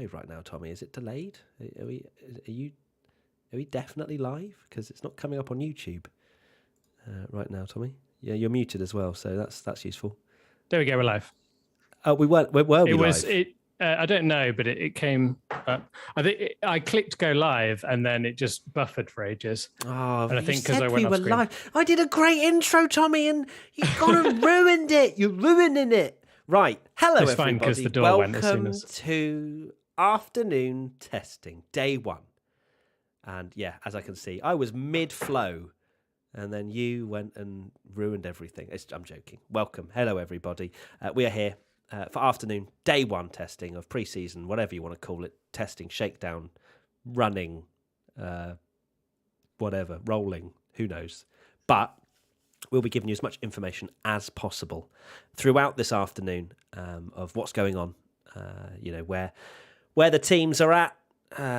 live right now, Tommy? Is it delayed? Are we definitely live? Because it's not coming up on YouTube right now, Tommy. Yeah, you're muted as well, so that's useful. There we go. We're live. Oh, we weren't. Were we live? I don't know, but it came up. I think I clicked go live, and then it just buffered for ages. Oh, and I think because I went we were off screen. live. I did a great intro, Tommy, and you've gone and ruined it. You're ruining it. Right. Hello, It's everybody. fine because the door went as soon Welcome as... to afternoon testing, day 1. And yeah, as I can see, I was mid-flow, and then you went and ruined everything. I'm joking. Welcome. Hello, everybody. We are here for afternoon, day 1 testing of pre-season, whatever you want to call it, testing, shakedown, running, whatever, rolling, who knows. But we'll be giving you as much information as possible throughout this afternoon of what's going on, where the teams are at.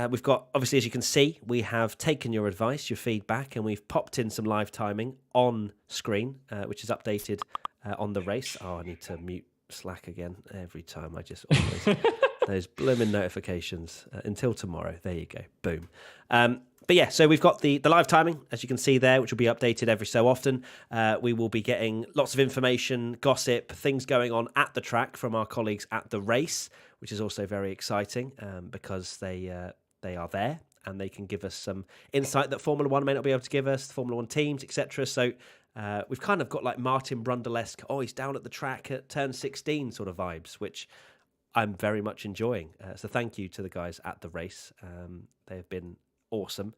We've got, obviously, as you can see, we have taken your advice, your feedback, and we've popped in some live timing on screen, which is updated on the race. Oh, I need to mute Slack again every time. I just always... Those blooming notifications until tomorrow. There you go. Boom. But yeah, so we've got the live timing, as you can see there, which will be updated every so often. We will be getting lots of information, gossip, things going on at the track from our colleagues at the race, which is also very exciting because they are there and they can give us some insight that Formula One may not be able to give us, the Formula One teams, etc. So we've kind of got like Martin Brundle-esque, he's down at the track at turn 16 sort of vibes, which I'm very much enjoying. So thank you to the guys at the race. They have been awesome.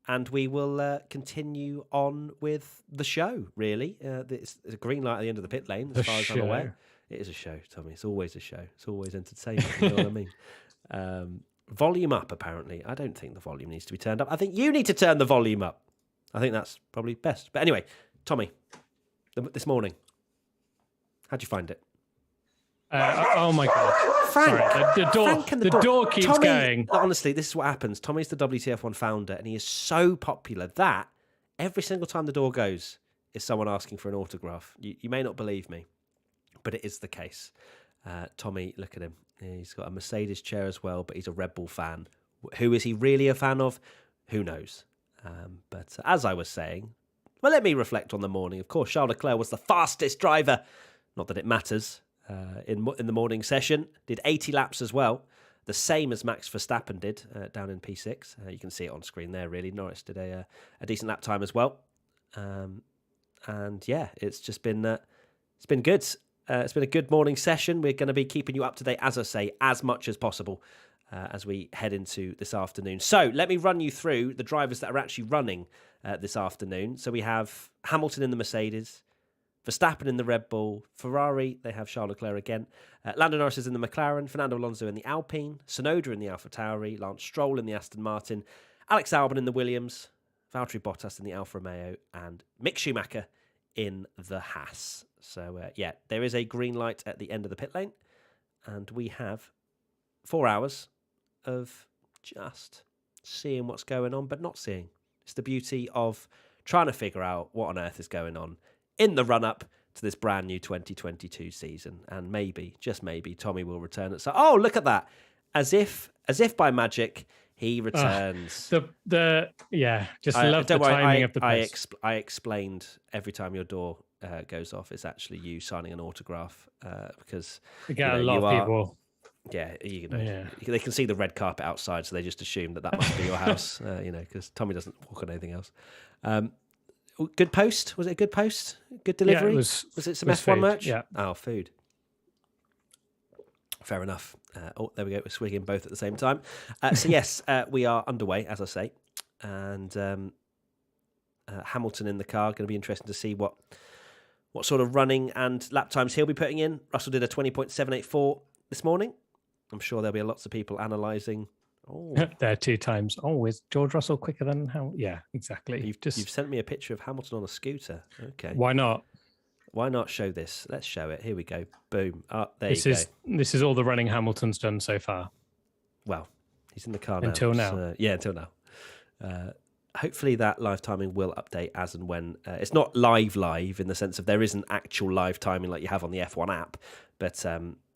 And we will continue on with the show, really. It's a green light at the end of the pit lane, as far as I'm aware. It is a show, Tommy. It's always a show. It's always entertaining, you know what I mean? Volume up, apparently. I don't think the volume needs to be turned up. I think you need to turn the volume up. I think that's probably best. But anyway, Tommy, this morning, how'd you find it? Oh my God. Frank, sorry, the door keeps Tommy, going. Honestly, this is what happens. Tommy's the WTF1 founder, and he is so popular that every single time the door goes is someone asking for an autograph. You may not believe me, but it is the case. Tommy, look at him. He's got a Mercedes chair as well, but he's a Red Bull fan. Who is he really a fan of? Who knows? But as I was saying, well, let me reflect on the morning. Of course, Charles Leclerc was the fastest driver. Not that it matters. In the morning session, did 80 laps as well, the same as Max Verstappen did down in P6. You can see it on screen there, really. Norris did a decent lap time as well. And yeah, it's just been it's been good. It's been a good morning session. We're going to be keeping you up to date, as I say, as much as possible as we head into this afternoon. So let me run you through the drivers that are actually running this afternoon. So we have Hamilton in the Mercedes, Verstappen in the Red Bull, Ferrari, they have Charles Leclerc again. Lando Norris is in the McLaren, Fernando Alonso in the Alpine, Tsunoda in the Alfa Tauri, Lance Stroll in the Aston Martin, Alex Albon in the Williams, Valtteri Bottas in the Alfa Romeo, and Mick Schumacher in the Haas. So, yeah, there is a green light at the end of the pit lane, and we have 4 hours of just seeing what's going on, but not seeing. It's the beauty of trying to figure out what on earth is going on in the run-up to this brand new 2022 season. And maybe, just maybe, Tommy will return at... So, oh, look at that. As if by magic, he returns. Love the timing of the pace. I explained every time your door goes off, it's actually you signing an autograph because... You get a lot of people... Yeah, they can see the red carpet outside, so they just assume that must be your house, because Tommy doesn't walk on anything else. Good post? Was it a good post? Good delivery? Yeah, was it some F1 food. merch? Yeah. Oh, food. Fair enough. There we go. We're swigging both at the same time. So yes, we are underway, as I say. And Hamilton in the car. Going to be interesting to see what sort of running and lap times he'll be putting in. Russell did a 20.784 this morning. I'm sure there'll be lots of people analysing. Oh, there 2 times. Oh, is George Russell quicker than Hamilton? Yeah, exactly. You've sent me a picture of Hamilton on a scooter. Okay. Why not? Why not show this? Let's show it. Here we go. Boom. There you go. This is all the running Hamilton's done so far. Well, he's in the car now. Until now. So, yeah, until now. Hopefully that live timing will update as and when. It's not live in the sense of there isn't actual live timing like you have on the F1 app, but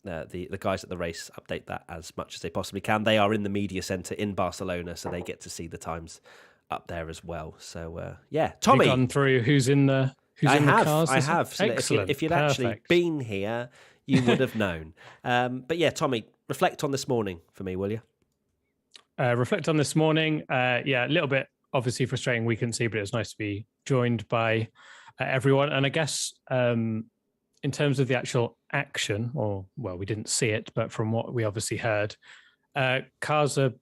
the guys at the race update that as much as they possibly can. They are in the media centre in Barcelona, so they get to see the times up there as well. So yeah, Tommy, have you gone through who's in the cars? I have. So excellent. If you'd actually been here, you would have known. But yeah, Tommy, reflect on this morning for me, will you? Reflect on this morning. Yeah, a little bit obviously frustrating we couldn't see, but it was nice to be joined by everyone. And I guess in terms of the actual action, or well, we didn't see it, but from what we obviously heard, cars are,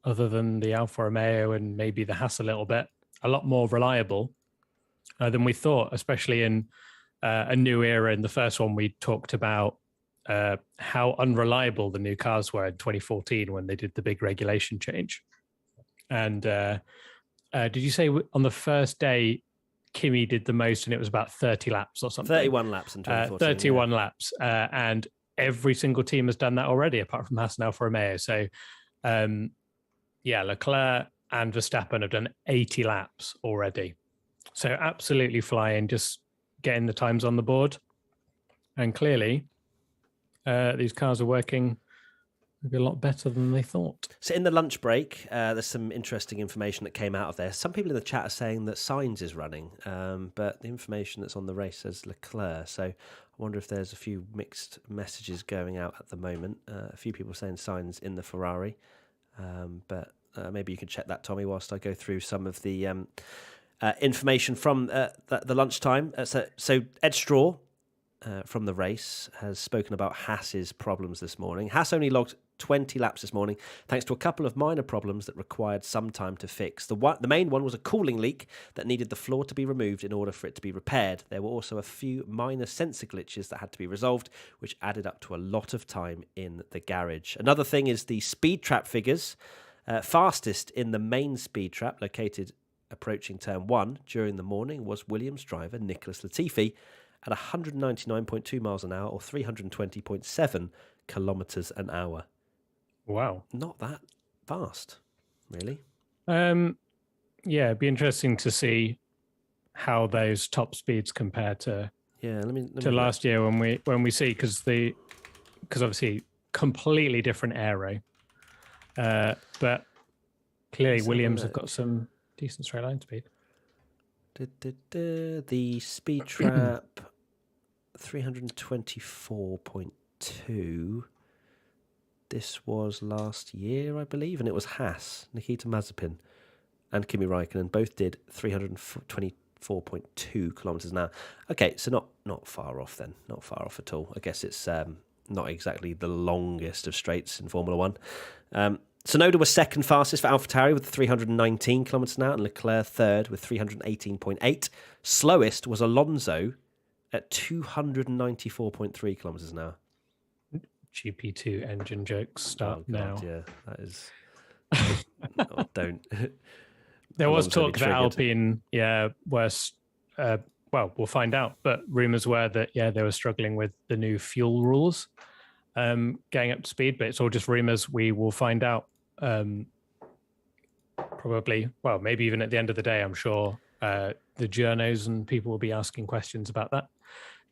other than the Alfa Romeo and maybe the Haas a little bit, a lot more reliable than we thought, especially in a new era. In the first one, we talked about how unreliable the new cars were in 2014 when they did the big regulation change. And did you say on the first day, Kimi did the most and it was about 30 laps or something? 31 laps in 2014. 31 laps. And every single team has done that already, apart from Haas and Alfa Romeo. So, yeah, Leclerc and Verstappen have done 80 laps already. So absolutely flying, just getting the times on the board. And clearly, these cars are working maybe a lot better than they thought. So in the lunch break, there's some interesting information that came out of there. Some people in the chat are saying that Sainz is running, but the information that's on the race says Leclerc. So I wonder if there's a few mixed messages going out at the moment. A few people saying Sainz in the Ferrari, but maybe you can check that, Tommy, whilst I go through some of the information from the lunchtime. So Ed Straw from the race has spoken about Haas's problems this morning. Haas only logged 20 laps this morning, thanks to a couple of minor problems that required some time to fix. The main one was a cooling leak that needed the floor to be removed in order for it to be repaired. There were also a few minor sensor glitches that had to be resolved, which added up to a lot of time in the garage. Another thing is the speed trap figures. Fastest in the main speed trap, located approaching turn 1 during the morning, was Williams driver Nicholas Latifi at 199.2 miles an hour, or 320.7 kilometers an hour. Wow. Not that fast, really. Yeah, it'd be interesting to see how those top speeds compare to last year when we see, because obviously completely different aero. But clearly Williams have got some decent straight line speed. The speed trap 324.2. This was last year, I believe, and it was Haas, Nikita Mazepin, and Kimi Raikkonen both did 324.2 kilometers an hour. Okay, so not far off then, not far off at all. I guess it's not exactly the longest of straights in Formula One. Tsunoda was second fastest for AlphaTauri with 319 kilometers an hour, and Leclerc third with 318.8. Slowest was Alonso at 294.3 kilometers an hour. GP2 engine jokes start now. Yeah, that is. Don't. There was talk that Alpine, was. Well, we'll find out. But rumors were that they were struggling with the new fuel rules, getting up to speed. But it's all just rumors. We will find out. Probably. Well, maybe even at the end of the day, I'm sure the journos and people will be asking questions about that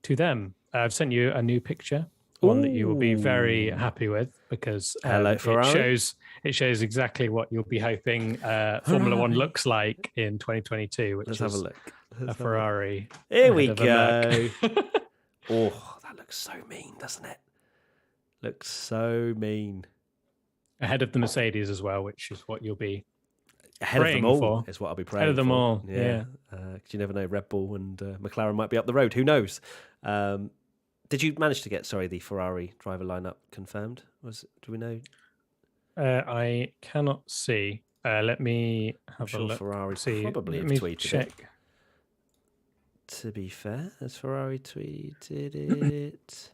to them. I've sent you a new picture. One that you will be very happy with, because it shows exactly what you'll be hoping Formula One looks like in 2022, which Let's is have a look. a Ferrari. Here we go. Oh, that looks so mean, doesn't it? Looks so mean. Ahead of the Mercedes as well, which is what you'll be ahead of them all for. Is what I'll be praying for. Ahead of them all, yeah. Because you never know, Red Bull and McLaren might be up the road. Who knows? Did you manage to get, the Ferrari driver lineup confirmed? Do we know? I cannot see. Let me have a look. Ferrari see. probably have tweeted it. To be fair, has Ferrari tweeted it?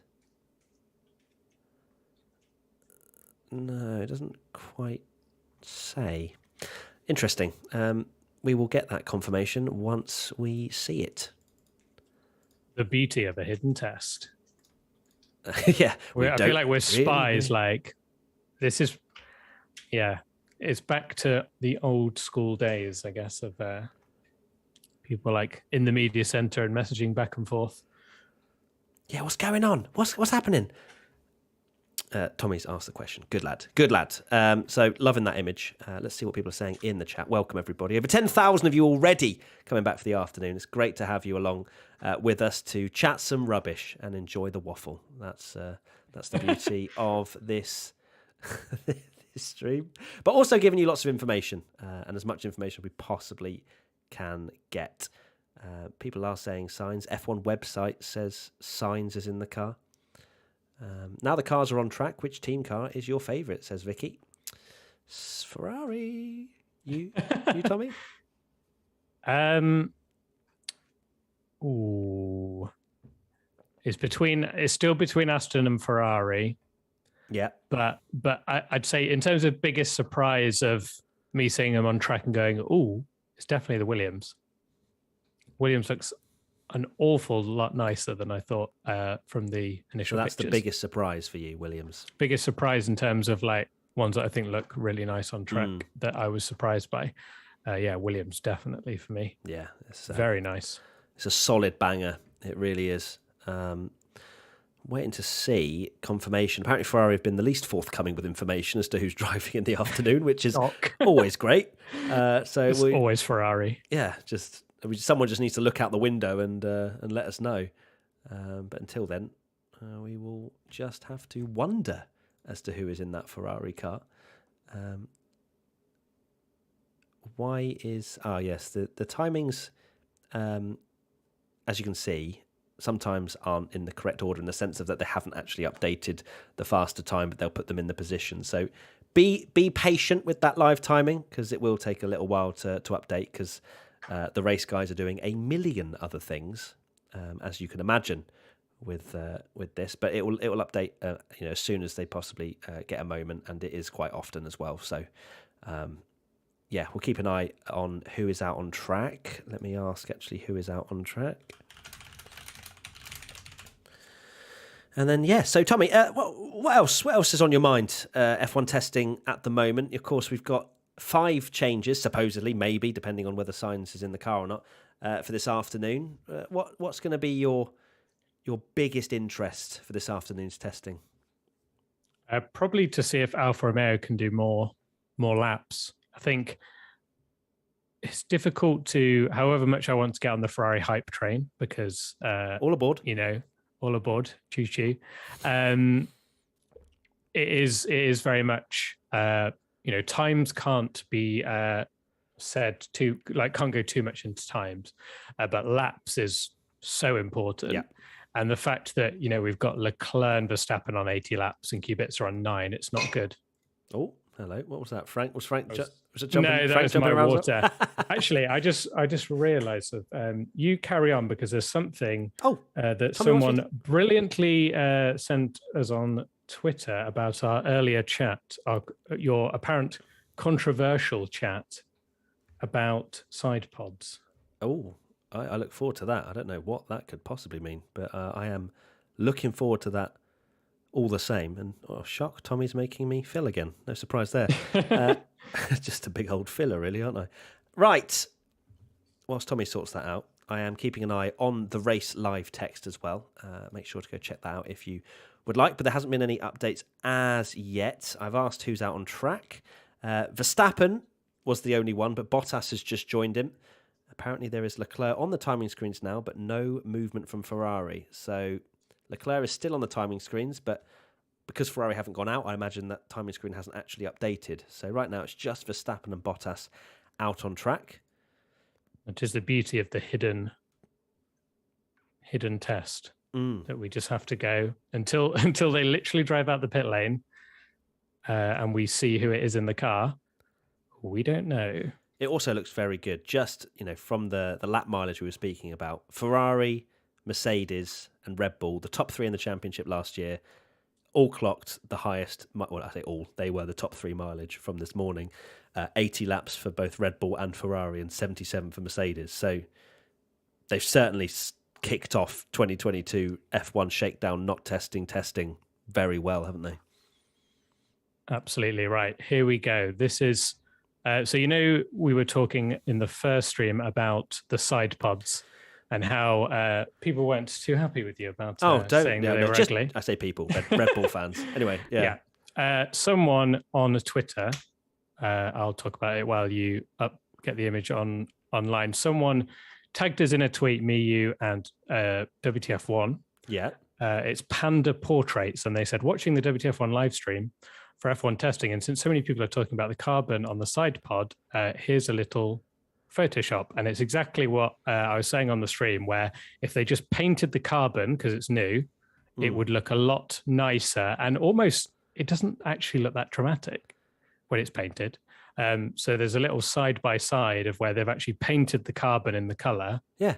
No, it doesn't quite say. Interesting. We will get that confirmation once we see it. The beauty of a hidden test. Yeah, I feel like we're spies. Like, this is, it's back to the old school days, I guess, of people like in the media center and messaging back and forth. Yeah, what's going on? What's happening? Tommy's asked the question. Good lad. Good lad. So loving that image. Let's see what people are saying in the chat. Welcome, everybody. Over 10,000 of you already coming back for the afternoon. It's great to have you along with us to chat some rubbish and enjoy the waffle. That's the beauty of this this stream. But also giving you lots of information and as much information we possibly can get. People are saying Signs. F1 website says Signs is in the car. Now the cars are on track. Which team car is your favourite? Says Vicky. Ferrari. You, Tommy? Ooh. It's still between Aston and Ferrari. Yeah. But I'd say in terms of biggest surprise of me seeing them on track and going, ooh, it's definitely the Williams. Williams looks an awful lot nicer than I thought from the initial So that's pictures. the biggest surprise for you, Williams? Biggest surprise in terms of like ones that I think look really nice on track that I was surprised by. Williams definitely for me. Yeah. It's very nice. It's a solid banger. It really is. Waiting to see confirmation. Apparently Ferrari have been the least forthcoming with information as to who's driving in the afternoon, which is always great. It's always Ferrari. Yeah, someone just needs to look out the window and let us know. But until then, we will just have to wonder as to who is in that Ferrari car. Why is... yes, the timings, as you can see, sometimes aren't in the correct order in the sense of that they haven't actually updated the faster time, but they'll put them in the position. So be patient with that live timing because it will take a little while to update because... the race guys are doing a million other things, as you can imagine, with this. But it will update, as soon as they possibly get a moment, and it is quite often as well. So, we'll keep an eye on who is out on track. Let me ask actually who is out on track. And then so Tommy, what else? What else is on your mind? F1 testing at the moment. Of course, we've got 5 changes, supposedly, maybe, depending on whether Sainz is in the car or not, for this afternoon. What's going to be your biggest interest for this afternoon's testing? Probably to see if Alfa Romeo can do more laps. I think it's difficult to, however much I want to get on the Ferrari hype train, because... all aboard. All aboard, choo-choo. It is very much... times can't be said to can't go too much into times, but laps is so important. Yeah. And the fact that we've got Leclerc and Verstappen on 80 laps and Kubica are on 9, it's not good. Oh, hello. What was that? Frank? Was Frank? Was it jumping? No, that was my water. Well? Actually, I just realised that you carry on because there's something that someone brilliantly sent us on Twitter about our earlier chat, your apparent controversial chat about side pods. Oh, I look forward to that. I don't know what that could possibly mean, but I am looking forward to that all the same. And shock, Tommy's making me fill again. No surprise there. Just a big old filler, really, aren't I? Right. Whilst Tommy sorts that out, I am keeping an eye on the race live text as well. Make sure to go check that out if you would like, but there hasn't been any updates as yet. I've asked who's out on track. Verstappen was the only one, but Bottas has just joined him. Apparently there is Leclerc on the timing screens now, but no movement from Ferrari. So Leclerc is still on the timing screens, but because Ferrari haven't gone out, I imagine that timing screen hasn't actually updated. So right now it's just Verstappen and Bottas out on track. It is the beauty of the hidden test. That we just have to go until they literally drive out the pit lane and we see who it is in the car. We don't know. It also looks very good. Just, from the lap mileage we were speaking about, Ferrari, Mercedes and Red Bull, the top 3 in the championship last year, all clocked the highest, well, I say all, they were the top 3 mileage from this morning. 80 laps for both Red Bull and Ferrari and 77 for Mercedes. So they've certainly kicked off 2022 F1 shakedown, not testing very well, haven't they? Absolutely right. Here we go. This is, so we were talking in the first stream about the side pods and how people weren't too happy with you about don't. saying that they were just, ugly. I say people, Red Bull fans. Anyway, yeah. Someone on Twitter, I'll talk about it while you get the image online. Someone tagged us in a tweet, me, you, and WTF1. Yeah. It's Panda Portraits, and they said, watching the WTF1 live stream for F1 testing, and since so many people are talking about the carbon on the side pod, here's a little Photoshop. And it's exactly what I was saying on the stream, where if they just painted the carbon, because it's new, it would look a lot nicer, and almost, it doesn't actually look that dramatic when it's painted. So there's a little side by side of where they've actually painted the carbon in the color. Yeah.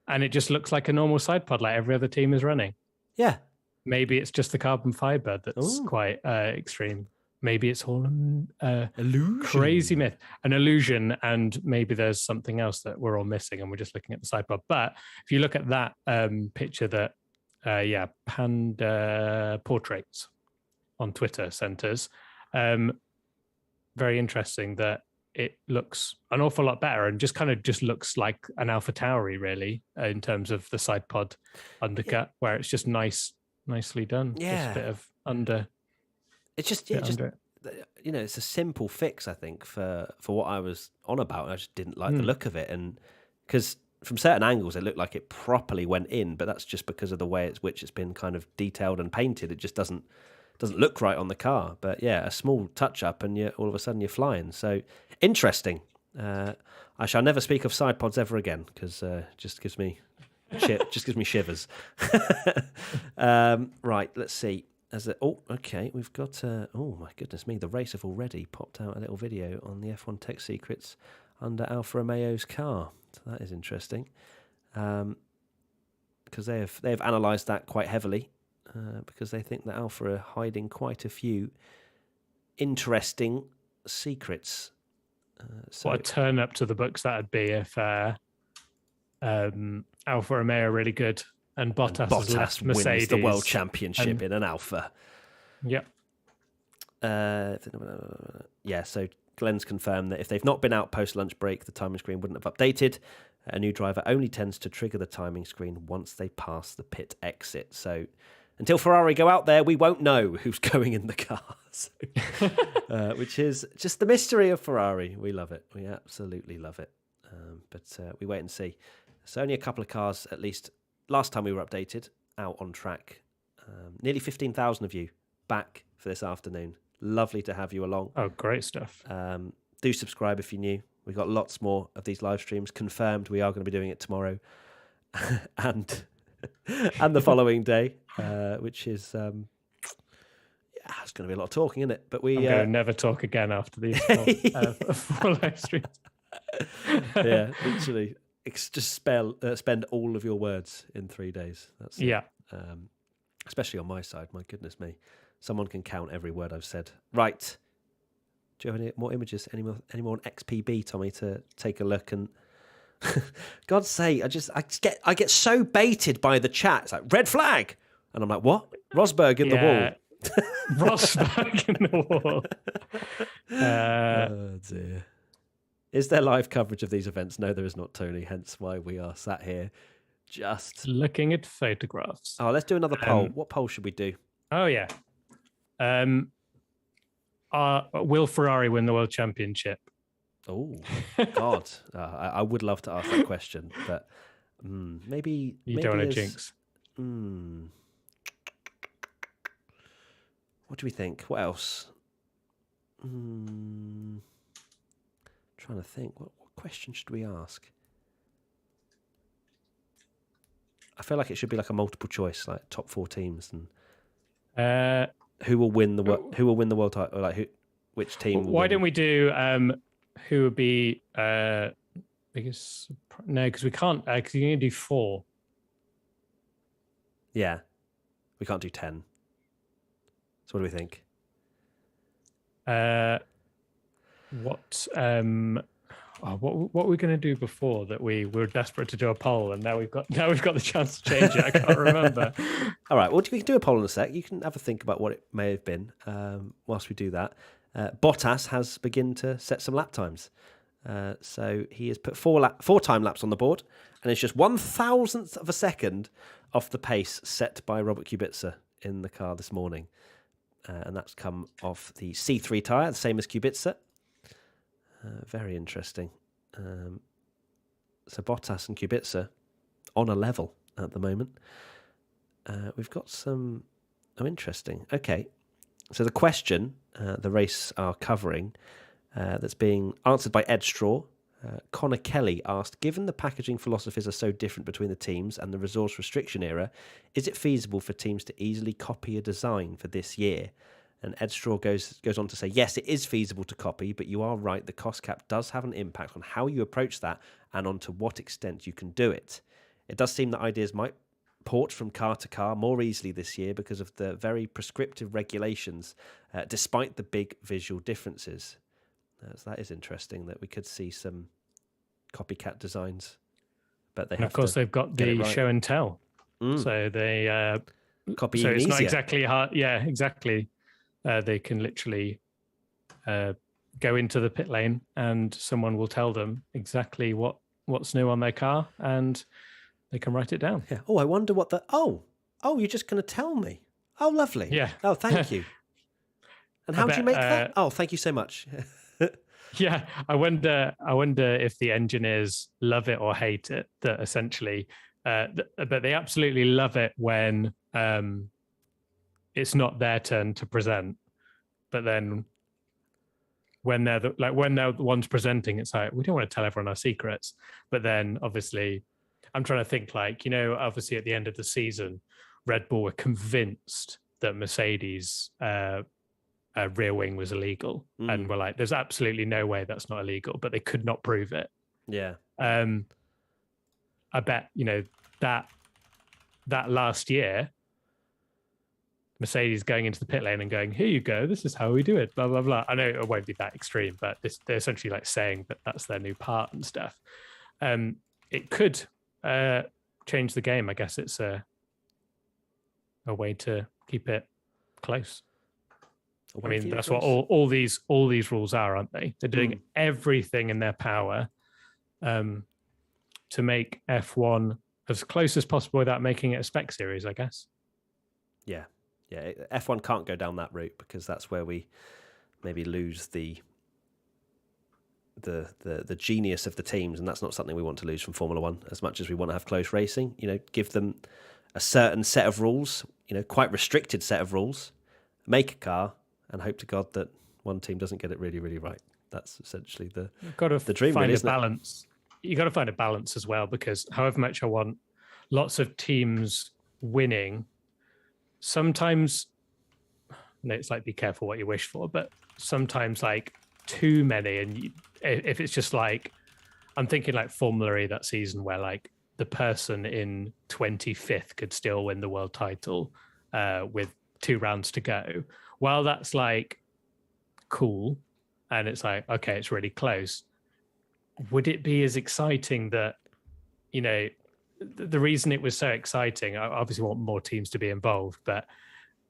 And it just looks like a normal side pod like every other team is running. Yeah. Maybe it's just the carbon fiber that's quite extreme. Maybe it's all illusion. Crazy myth, an illusion, and maybe there's something else that we're all missing and we're just looking at the side pod. But if you look at that picture that, Panda Portraits on Twitter sent us, very interesting that it looks an awful lot better and just looks like an Alpha Tauri, really, in terms of the side pod undercut, where it's just nicely done. Yeah. Just a bit of under. It's just, it's a simple fix, I think, for what I was on about. I just didn't like the look of it. And because from certain angles, it looked like it properly went in, but that's just because of the way which it's been kind of detailed and painted. It just doesn't look right on the car. But yeah, a small touch up and all of a sudden you're flying. So interesting. I shall never speak of side pods ever again, because just gives me shivers. Right, let's see. Okay, we've got oh my goodness me, the race have already popped out a little video on the F1 Tech Secrets under Alfa Romeo's car. So that is interesting, because they have analysed that quite heavily, because they think that Alfa are hiding quite a few interesting secrets. What a turn up to the books that'd be if Alfa Romeo are really good and Bottas has left Mercedes, wins the world championship in an Alfa. Yep. So Glenn's confirmed that if they've not been out post-lunch break, the timing screen wouldn't have updated. A new driver only tends to trigger the timing screen once they pass the pit exit. So until Ferrari go out there, we won't know who's going in the cars, which is just the mystery of Ferrari. We love it. We absolutely love it. But we wait and see. So only a couple of cars, at least last time we were updated, out on track. Nearly 15,000 of you back for this afternoon. Lovely to have you along. Oh, great stuff. Do subscribe if you're new. We've got lots more of these live streams confirmed. We are going to be doing it tomorrow and the following day, which is it's going to be a lot of talking, isn't it? But I'm going to never talk again after these four live streams. Yeah, literally. Just spend all of your words in 3 days. That's especially on my side. My goodness me, someone can count every word I've said. Right. Do you have any more images? Any more on XPB, Tommy, to take a look? And God's sake, I get so baited by the chat. It's like red flag, and I'm like, what? Rosberg in the wall. Rosberg in the wall. Oh dear. Is there live coverage of these events? No, there is not, Tony, hence why we are sat here just looking at photographs. Oh, let's do another poll. What poll should we do? Oh, yeah. Will Ferrari win the world championship? Oh, God. I would love to ask that question, but maybe... You don't want to jinx. What do we think? What else? Trying to think, what question should we ask? I feel like it should be like a multiple choice, like top 4 teams, and who will win the world title? Like which team? Why don't we do who would be biggest? No, because we can't. Because you need to do 4. Yeah, we can't do 10. So what do we think? What were we going to do before that we were desperate to do a poll, and now we've got the chance to change it? I can't remember. All right, well, we can do a poll in a sec. You can have a think about what it may have been whilst we do that. Bottas has begun to set some lap times. So he has put four time laps on the board, and it's just 1,000th of a second off the pace set by Robert Kubica in the car this morning. And that's come off the C3 tyre, the same as Kubica. Very interesting. So Bottas and Kubica on a level at the moment. We've got some... Oh, interesting. Okay. So the question the race are covering that's being answered by Ed Straw. Connor Kelly asked, given the packaging philosophies are so different between the teams and the resource restriction era, is it feasible for teams to easily copy a design for this year? And Ed Straw goes on to say, yes, it is feasible to copy, but you are right, the cost cap does have an impact on how you approach that and on to what extent you can do it. It does seem that ideas might port from car to car more easily this year because of the very prescriptive regulations, despite the big visual differences. So that is interesting that we could see some copycat designs, but and of course they've got the show and tell, so they copy. So it's easier. not exactly hard. Yeah, exactly. They can literally go into the pit lane, and someone will tell them exactly what's new on their car, and they can write it down. Yeah. Oh, I wonder what the oh you're just going to tell me. Oh, lovely. Yeah. Oh, thank you. And how do you make that? Oh, thank you so much. Yeah, I wonder if the engineers love it or hate it. That essentially, but they absolutely love it when it's not their turn to present. But then when they're the ones presenting, it's like we don't want to tell everyone our secrets. But then obviously, I'm trying to think obviously at the end of the season, Red Bull were convinced that Mercedes. Rear wing was illegal, and we're like, there's absolutely no way that's not illegal, but they could not prove it. Yeah. I bet that last year, Mercedes going into the pit lane and going, here you go, this is how we do it, blah blah blah. I know it won't be that extreme, but they're essentially like saying that that's their new part and stuff. It could change the game. I guess it's a way to keep it close. I mean, that's what all these rules are, aren't they? They're doing everything in their power to make F1 as close as possible without making it a spec series, I guess. Yeah. F1 can't go down that route because that's where we maybe lose the genius of the teams, and that's not something we want to lose from Formula One. As much as we want to have close racing, give them a certain set of rules, quite restricted set of rules, make a car, and hope to God that one team doesn't get it really, really right. That's essentially the dream. Find really, a balance. You got to find a balance as well, because however much I want lots of teams winning, sometimes it's like be careful what you wish for, but sometimes like too many, and if it's just like I'm thinking like Formula E that season where like the person in 25th could still win the world title with 2 rounds to go. While that's like cool, and it's like, okay, it's really close, would it be as exciting that, the reason it was so exciting, I obviously want more teams to be involved, but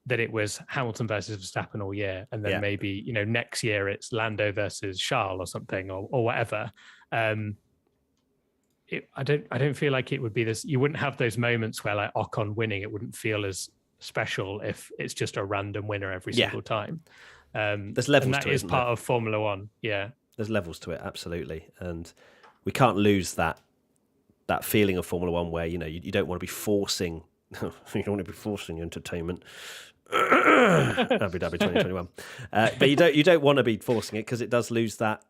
that it was Hamilton versus Verstappen all year, and then maybe, next year it's Lando versus Charles or something, or whatever. I don't feel like it would be this. You wouldn't have those moments where like Ocon winning, it wouldn't feel as special if it's just a random winner every single time. There's levels and to that it, is part of Formula One. Yeah, there's levels to it, absolutely, and we can't lose that feeling of Formula One where you don't want to be forcing entertainment. Abu Dhabi 2021, but you don't want to be forcing it, because it does lose that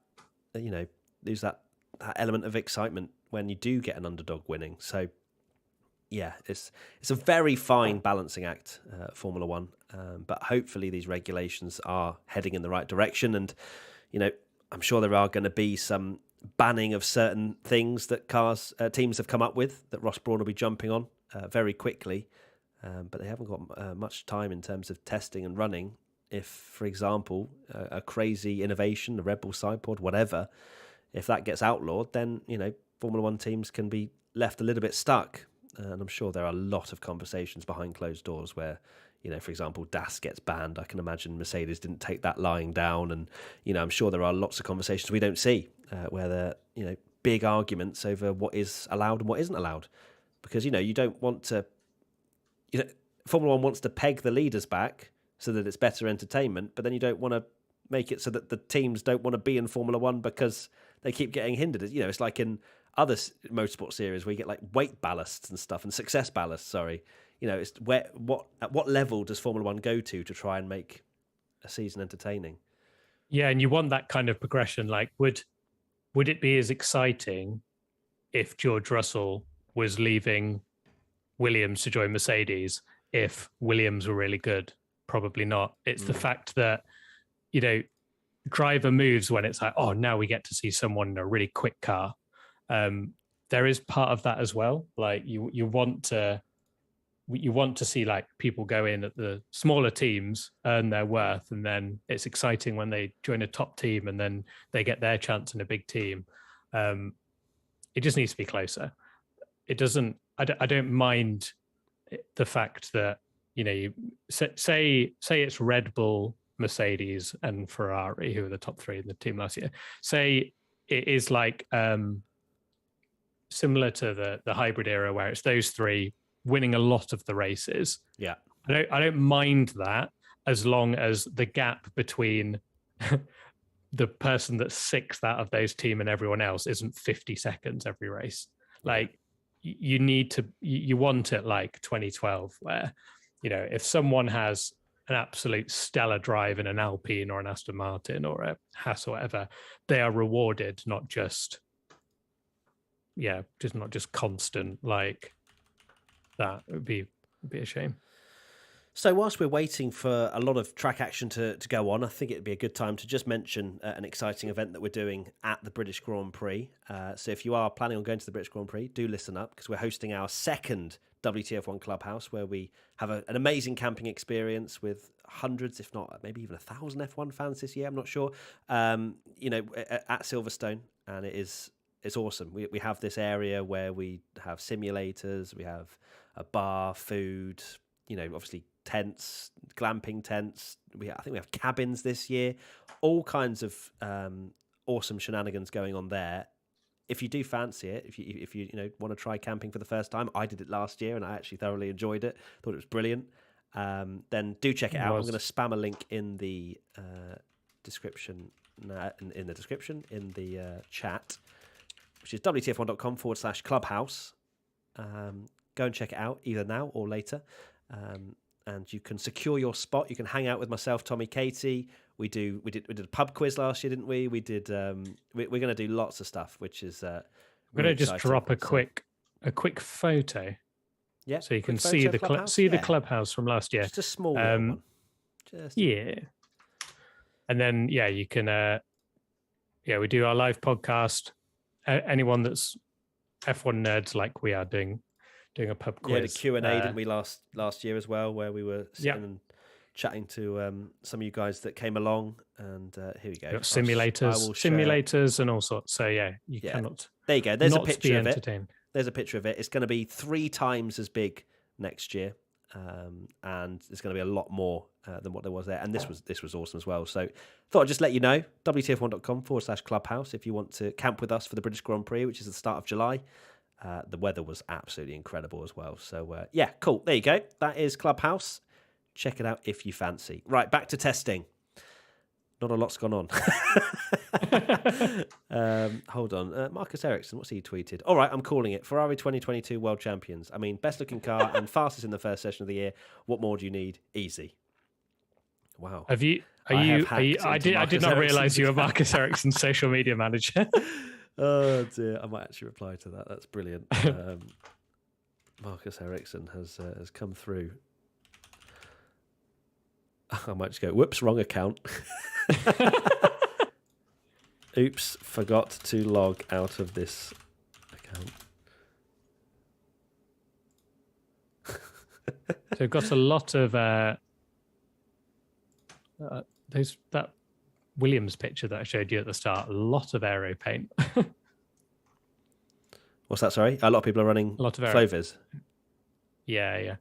element of excitement when you do get an underdog winning. So yeah, it's a very fine balancing act, Formula One. But hopefully these regulations are heading in the right direction. And, I'm sure there are going to be some banning of certain things that teams have come up with that Ross Brawn will be jumping on very quickly. But they haven't got much time in terms of testing and running. If, for example, a crazy innovation, the Red Bull sidepod, whatever, if that gets outlawed, then, Formula One teams can be left a little bit stuck. And I'm sure there are a lot of conversations behind closed doors where, for example, Das gets banned. I can imagine Mercedes didn't take that lying down, and I'm sure there are lots of conversations we don't see where there big arguments over what is allowed and what isn't allowed, because you don't want to. Formula One wants to peg the leaders back so that it's better entertainment, but then you don't want to make it so that the teams don't want to be in Formula One because they keep getting hindered. It's like in other motorsport series where you get like weight ballasts and stuff and success ballasts. Sorry, it's at what level does Formula One go to try and make a season entertaining? Yeah, and you want that kind of progression. Like, would it be as exciting if George Russell was leaving Williams to join Mercedes if Williams were really good? Probably not. It's the fact that, driver moves when it's like, oh, now we get to see someone in a really quick car. There is part of that as well. Like you want to see like people go in at the smaller teams, earn their worth, and then it's exciting when they join a top team and then they get their chance in a big team. It just needs to be closer. It doesn't. I don't mind the fact that you say it's Red Bull, Mercedes, and Ferrari who are the top three in the team last year. Say it is like similar to the hybrid era where it's those three winning a lot of the races. Yeah, I don't mind that as long as the gap between the person that's sixth out of those team and everyone else isn't 50 seconds every race. Like you want it like 2012 where if someone has an absolute stellar drive in an Alpine or an Aston Martin or a Haas or whatever, they are rewarded, not just constant like that. It would be a shame. So whilst we're waiting for a lot of track action to go on, I think it'd be a good time to just mention an exciting event that we're doing at the British Grand Prix. So if you are planning on going to the British Grand Prix, do listen up, because we're hosting our second WTF1 Clubhouse, where we have an amazing camping experience with hundreds, if not maybe even 1,000 F1 fans this year. I'm not sure. At Silverstone, and it's awesome. We have this area where we have simulators, we have a bar, food, obviously tents, glamping tents. I think we have cabins this year. All kinds of awesome shenanigans going on there. If you do fancy it, if you want to try camping for the first time, I did it last year and I actually thoroughly enjoyed it. Thought it was brilliant. Then do check it out. I'm going to spam a link in the description in the chat, which is wtf1.com/clubhouse. Go and check it out either now or later. And you can secure your spot. You can hang out with myself, Tommy, Katie. We did a pub quiz last year, didn't we? We did. We're going to do lots of stuff, which is. We're going to just drop a quick photo. Yeah. So you can see the the clubhouse from last year. Just a small one. Yeah. And then you can. We do our live podcast. Anyone that's F1 nerds like we are doing a pub quiz. Yeah, the Q&A didn't we last year as well, where we were sitting and chatting to some of you guys that came along, and here we go. Simulators and all sorts. So you cannot. There you go. There's a picture of it. There's a picture of it. It's going to be 3 times as big next year, and there's going to be a lot more than what there was there. And this was awesome as well. So thought I'd just let you know. WTF1.com/clubhouse if you want to camp with us for the British Grand Prix, which is the start of July. The weather was absolutely incredible as well. So, cool. There you go. That is Clubhouse. Check it out if you fancy. Right, back to testing. Not a lot's gone on. Hold on. Marcus Ericsson, what's he tweeted? All right, I'm calling it. Ferrari 2022 World Champions. I mean, best looking car and fastest in the first session of the year. What more do you need? Easy. Wow. I did not realise you were Marcus Ericsson's social media manager. Oh dear, I might actually reply to that. That's brilliant. Marcus Ericsson has come through. I might just go, whoops, wrong account. Oops, forgot to log out of this account. So we've got a lot of that Williams picture that I showed you at the start. A lot of aero paint. What's that? Sorry, a lot of people are running a lot of Flovers. Yeah.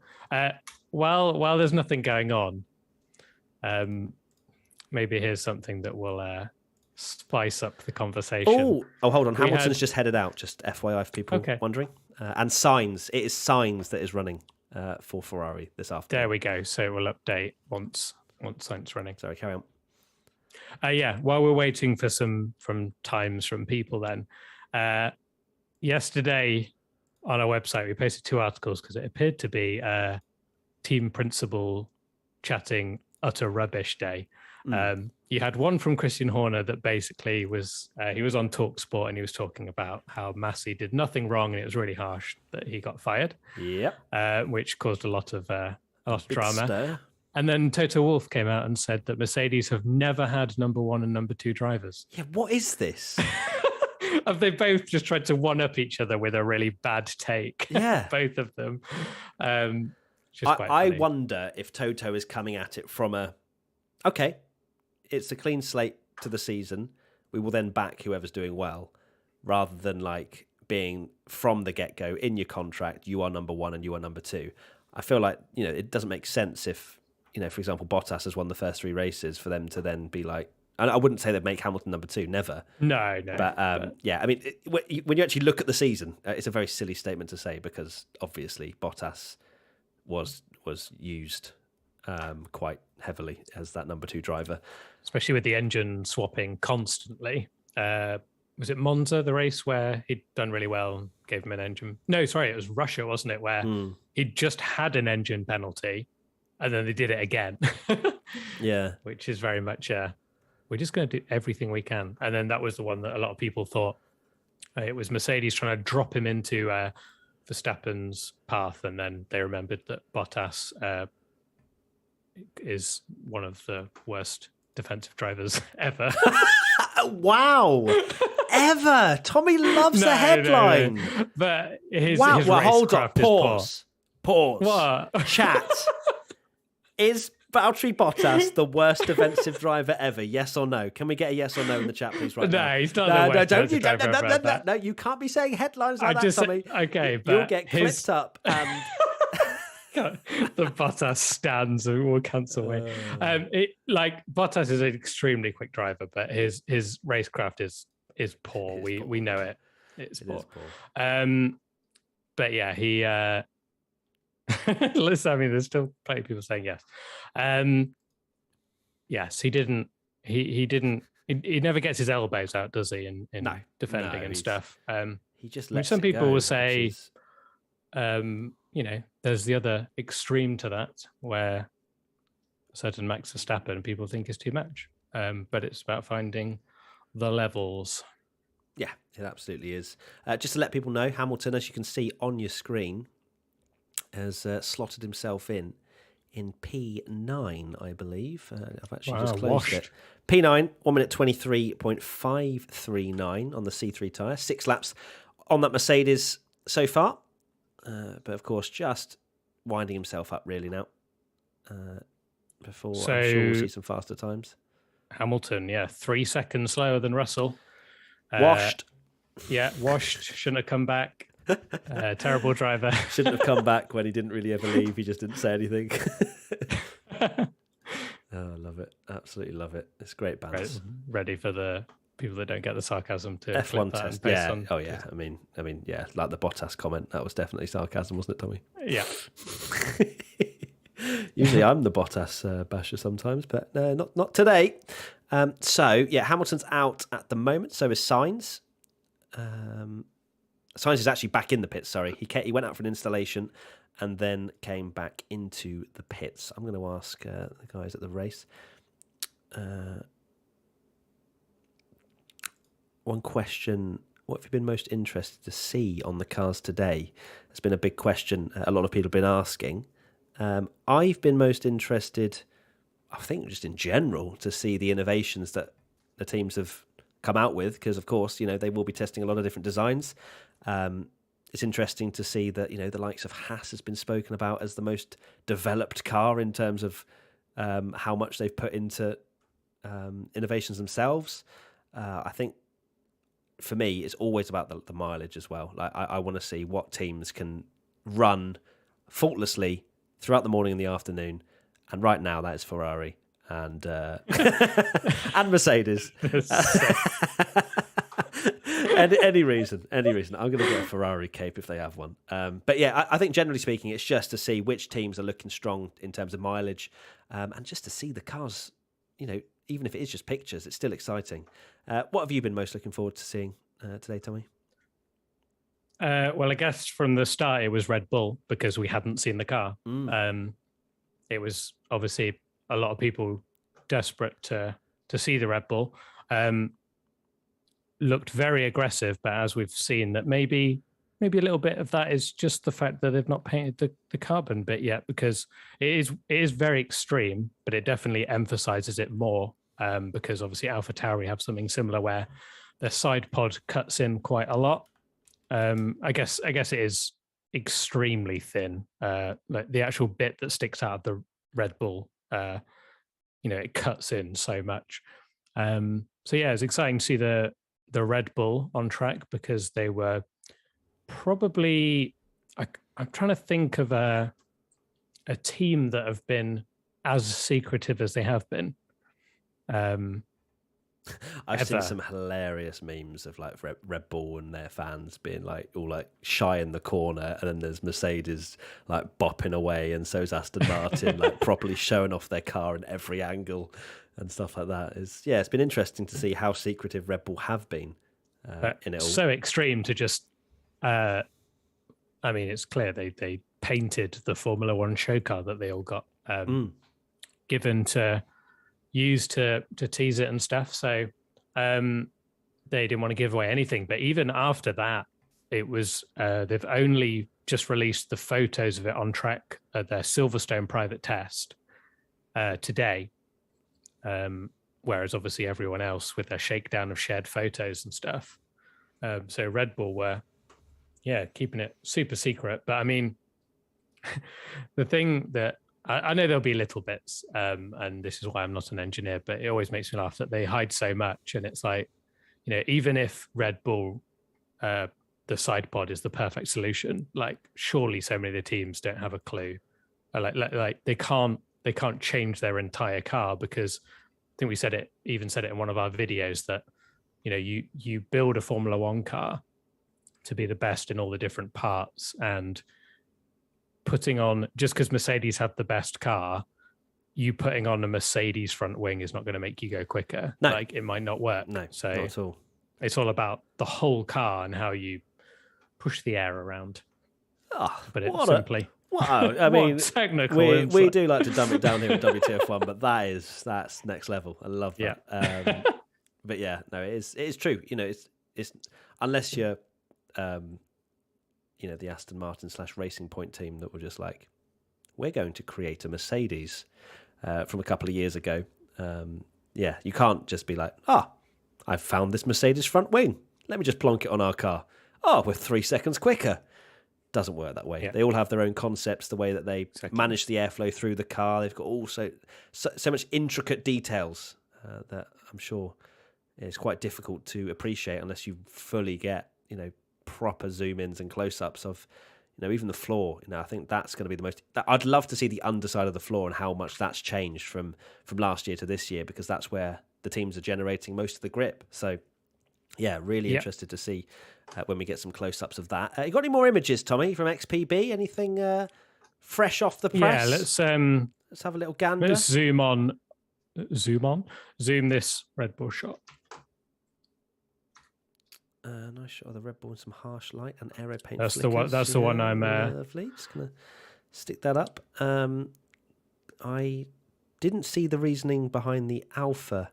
while there's nothing going on, maybe here's something that will spice up the conversation. Oh, hold on. Hamilton's just headed out. Just FYI for people wondering. And Sainz. It is Sainz that is running for Ferrari this afternoon. There we go. So it will update once Sainz running. Sorry, carry on. While we're waiting for some times from people, then yesterday on our website we posted 2 articles because it appeared to be team principal chatting utter rubbish day. You had one from Christian Horner that basically was he was on TalkSport and he was talking about how Massey did nothing wrong and it was really harsh that he got fired. Yep. Which caused a lot of drama. Stir. And then Toto Wolff came out and said that Mercedes have never had number 1 and number 2 drivers. Yeah, what is this? They both just tried to one-up each other with a really bad take. Yeah. Both of them. I wonder if Toto is coming at it from okay, it's a clean slate to the season. We will then back whoever's doing well, rather than like being from the get-go in your contract, you are number 1 and you are number 2. I feel like, it doesn't make sense if, for example, Bottas has won the first 3 races for them to then be like, and I wouldn't say they'd make Hamilton number 2, never. No. But yeah, I mean, when you actually look at the season, it's a very silly statement to say because obviously Bottas was used quite heavily as that number 2 driver. Especially with the engine swapping constantly. Was it Monza, the race where he'd done really well, gave him an engine? No, sorry, it was Russia, wasn't it? Where he'd just had an engine penalty and then they did it again. Yeah. Which is very much, we're just going to do everything we can. And then that was the one that a lot of people thought it was Mercedes trying to drop him into Verstappen's path. And then they remembered that Bottas is one of the worst defensive drivers ever. Wow. Ever. Tommy loves a headline. No. But his hold on. Pause. What? Chat. Is Valtteri Bottas the worst defensive driver ever? Yes or no? Can we get a yes or no in the chat, please? Right now. No, he's not the worst defensive driver ever. No, you can't be saying headlines like that, Tommy. Okay, but you'll get clipped up and the Bottas stands will cancel me. Bottas is an extremely quick driver, but his racecraft is poor. We know it. It's poor. But yeah, he. Listen, I mean, there's still plenty of people saying yes. Yes, he didn't. He didn't. He never gets his elbows out, does he? In defending and stuff. He just lets some it people go, will say, there's the other extreme to that where a certain Max Verstappen people think is too much. But it's about finding the levels. Yeah, it absolutely is. Just to let people know, Hamilton, as you can see on your screen, has slotted himself in P9, I believe. I've actually just closed it. P9, 1 minute 23.539 on the C3 tyre. 6 laps on that Mercedes so far. But of course, just winding himself up really now. Before I'm sure we'll see some faster times. Hamilton, 3 seconds slower than Russell. Washed. Washed. Shouldn't have come back. Terrible driver. Shouldn't have come back when he didn't really ever leave. He just didn't say anything. Oh, I love it. Absolutely love it. It's great bands. Ready for the people that don't get the sarcasm to F1 test. Yeah. Oh, yeah. I mean, yeah. Like the Bottas comment, that was definitely sarcasm, wasn't it, Tommy? Yeah. Usually I'm the Bottas basher sometimes, but not today. Hamilton's out at the moment. So is Sainz. Sainz is actually back in the pits, sorry. He went out for an installation and then came back into the pits. I'm going to ask the guys at the race. One question, what have you been most interested to see on the cars today? It's been a big question a lot of people have been asking. I've been most interested, I think just in general, to see the innovations that the teams have come out with, because of course, they will be testing a lot of different designs. It's interesting to see that, the likes of Haas has been spoken about as the most developed car in terms of how much they've put into innovations themselves. I think for me, it's always about the mileage as well. Like I want to see what teams can run faultlessly throughout the morning and the afternoon, and right now that is Ferrari and and Mercedes. any reason, I'm going to get a Ferrari cape if they have one. But yeah, I think generally speaking, it's just to see which teams are looking strong in terms of mileage, and just to see the cars. Even if it is just pictures, it's still exciting. What have you been most looking forward to seeing today, Tommy? Well, I guess from the start it was Red Bull because we hadn't seen the car. It was obviously a lot of people desperate to see the Red Bull. Looked very aggressive, but as we've seen, that maybe a little bit of that is just the fact that they've not painted the carbon bit yet, because it is very extreme, but it definitely emphasizes it more, because obviously AlphaTauri have something similar where their side pod cuts in quite a lot. I guess it is extremely thin. Like the actual bit that sticks out of the Red Bull, it cuts in so much. So yeah, it's exciting to see the Red Bull on track, because they were probably, I'm trying to think of a team that have been as secretive as they have been. I've seen some hilarious memes of like Red Bull and their fans being like all like shy in the corner, and then there's Mercedes like bopping away, and so's Aston Martin like properly showing off their car in every angle and stuff like that. It's been interesting to see how secretive Red Bull have been in it all. So extreme to just, it's clear they painted the Formula One show car that they all got given to use to tease it and stuff. So they didn't want to give away anything. But even after that, it was they've only just released the photos of it on track at their Silverstone private test today. Whereas obviously everyone else with their shakedown of shared photos and stuff. So Red Bull were, keeping it super secret. But I mean, the thing that I know there'll be little bits, and this is why I'm not an engineer, but it always makes me laugh that they hide so much. And it's like, even if Red Bull, the side pod is the perfect solution, like surely so many of the teams don't have a clue. Like they can't change their entire car, because I think we said it in one of our videos that, you build a Formula One car to be the best in all the different parts, and putting on, just because Mercedes have the best car, you putting on a Mercedes front wing is not going to make you go quicker. No. Like it might not work. No, so not at all. It's all about the whole car and how you push the air around. But it's simply. Wow, I mean, technical. We do like to dumb it down here at WTF1, but that's next level. I love that. Yeah. But yeah, no, it is true. It's unless you're, the Aston Martin / Racing Point team that were just like, we're going to create a Mercedes from a couple of years ago. You can't just be like, I've found this Mercedes front wing. Let me just plonk it on our car. We're 3 seconds quicker. Doesn't work that way. Yeah. They all have their own concepts, the way that they manage the airflow through the car. They've got also so much intricate details that I'm sure is quite difficult to appreciate unless you fully get, proper zoom-ins and close-ups of, even the floor. I think that's going to be the most. I'd love to see the underside of the floor and how much that's changed from last year to this year, because that's where the teams are generating most of the grip. So, yeah, really interested to see when we get some close-ups of that. You got any more images, Tommy, from XPB? Anything fresh off the press? Yeah, let's have a little gander. Let's zoom this Red Bull shot. Nice shot of the Red Bull in some harsh light and aero paint. That's flickers. the one. That's the one I'm. Lovely. Just gonna stick that up. I didn't see the reasoning behind the Alfa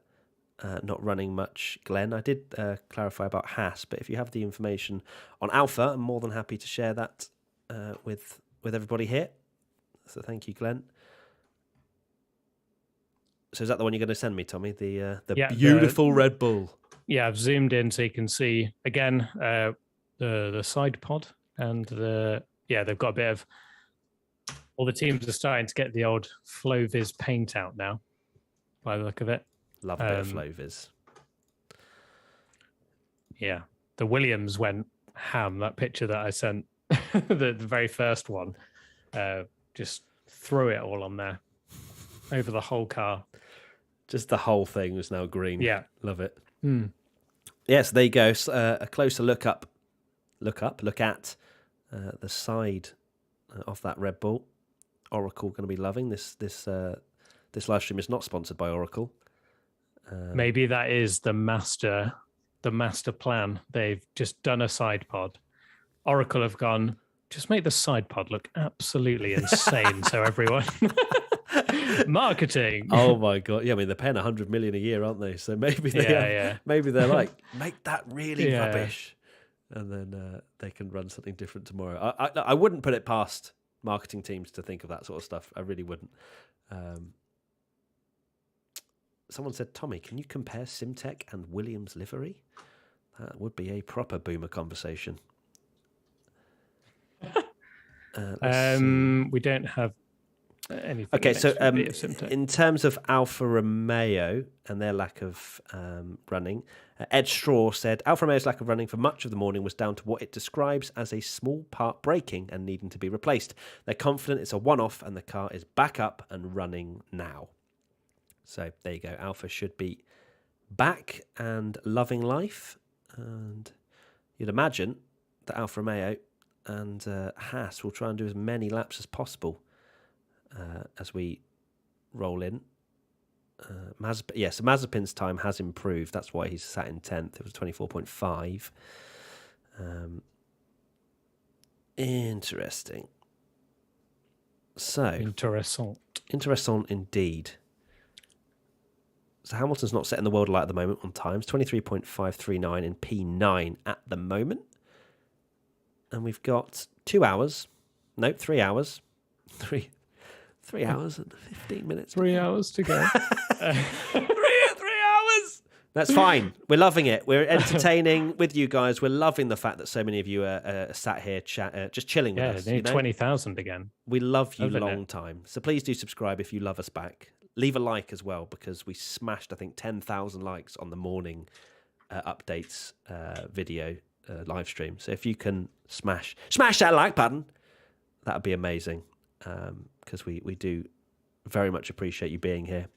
not running much, Glenn. I did clarify about Haas, but if you have the information on Alfa, I'm more than happy to share that with everybody here. So thank you, Glenn. So is that the one you're going to send me, Tommy? The beautiful Red Bull. Yeah, I've zoomed in so you can see again the side pod, and they've got a bit of. All the teams are starting to get the old Floviz paint out now, by the look of it. Love a bit of Floviz. Yeah, the Williams went ham. That picture that I sent, the very first one, just threw it all on there over the whole car. Just the whole thing was now green. Yeah. Love it. Mm. Yes, there you go. A closer look at the side of that Red Bull. Oracle going to be loving this. This live stream is not sponsored by Oracle. Maybe that is the master plan. They've just done a side pod. Oracle have gone, just make the side pod look absolutely insane. So everyone, marketing. Oh my god! Yeah, I mean they're paying 100 million a year, aren't they? So maybe maybe they're like, make that really rubbish, and then they can run something different tomorrow. I wouldn't put it past marketing teams to think of that sort of stuff. I really wouldn't. Someone said, Tommy, can you compare Simtech and Williams livery? That would be a proper boomer conversation. We don't have anything. Okay, so in terms of Alfa Romeo and their lack of running, Ed Straw said Alfa Romeo's lack of running for much of the morning was down to what it describes as a small part breaking and needing to be replaced. They're confident it's a one-off and the car is back up and running now. So there you go. Alfa should be back and loving life. And you'd imagine that Alfa Romeo and Haas will try and do as many laps as possible as we roll in. Mazepin's time has improved. That's why he's sat in 10th. It was 24.5. Interesting. So Interessant indeed. So Hamilton's not setting the world alight at the moment on times. 23.539 in P9 at the moment. And we've got 3 hours. 3 hours and 15 minutes. 3 hours to go. 3 hours. That's fine. We're loving it. We're entertaining with you guys. We're loving the fact that so many of you are sat here just chilling with us. Yeah, 20,000 again. We love you long time. So please do subscribe if you love us back. Leave a like as well, because we smashed, I think, 10,000 likes on the morning updates video live stream. So if you can smash that like button, that would be amazing, because we do very much appreciate you being here.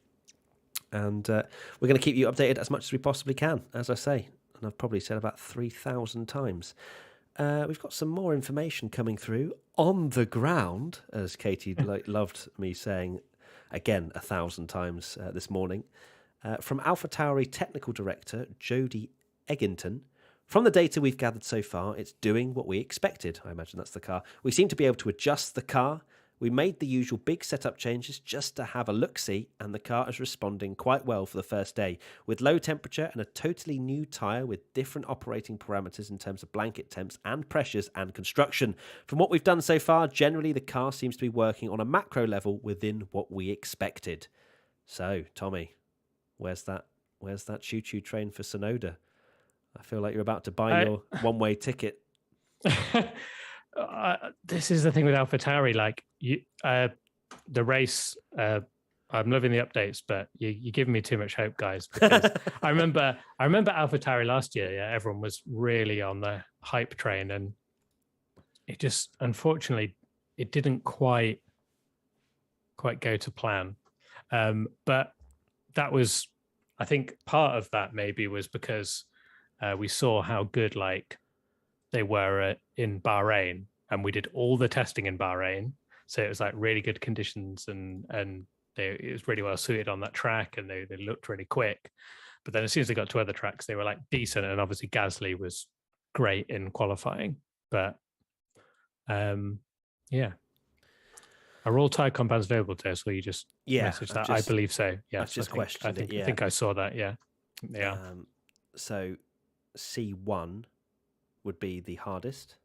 And we're going to keep you updated as much as we possibly can, as I say. And I've probably said about 3,000 times. We've got some more information coming through on the ground, as Katie loved me saying again 1,000 times this morning, from AlphaTauri Technical Director Jody Eggington. From the data we've gathered so far, it's doing what we expected. I imagine that's the car. We seem to be able to adjust the car. We made the usual big setup changes just to have a look-see, and the car is responding quite well for the first day. With low temperature and a totally new tyre with different operating parameters in terms of blanket temps and pressures and construction. From what we've done so far, generally the car seems to be working on a macro level within what we expected. So, Tommy, where's that choo-choo train for Sonoda? I feel like you're about to buy your one-way ticket. This is the thing with AlphaTauri. Like the race, I'm loving the updates, but you're giving me too much hope, guys. Because I remember AlphaTauri last year. Yeah, everyone was really on the hype train, and it just, unfortunately, it didn't quite go to plan. But that was, I think, part of that maybe was because we saw how good they were in Bahrain, and we did all the testing in Bahrain, so it was really good conditions, and it was really well suited on that track, and they looked really quick. But then as soon as they got to other tracks, they were decent, and obviously Gasly was great in qualifying. But yeah, are all tyre compounds available to us? Or you just message that? I believe so. Yeah, I've just questioned it. Yeah. I think I saw that. Yeah, yeah. So C1 would be the hardest.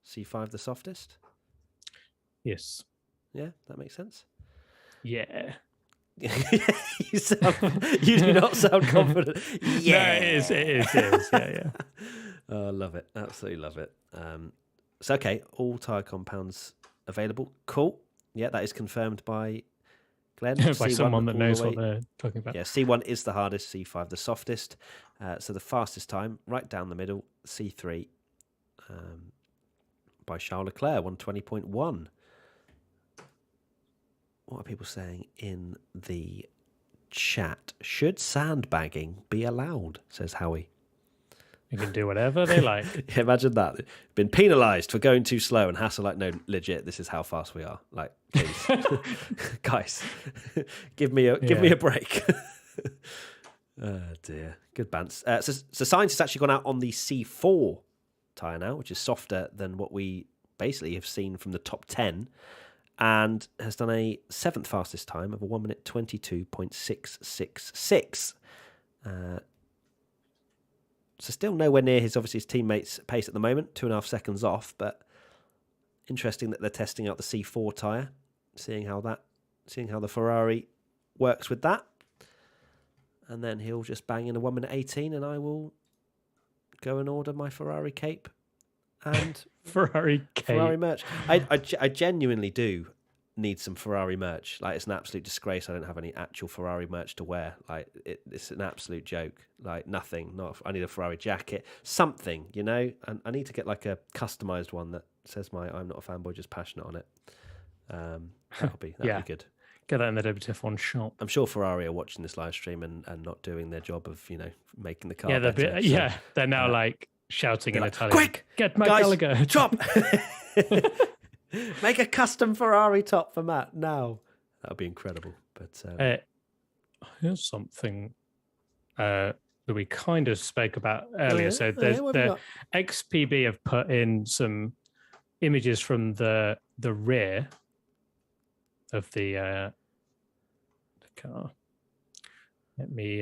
C5 the softest. Yes. Yeah, that makes sense. Yeah. You do not sound confident. Yeah, no, it is. Yeah. Oh, I love it. Absolutely love it. So okay, all tyre compounds available. Cool. Yeah, that is confirmed by Glenn. By C1 someone that knows what they're talking about. Yeah, C1 is the hardest, C5 the softest. So the fastest time, right down the middle, C3 by Charles Leclerc, 120.1. what are people saying in the chat? Should sandbagging be allowed? Says Howie. You can do whatever they like. Yeah, imagine that. Been penalised for going too slow, and Haas are like, no, legit, this is how fast we are. Like, please, guys, give me a break. Oh dear, good bants. So Sainz has actually gone out on the C4 tyre now, which is softer than what we basically have seen from the top 10, and has done a 7th fastest time of a 1 minute 22.666. So still nowhere near his teammates' pace at the moment, 2.5 seconds off, but interesting that they're testing out the C4 tyre, seeing how the Ferrari works with that. And then he'll just bang in a 1 minute 18, and I will go and order my Ferrari cape and Ferrari merch. I genuinely do need some Ferrari merch. Like, it's an absolute disgrace I don't have any actual Ferrari merch to wear. Like, it's an absolute joke. Like, nothing. I need a Ferrari jacket, something, you know. And I need to get like a customized one that says I'm not a fanboy, just passionate on it. That'll be good. Get that in the WTF1 shop. I'm sure Ferrari are watching this live stream and not doing their job of, making the car Yeah, better. They're now like shouting in like, Italian. Quick, get Matt guys, Gallagher. Chop! Make a custom Ferrari top for Matt now. That would be incredible. But here's something that we kind of spoke about earlier. So the XPB have put in some images from the rear of the car. Let me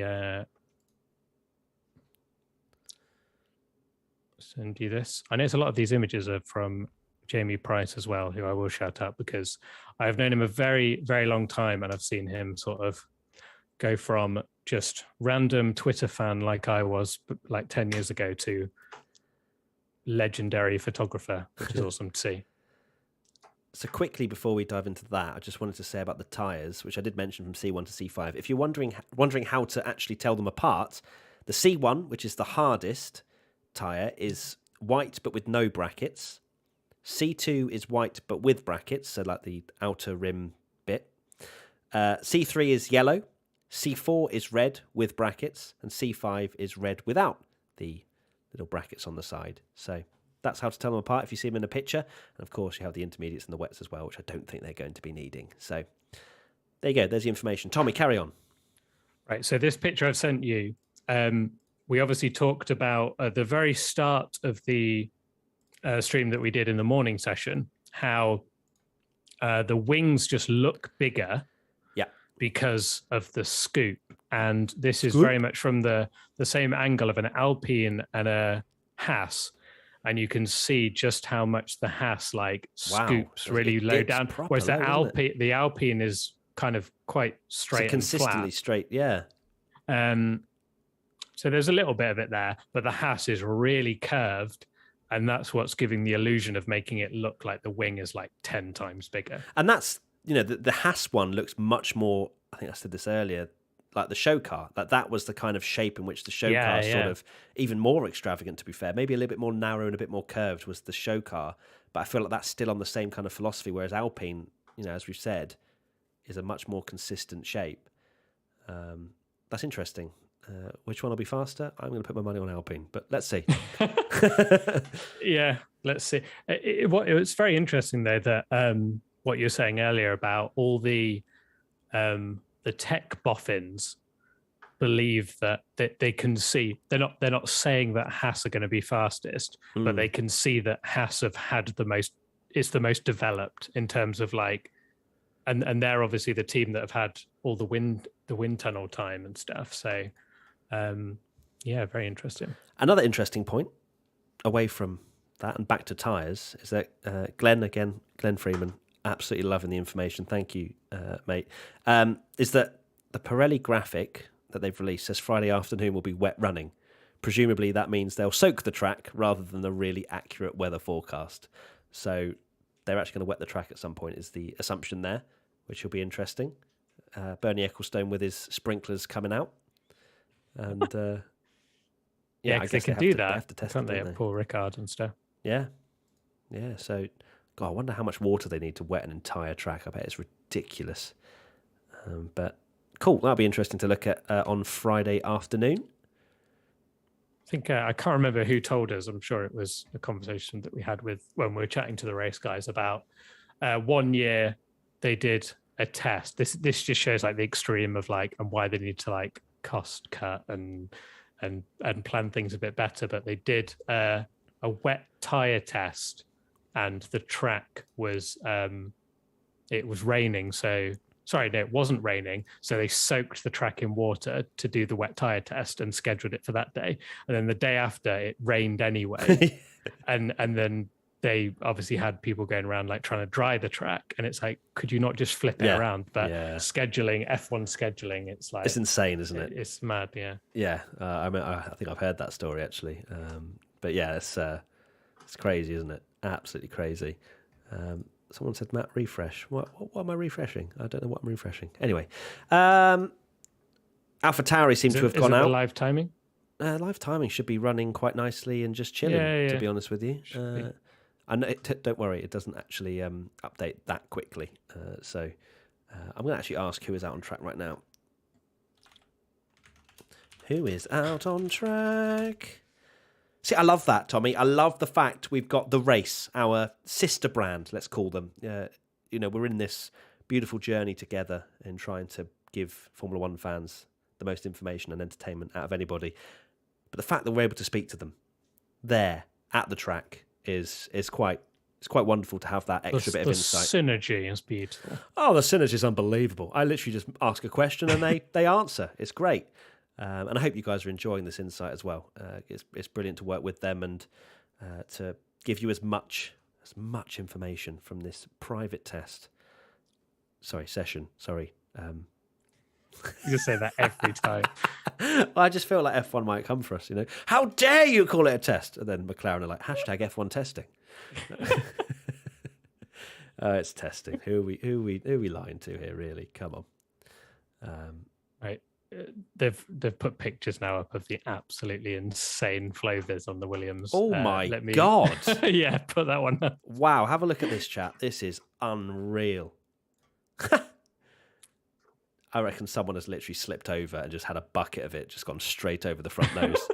send you this. I notice a lot of these images are from Jamie Price as well, who I will shout out because I've known him a very, very long time, and I've seen him sort of go from just random Twitter fan like I was like 10 years ago to legendary photographer, which is awesome to see. So quickly before we dive into that, I just wanted to say about the tyres, which I did mention from C1 to C5. If you're wondering how to actually tell them apart, the C1, which is the hardest tyre, is white but with no brackets. C2 is white but with brackets, so like the outer rim bit. C3 is yellow. C4 is red with brackets. And C5 is red without the little brackets on the side. So that's how to tell them apart if you see them in a picture. And of course, you have the intermediates and the wets as well, which I don't think they're going to be needing. So there you go. There's the information. Tommy, carry on. Right. So this picture I've sent you, we obviously talked about at the very start of the stream that we did in the morning session, how the wings just look bigger because of the scoop. And this is very much from the same angle of an Alpine and a Haas. And you can see just how much the Haas scoops really low down. Whereas the Alpine is kind of quite straight and flat. Consistently straight, yeah. So there's a little bit of it there, but the Haas is really curved. And that's what's giving the illusion of making it look like the wing is like 10 times bigger. And that's, the Haas one looks much more, I think I said this earlier, like the show car. That was the kind of shape in which the show car sort of, even more extravagant, to be fair. Maybe a little bit more narrow and a bit more curved was the show car. But I feel like that's still on the same kind of philosophy, whereas Alpine, as we've said, is a much more consistent shape. That's interesting. Which one will be faster? I'm going to put my money on Alpine, but let's see. Yeah, let's see. It's very interesting, though, that what you were saying earlier about all the tech boffins believe that they can see. They're not saying that Haas are going to be fastest, but they can see that Haas have had it's the most developed in terms of and they're obviously the team that have had all the wind tunnel time and stuff. So. Very interesting. Another interesting point away from that and back to tyres is that Glenn Freeman, absolutely loving the information. Thank you, mate. Is that the Pirelli graphic that they've released says Friday afternoon will be wet running. Presumably that means they'll soak the track rather than the really accurate weather forecast. So they're actually going to wet the track at some point is the assumption there, which will be interesting. Bernie Ecclestone with his sprinklers coming out. And I guess they can do that. They have to test can't they? Paul Ricard and stuff. Yeah. So, God, I wonder how much water they need to wet an entire track. I bet it's ridiculous. But cool, that'll be interesting to look at on Friday afternoon. I think I can't remember who told us. I'm sure it was a conversation that we had when we were chatting to the race guys about 1 year they did a test. This just shows like the extreme of like and why they need to like cost cut and plan things a bit better. But they did a wet tire test, and the track was it was raining. So sorry, no, it wasn't raining. So they soaked the track in water to do the wet tire test and scheduled it for that day. And then the day after, it rained anyway. and then they obviously had people going around like trying to dry the track. And it's like, could you not just flip it around? But scheduling, F1 scheduling, it's like... It's insane, isn't it? It's mad, yeah. Yeah, I think I've heard that story, actually. But yeah, it's crazy, isn't it? Absolutely crazy. Someone said, Matt, refresh. What am I refreshing? I don't know what I'm refreshing. Anyway, AlphaTauri seems to have gone out. Live timing? Live timing should be running quite nicely and just chilling, to be honest with you. I know, don't worry, it doesn't actually update that quickly. So I'm going to actually ask who is out on track right now. Who is out on track? See, I love that, Tommy. I love the fact we've got the race, our sister brand, let's call them. We're in this beautiful journey together in trying to give Formula One fans the most information and entertainment out of anybody. But the fact that we're able to speak to them there at the track is quite wonderful to have that extra bit of insight. The synergy is beautiful. Oh, the synergy is unbelievable. I literally just ask a question and they answer. It's great. And I hope you guys are enjoying this insight as well. It's brilliant to work with them and to give you as much information from this private session. You say that every time. Well, I just feel like F1 might come for us, you know. How dare you call it a test? And then McLaren are like, #F1 testing. It's testing. Who are we lying to here, really? Come on. Right. They've put pictures now up of the absolutely insane Flovers on the Williams. Oh my God. Yeah, put that one up. Wow, have a look at this, chat. This is unreal. I reckon someone has literally slipped over and just had a bucket of it, just gone straight over the front nose.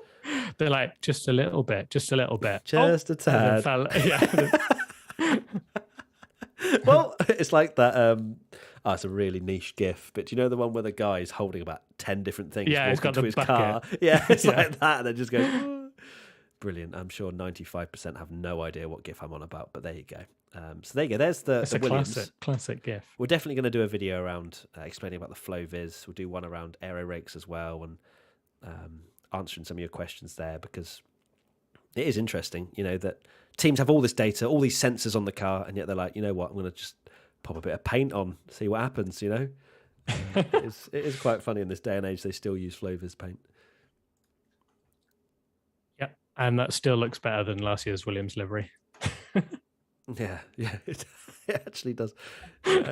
They're like, just a little bit. Just a tad. Well, it's like that. It's a really niche GIF, but do you know the one where the guy is holding about 10 different things? Yeah, he's got to the his bucket. car. Yeah, it's like that, and then just goes. Brilliant. I'm sure 95% have no idea what GIF I'm on about, but there you go. So there you go. There's the Williams. Classic GIF. We're definitely going to do a video around explaining about the flow viz. We'll do one around aero rakes as well, and answering some of your questions there, because it is interesting, you know, that teams have all this data, all these sensors on the car, and yet they're like, you know what, I'm going to just pop a bit of paint on, see what happens, you know. It is quite funny in this day and age they still use flow viz paint. Yeah, and that still looks better than last year's Williams livery. Yeah, it actually does. It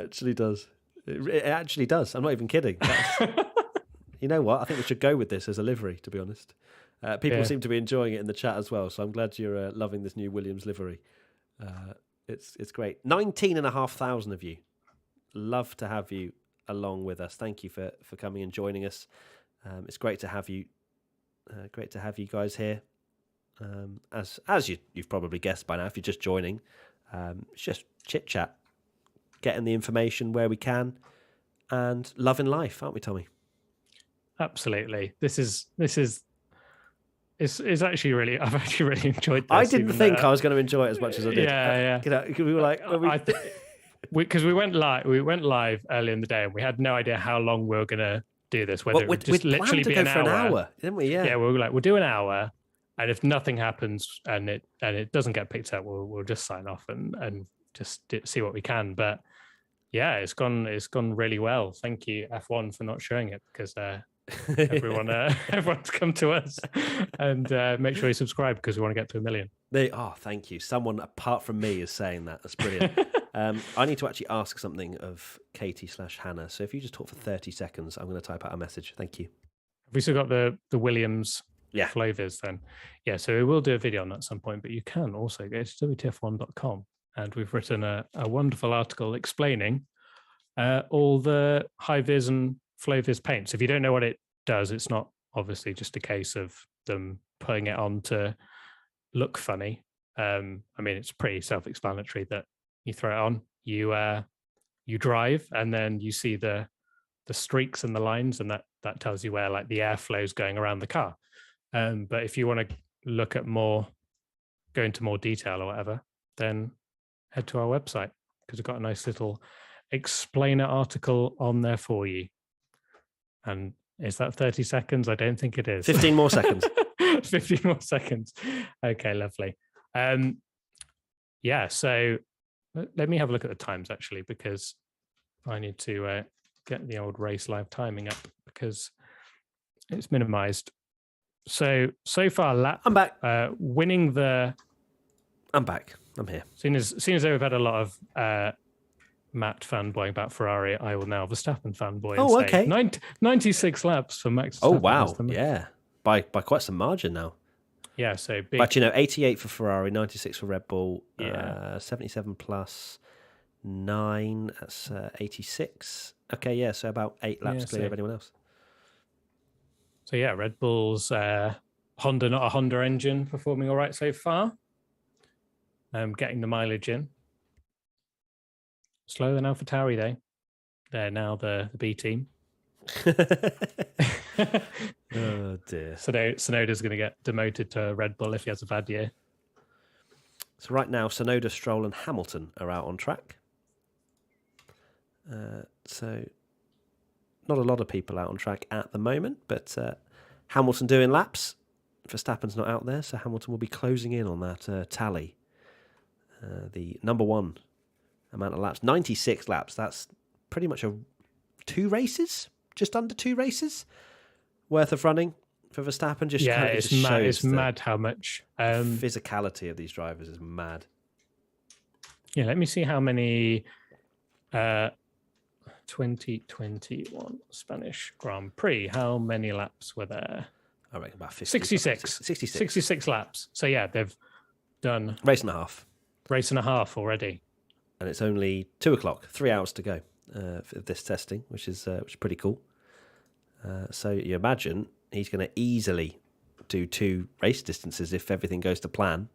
actually does. I'm not even kidding. You know what? I think we should go with this as a livery, to be honest. People seem to be enjoying it in the chat as well, so I'm glad you're loving this new Williams livery. It's great. 19,500 of you. Love to have you along with us. Thank you for coming and joining us. It's great to have you. Great to have you guys here. As you've probably guessed by now, if you're just joining, it's just chit chat, getting the information where we can, and loving life, aren't we, Tommy? Absolutely. It's actually really. I've actually really enjoyed this. I didn't think I was going to enjoy it as much as I did. Yeah. You know, we were like, because we went live early in the day, and we had no idea how long we were going to do this. Whether it would just literally be an hour, didn't we? Yeah. Yeah, we were like, we'll do an hour, and if nothing happens and it doesn't get picked up, we'll just sign off and just see what we can. But yeah, it's gone really well. Thank you, F1, for not showing it, because everyone's come to us, and make sure you subscribe, because we want to get to 1 million. Thank you. Someone apart from me is saying that. That's brilliant. I need to actually ask something of Katie/Hannah. So if you just talk for 30 seconds, I'm going to type out a message. Thank you. Have we still got the Williams flavors then? Yeah, so we will do a video on that at some point, but you can also go to WTF1.com, and we've written a wonderful article explaining all the high vis and flow vis paints. If you don't know what it does, it's not obviously just a case of them putting it on to look funny. I mean, it's pretty self-explanatory that you throw it on, you drive, and then you see the streaks and the lines, and that tells you where like the airflow is going around the car. But if you want to look at go into more detail or whatever, then head to our website, because we've got a nice little explainer article on there for you. And is that 30 seconds? I don't think it is. 15 more seconds. 15 more seconds. Okay, lovely. Yeah, so let me have a look at the times actually, because I need to get the old race live timing up because it's minimized. So far, lap. I'm back. Winning the. I'm back. I'm here. Seeing as though we've had a lot of Matt fanboying about Ferrari, I will now Verstappen fanboy. Oh, and say okay. 96 laps for Max Verstappen. Oh, wow. Yeah. By quite some margin now. Yeah, so big. But, 88 for Ferrari, 96 for Red Bull, Yeah. 77 plus 9, that's 86. Okay, yeah, so about 8 laps clear of anyone else. So, yeah, Red Bull's Honda, not a Honda engine, performing all right so far. Getting the mileage in. Slower than AlphaTauri, though. They're now the B team. Oh, dear. Sonoda's going to get demoted to Red Bull if he has a bad year. So right now, Tsunoda, Stroll and Hamilton are out on track. So not a lot of people out on track at the moment, but Hamilton doing laps. Verstappen's not out there, so Hamilton will be closing in on that tally. The number one amount of laps, 96 laps. That's pretty much 2 races, just under 2 races worth of running for Verstappen. Just yeah, kind of it's mad. It's mad how much physicality of these drivers is mad. Yeah, let me see how many 2021 Spanish Grand Prix. How many laps were there? I reckon about 50. 66. 66 laps. So yeah, they've done race and a half already. And it's only 2:00, 3 hours to go for this testing, which is pretty cool. So you imagine he's going to easily do 2 race distances if everything goes to plan,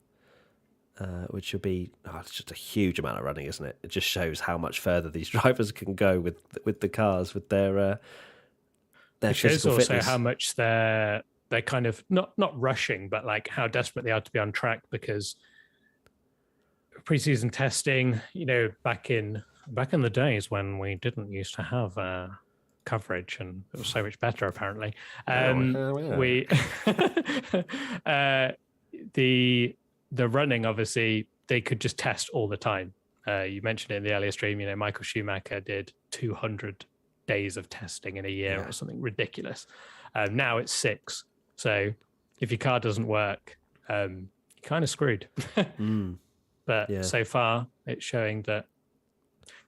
which would be it's just a huge amount of running, isn't it? It just shows how much further these drivers can go with the cars, with their it shows physical also fitness. how much they're kind of not rushing, but like how desperate they are to be on track, because preseason testing, back in the days when we didn't used to have coverage, and it was so much better apparently. We the running, obviously they could just test all the time. You mentioned it in the earlier stream, Michael Schumacher did 200 days of testing in a year or something ridiculous. Now it's 6. So if your car doesn't work, you're kind of screwed. But so far it's showing that,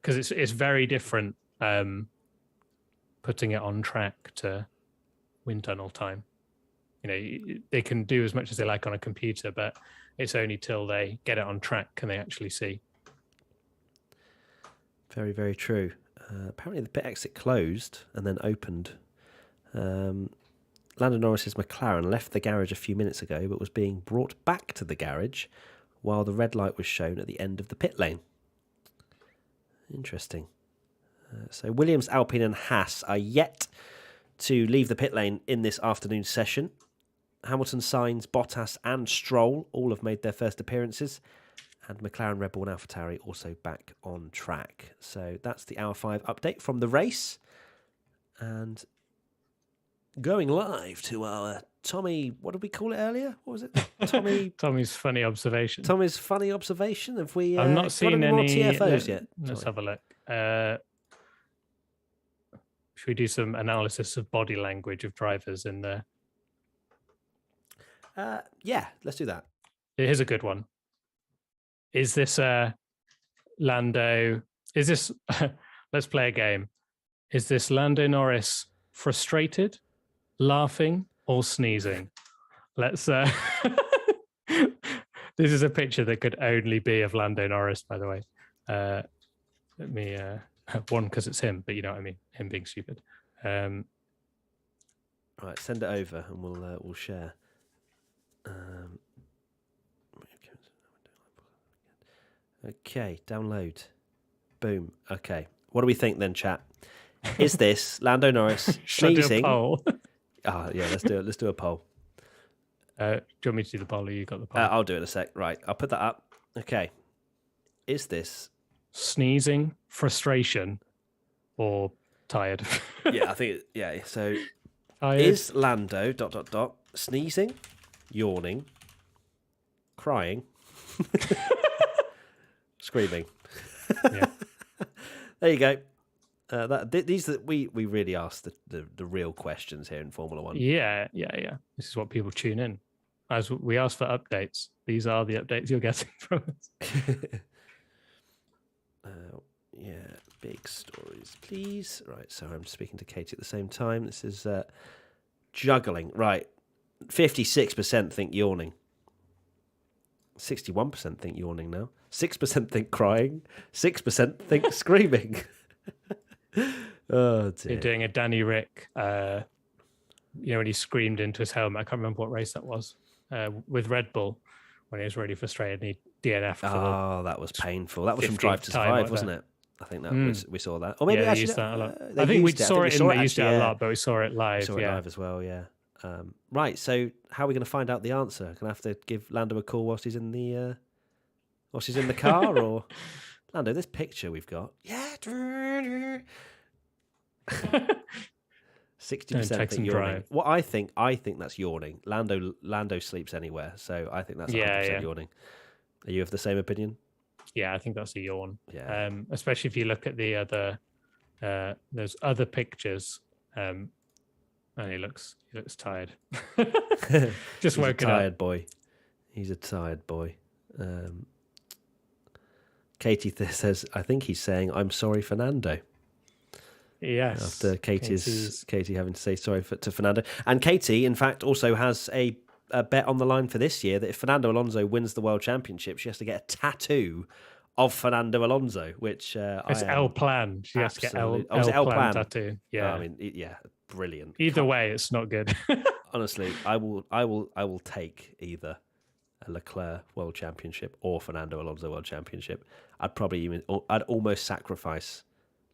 because it's very different putting it on track to wind tunnel time. They can do as much as they like on a computer, but it's only till they get it on track can they actually see. Very, very true. Apparently the pit exit closed and then opened. Lando Norris's McLaren left the garage a few minutes ago, but was being brought back to the garage while the red light was shown at the end of the pit lane. Interesting. So Williams, Alpine and Haas are yet to leave the pit lane in this afternoon session. Hamilton, Sainz, Bottas and Stroll all have made their first appearances. And McLaren, Red Bull and AlphaTauri also back on track. So that's the Hour 5 update from the race. And going live to our Tommy, what did we call it earlier? What was it? Tommy's funny observation. Tommy's funny observation. Have we I've not seen any more TFOs yet? Let's have a look. Should we do some analysis of body language of drivers in there? Yeah, let's do that. Here's a good one. Is this Lando? Is this? Let's play a game. Is this Lando Norris frustrated, laughing, or sneezing? Let's. This is a picture that could only be of Lando Norris, by the way. Let me One, because it's him, but you know what I mean, him being stupid. Right, send it over and we'll share. Okay, download. Boom. Okay. What do we think then, chat? Is this Lando Norris Should I do a sneezing? poll? Yeah, let's do it. Let's do a poll. Do you want me to do the poll, or you got the poll? I'll do it in a sec. Right, I'll put that up. Okay. Is this sneezing, frustration, or tired? Yeah, I think so Tired. is Lando ... sneezing, yawning, crying, screaming. Yeah. There you go. These that we really ask the real questions here in Formula One. Yeah. This is what people tune in. As we ask for updates, these are the updates you're getting from us. Yeah, big stories, please. Right, so I'm speaking to Katie at the same time. This is juggling. Right, 56% think yawning. 61% think yawning now. 6% think crying. 6% think screaming. Oh, dear. You're doing a Danny Rick, when he screamed into his helmet. I can't remember what race that was, with Red Bull, when he was really frustrated and he DNF'd. That was painful. That was from Drive to Survive, wasn't it? I think that we saw that. Or maybe they actually, used that a lot. I think we saw it in. They used it a lot, but we saw it live. We saw it live as well. Yeah. Right. So how are we going to find out the answer? Going to have to give Lando a call whilst he's in the car, or Lando? This picture we've got. Yeah. 60% think yawning. What I think that's yawning. Lando sleeps anywhere, so I think that's 100% yawning. Are you of the same opinion? Yeah, I think that's a yawn. Yeah. Especially if you look at the other, those other pictures, and he looks tired. Just woken up. Tired boy. He's a tired boy. Katie says, I think he's saying, "I'm sorry, Fernando." Yes. After Katie having to say sorry to Fernando, and Katie, in fact, also has a bet on the line for this year that if Fernando Alonso wins the World Championship, she has to get a tattoo of Fernando Alonso, which it's El Plan. She has to get El Plan tattoo. Yeah, I mean, brilliant. Either way, it's not good. Honestly, I will take either a Leclerc World Championship or Fernando Alonso World Championship. I'd almost sacrifice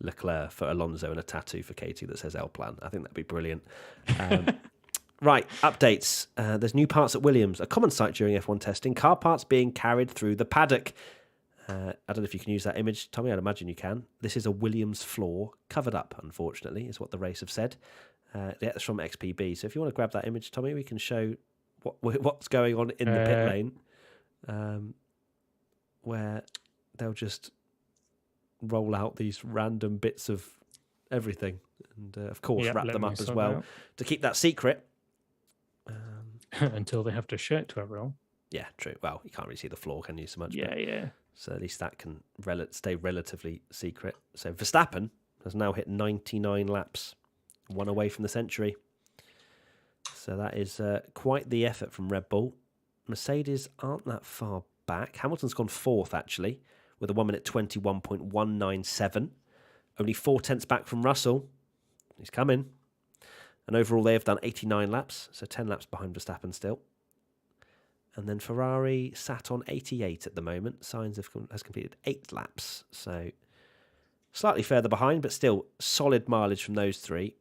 Leclerc for Alonso and a tattoo for Katie that says El Plan. I think that'd be brilliant. Right, updates. There's new parts at Williams, a common sight during F1 testing. Car parts being carried through the paddock. I don't know if you can use that image, Tommy. I'd imagine you can. This is a Williams floor covered up, unfortunately, is what the race have said. That's from XPB. So if you want to grab that image, Tommy, we can show what's going on in the pit lane, where they'll just roll out these random bits of everything, and of course wrap them up as well to keep that secret. Until they have to show it to everyone. Yeah, true. Well, you can't really see the floor, can you, so much? Yeah. So at least that can stay relatively secret. So Verstappen has now hit 99 laps, one away from the century. So that is quite the effort from Red Bull. Mercedes aren't that far back. Hamilton's gone fourth, actually, with a 1 minute 21.197. Only 4 tenths back from Russell. He's coming. And overall, they have done 89 laps, so 10 laps behind Verstappen still. And then Ferrari sat on 88 at the moment. Sainz has completed 8 laps, so slightly further behind, but still solid mileage from those three.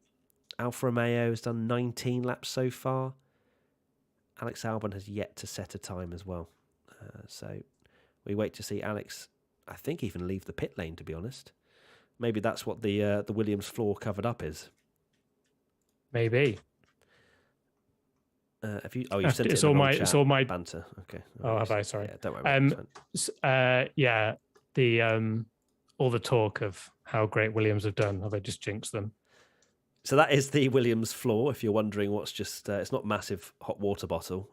Alfa Romeo has done 19 laps so far. Alex Alban has yet to set a time as well. So we wait to see Alex, I think, even leave the pit lane, to be honest. Maybe that's what the Williams floor covered up is. Maybe. Have you? Oh, you sent it. It's all my banter. Okay. Oh, have I? Sorry. Yeah, don't worry. The all the talk of how great Williams have done. Have I just jinxed them? So that is the Williams floor. If you're wondering what's just, it's not massive hot water bottle.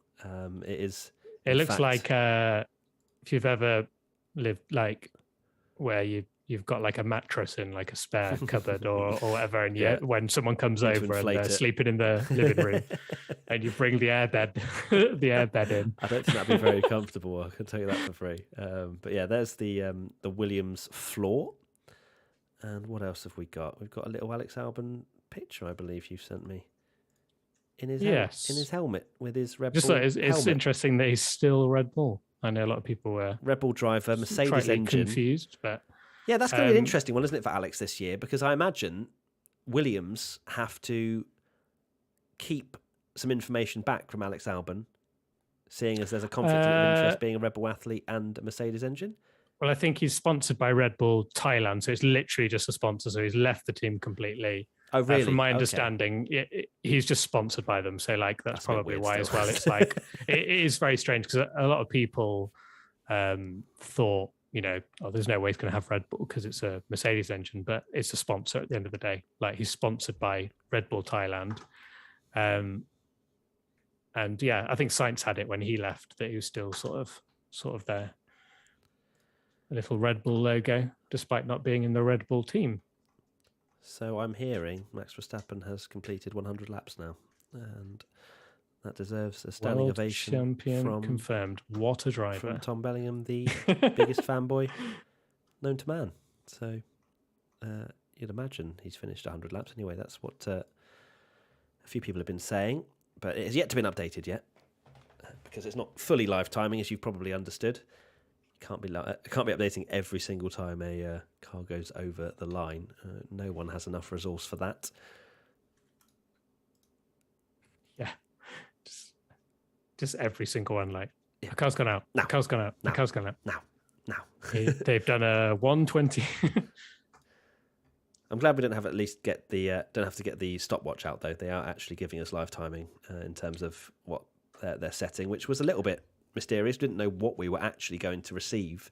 It is. It looks like if you've ever lived like where you've got like a mattress in like a spare cupboard or whatever, and when someone comes over and they're sleeping in the living room, and you bring the airbed in. I don't think that'd be very comfortable. I can tell you that for free. But yeah, there's the Williams floor. And what else have we got? We've got a little Alex Alban picture, I believe you've sent me. In his in his helmet with his Red Bull it's interesting that he's still Red Bull. I know a lot of people were Red Bull driver, Mercedes engine. Confused, but yeah, that's going to be an interesting one, isn't it, for Alex this year? Because I imagine Williams have to keep some information back from Alex Albon, seeing as there's a conflict of interest being a Red Bull athlete and a Mercedes engine. Well, I think he's sponsored by Red Bull Thailand, so it's literally just a sponsor. So he's left the team completely. Oh, really? From my understanding, he's just sponsored by them. So, like, that's probably why still. As well. It's like, it is very strange because a lot of people thought, there's no way he's going to have Red Bull because it's a Mercedes engine, but it's a sponsor at the end of the day. Like, he's sponsored by Red Bull Thailand. And yeah, I think Sainz had it when he left, that he was still sort of there. A little Red Bull logo, despite not being in the Red Bull team. So I'm hearing Max Verstappen has completed 100 laps now, and that deserves a standing World ovation. Champion confirmed. What a driver! From Tom Bellingham, the biggest fanboy known to man. So you'd imagine he's finished 100 laps anyway. That's what a few people have been saying, but it has yet to be updated yet because it's not fully live timing, as you've probably understood. Can't be updating every single time a car goes over the line. No one has enough resource for that. Yeah, just every single one. Like, the car's gone out. The car's gone out. The car's gone out. Now. They've done a 120. I'm glad we don't have to get the stopwatch out though. They are actually giving us live timing in terms of what they're setting, which was a little bit mysterious. Didn't know what we were actually going to receive,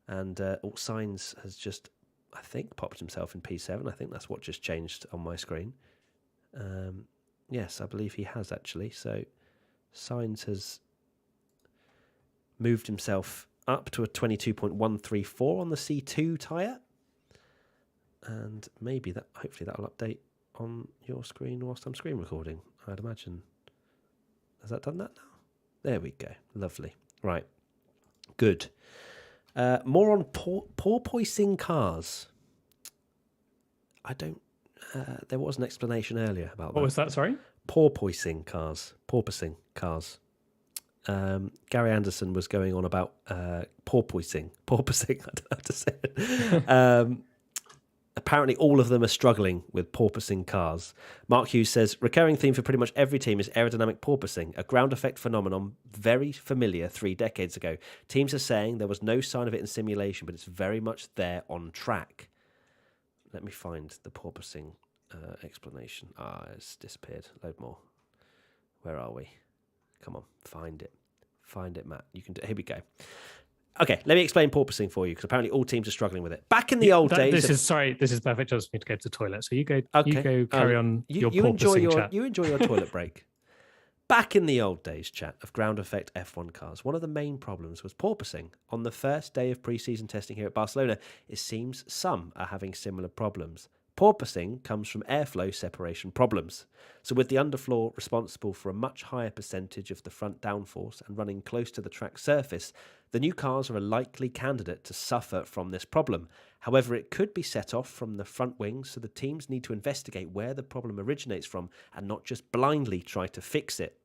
and Sainz has just, I think, popped himself in P7. I think that's what just changed on my screen. Yes, I believe he has actually. So Sainz has moved himself up to a 22.134 on the C2 tyre, and hopefully that'll update on your screen whilst I'm screen recording, I'd imagine. Has that done that now? There we go. Lovely. Right. Good. More on porpoising cars. There was an explanation earlier about that. What was that, sorry? Porpoising cars. Gary Anderson was going on about porpoising. Porpoising, I don't know how to say it. Apparently all of them are struggling with porpoising cars. Mark Hughes says, recurring theme for pretty much every team is aerodynamic porpoising, a ground effect phenomenon very familiar 3 decades ago. Teams are saying there was no sign of it in simulation, but it's very much there on track. Let me find the porpoising explanation. It's disappeared. Load more. Where are we? Come on, find it. Find it, Matt. You can do. Here we go. Okay, let me explain porpoising for you, because apparently all teams are struggling with it. Back in the old days... This is perfect. I just need to go to the toilet. So you go carry on your porpoising chat. You enjoy your toilet break. Back in the old days, chat, of ground effect F1 cars, one of the main problems was porpoising. On the first day of pre-season testing here at Barcelona, it seems some are having similar problems. Porpoising comes from airflow separation problems. So with the underfloor responsible for a much higher percentage of the front downforce and running close to the track surface, the new cars are a likely candidate to suffer from this problem. However, it could be set off from the front wings, so the teams need to investigate where the problem originates from and not just blindly try to fix it.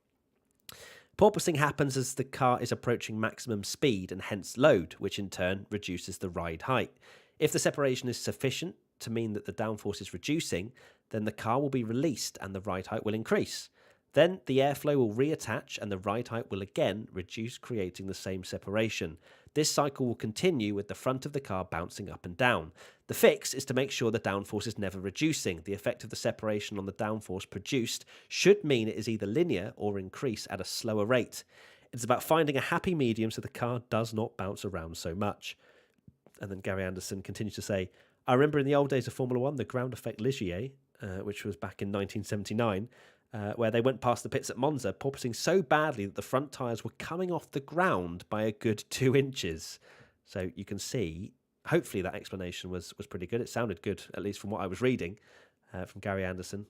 Porpoising happens as the car is approaching maximum speed and hence load, which in turn reduces the ride height. If the separation is sufficient to mean that the downforce is reducing, then the car will be released and the ride height will increase. Then the airflow will reattach and the ride height will again reduce, creating the same separation. This cycle will continue with the front of the car bouncing up and down. The fix is to make sure the downforce is never reducing. The effect of the separation on the downforce produced should mean it is either linear or increase at a slower rate. It's about finding a happy medium so the car does not bounce around so much. And then Gary Anderson continues to say, I remember in the old days of Formula One, the ground effect Ligier, which was back in 1979, where they went past the pits at Monza, porpoising so badly that the front tyres were coming off the ground by a good 2 inches. So you can see, hopefully that explanation was pretty good. It sounded good, at least from what I was reading from Gary Anderson.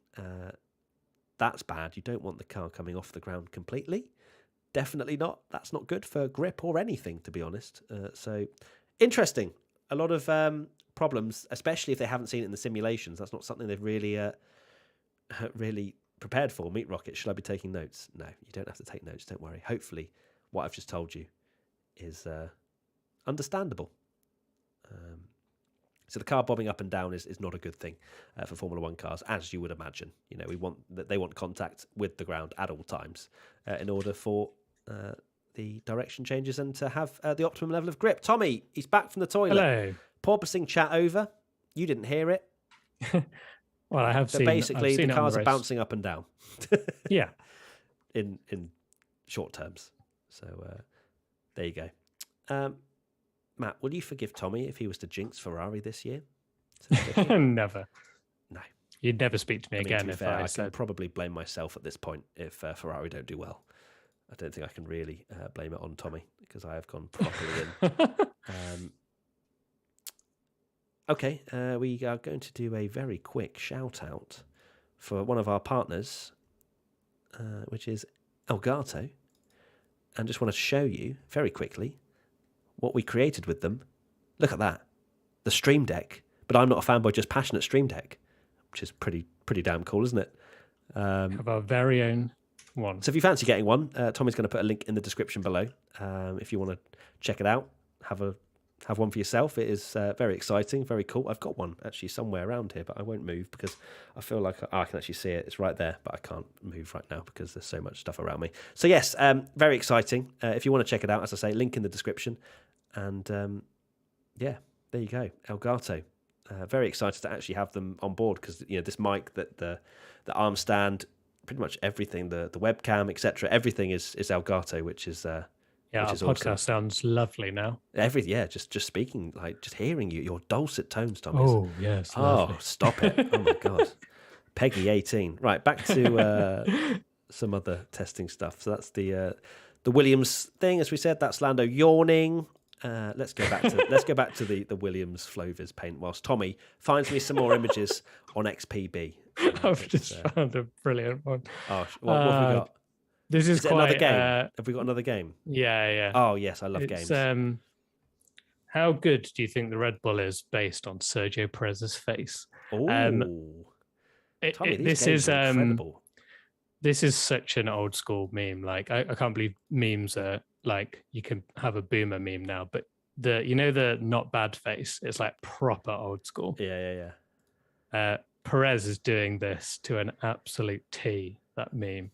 That's bad. You don't want the car coming off the ground completely. Definitely not. That's not good for grip or anything, to be honest. So interesting. A lot of problems, especially if they haven't seen it in the simulations. That's not something they've really really prepared for. Meat Rocket, should I be taking notes? No, you don't have to take notes, don't worry. Hopefully what I've just told you is understandable. So the car bobbing up and down is not a good thing for Formula One cars, as you would imagine. You know, they want contact with the ground at all times in order for the direction changes and to have the optimum level of grip. Tommy, he's back from the toilet. Hello. Porpoising chat over. You didn't hear it. Well, I have So seen. basically, I've seen the cars it on are the race. bouncing up and down. Yeah. In short terms. So there you go. Matt, will you forgive Tommy if he was to jinx Ferrari this year? Never. No. You'd never speak to me again to be if fair, I I said. can probably blame myself at this point if Ferrari don't do well. I don't think I can really blame it on Tommy because I have gone properly in. Okay, we are going to do a very quick shout out for one of our partners, which is Elgato, and just want to show you very quickly what we created with them. Look at that, the Stream Deck. But I'm not a fanboy, just passionate Stream Deck, which is pretty damn cool, isn't it? Have our very own one. So if you fancy getting one, Tommy's going to put a link in the description below. If you want to check it out, have one for yourself. It is very exciting, very cool. I've got one actually somewhere around here, but I won't move because I feel like I can actually see it. It's right there, but I can't move right now because there's so much stuff around me. So yes, very exciting. If you want to check it out, as I say, link in the description. And yeah, there you go, Elgato. Very excited to actually have them on board because this mic, the arm stand, pretty much everything, the webcam, etc. Everything is Elgato, which is our awesome. podcast sounds lovely now. Just speaking, like just hearing your dulcet tones, Tommy. Oh yes. Lovely. Oh, stop it! Oh my God, Peggy 18. Right, back to some other testing stuff. So that's the Williams thing, as we said. That's Lando yawning. Let's go back to the Williams Flovis paint whilst Tommy finds me some more images on XPB. I've just found a brilliant one. Oh, what have we got? This is quite another game. Have we got another game? Yeah. Oh yes, I love games. How good do you think the Red Bull is based on Sergio Perez's face? Oh, Tommy, these this games is are incredible. This is such an old school meme. Like I can't believe memes are like you can have a boomer meme now, but the not bad face, it's like proper old school. Yeah. Perez is doing this to an absolute T, that meme.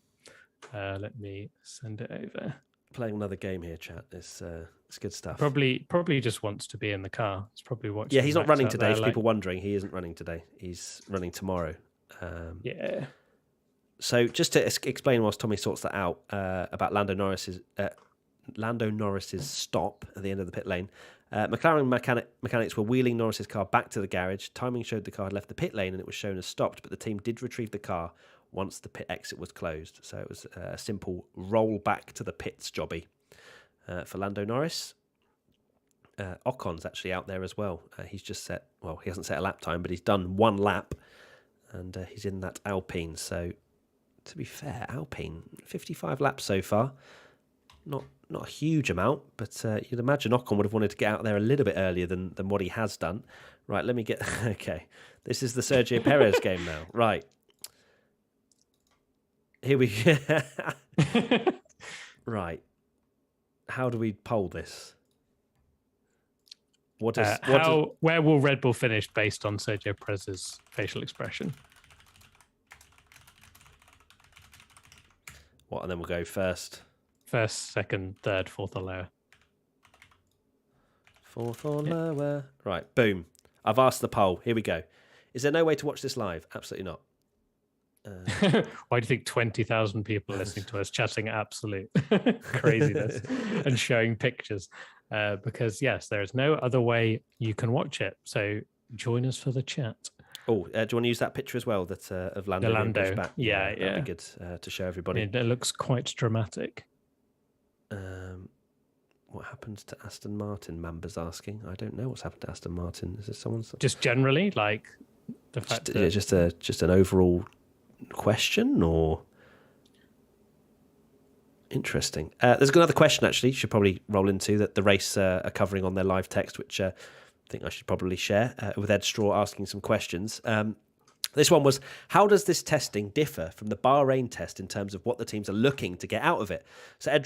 Let me send it over. Playing another game here, chat. It's good stuff. Probably just wants to be in the car. He's probably watching. Yeah, he's not running today. There, for people wondering, he isn't running today. He's running tomorrow. Yeah. So just to explain whilst Tommy sorts that out about Lando Norris's stop at the end of the pit lane. McLaren mechanics were wheeling Norris's car back to the garage. Timing showed the car had left the pit lane and it was shown as stopped, but the team did retrieve the car once the pit exit was closed. So it was a simple roll back to the pits jobby for Lando Norris. Ocon's actually out there as well. He's just he hasn't set a lap time, but he's done one lap and he's in that Alpine. So to be fair, Alpine, 55 laps so far. Not a huge amount, but you'd imagine Ocon would have wanted to get out there a little bit earlier than what he has done. Right, let me get... Okay, this is the Sergio Perez game now. Right. Here we go. Right. How do we poll this? Where will Red Bull finish based on Sergio Perez's facial expression? What, and then we'll go first, second, third, fourth, or lower. Fourth or lower. Right, boom. I've asked the poll. Here we go. Is there no way to watch this live? Absolutely not. Why do you think 20,000 people are listening to us chatting absolute craziness and showing pictures? Because yes, there is no other way you can watch it. So join us for the chat. Oh, do you want to use that picture as well? That of Lando. Lando. Back? Yeah. That'd be good to show everybody. It looks quite dramatic. What happened to Aston Martin? Mamba's asking. I don't know what's happened to Aston Martin. Is there someone? Just generally, like the fact that just an overall question, or interesting. There's another question actually. Should probably roll into that the race are covering on their live text, which I think I should probably share with Ed Straw asking some questions. This one was, how does this testing differ from the Bahrain test in terms of what the teams are looking to get out of it? So Ed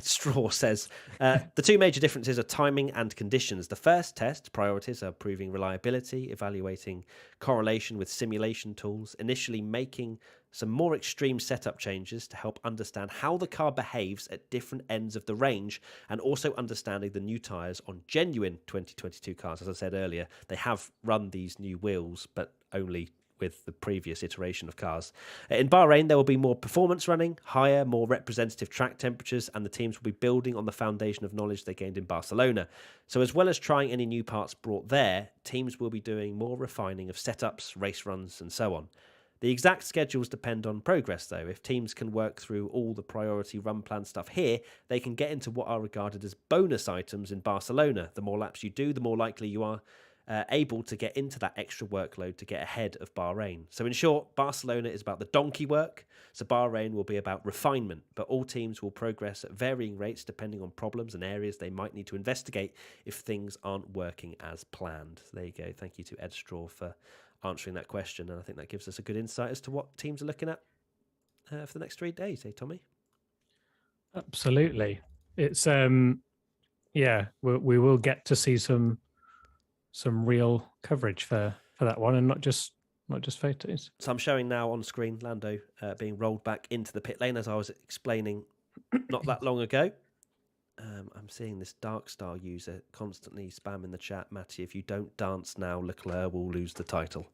Straw says, the two major differences are timing and conditions. The first test priorities are proving reliability, evaluating correlation with simulation tools, initially making some more extreme setup changes to help understand how the car behaves at different ends of the range, and also understanding the new tyres on genuine 2022 cars. As I said earlier, they have run these new wheels, but only with the previous iteration of cars. In Bahrain, there will be more performance running, higher, more representative track temperatures, and the teams will be building on the foundation of knowledge they gained in Barcelona. So as well as trying any new parts brought there, teams will be doing more refining of setups, race runs, and so on. The exact schedules depend on progress, though. If teams can work through all the priority run plan stuff here, they can get into what are regarded as bonus items in Barcelona. The more laps you do, the more likely you are able to get into that extra workload to get ahead of Bahrain. So in short, Barcelona is about the donkey work, so Bahrain will be about refinement, but all teams will progress at varying rates depending on problems and areas they might need to investigate if things aren't working as planned. So there you go. Thank you to Ed Straw for answering that question, and I think that gives us a good insight as to what teams are looking at for the next 3 days, Tommy? Absolutely. It's we will get to see some real coverage for that one, and not just photos. So I'm showing now on screen Lando being rolled back into the pit lane, as I was explaining not that long ago. I'm seeing this Dark Star user constantly spamming the chat. Matty, if you don't dance now, Leclerc will lose the title.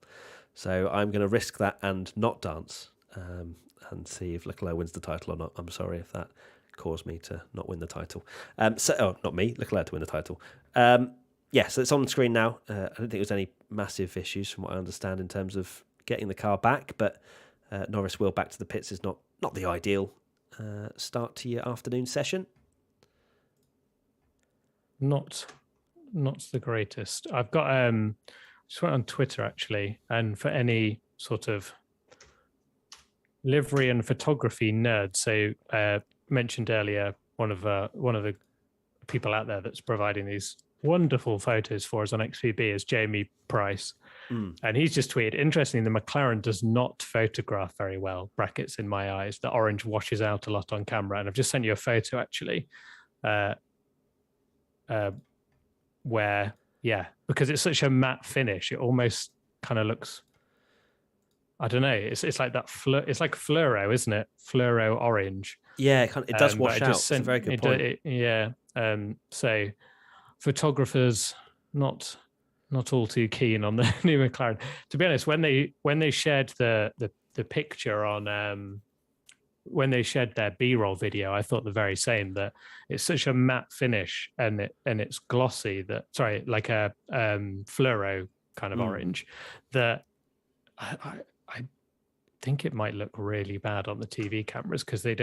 So I'm going to risk that and not dance and see if Leclerc wins the title or not. I'm sorry if that caused me to not win the title. Not me, Leclerc to win the title. So it's on the screen now. I don't think there's any massive issues from what I understand in terms of getting the car back, but Norris will back to the pits is not the ideal start to your afternoon session. Not the greatest. I've got just went on Twitter actually, and for any sort of livery and photography nerds, so mentioned earlier one of the people out there that's providing these wonderful photos for us on XVB is Jamie Price. And he's just tweeted, interestingly, the McLaren does not photograph very well, brackets in my eyes. The orange washes out a lot on camera. And I've just sent you a photo actually where, because it's such a matte finish, it almost kind of looks, I don't know, it's like that, it's like fluoro, isn't it? Fluoro orange. Yeah, it does wash out. It's a very good point. So photographers not all too keen on the new McLaren. To be honest, when they shared the picture on when they shared their B-roll video, I thought the very same, that it's such a matte finish and it's glossy, that like a fluoro kind of orange, that I think it might look really bad on the TV cameras, because the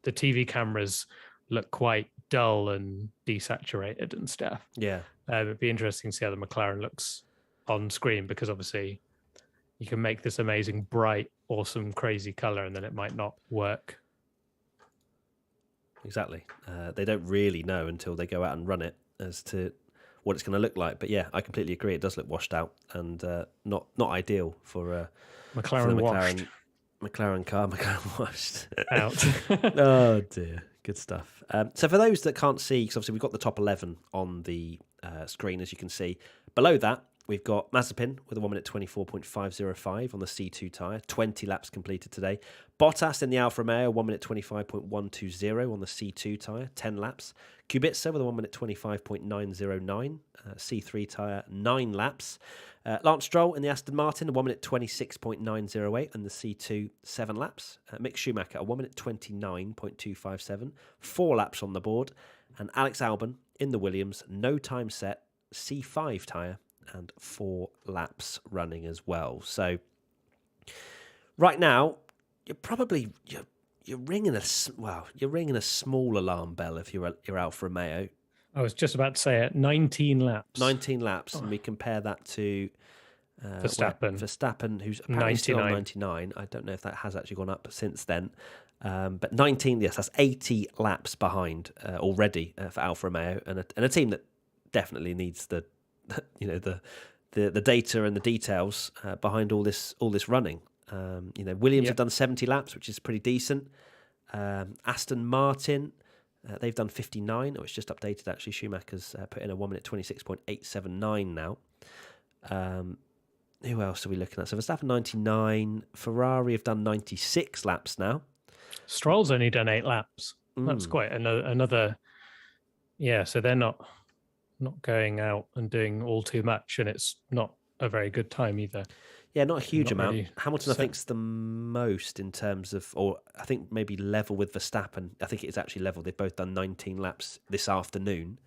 TV cameras look quite dull and desaturated and stuff. Yeah. It'd be interesting to see how the McLaren looks on screen, because obviously you can make this amazing, bright, awesome, crazy color, and then it might not work. Exactly. They don't really know until they go out and run it as to what it's going to look like. But yeah, I completely agree. It does look washed out and not ideal for McLaren washed. McLaren car, McLaren washed. Out. Oh dear. Good stuff. So for those that can't see, because obviously we've got the top 11 on the screen, as you can see. Below that, we've got Mazepin with a 1 minute 24.505 on the C2 tyre, 20 laps completed today. Bottas in the Alfa Romeo, 1 minute 25.120 on the C2 tyre, 10 laps. Kubica with a 1 minute 25.909, C3 tyre, 9 laps. Lance Stroll in the Aston Martin, a 1 minute 26.908 and the C2, 7 laps. Mick Schumacher, a 1 minute 29.257, 4 laps on the board. And Alex Alban in the Williams, no time set, C5 tyre, and 4 laps running as well. So right now, you're ringing a small alarm bell if you're Alfa Romeo. I was just about to say it. 19 laps. 19 laps, and we compare that to Verstappen, who's apparently 99. still on 99. I don't know if that has actually gone up since then. But 19, yes, that's 80 laps behind already for Alfa Romeo, and a team that definitely needs the the data and the details behind all this running. Williams have done 70 laps, which is pretty decent. Aston Martin, they've done 59. Oh, it's just updated actually. Schumacher's put in a 1 minute 26.879 now. Who else are we looking at? So Verstappen 99. Ferrari have done 96 laps now. Stroll's only done 8 laps. That's quite another. Yeah, so they're not going out and doing all too much, and it's not a very good time either. Yeah, not a huge amount. Really Hamilton, I think, is the most in terms of, or I think maybe level with Verstappen. I think it is actually level. They've both done 19 laps this afternoon.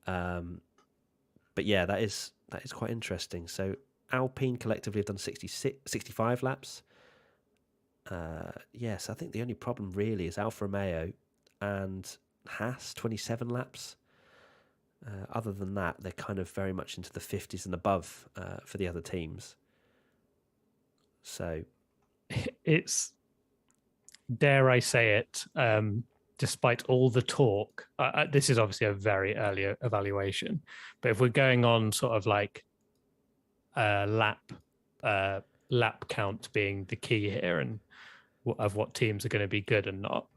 But yeah, that is quite interesting. So Alpine collectively have done 65 laps. Yes, I think the only problem really is Alfa Romeo and Haas, 27 laps. Other than that, they're kind of very much into the 50s and above for the other teams. So it's, dare I say it, despite all the talk, this is obviously a very early evaluation, but if we're going on sort of like lap count being the key here and of what teams are going to be good and not,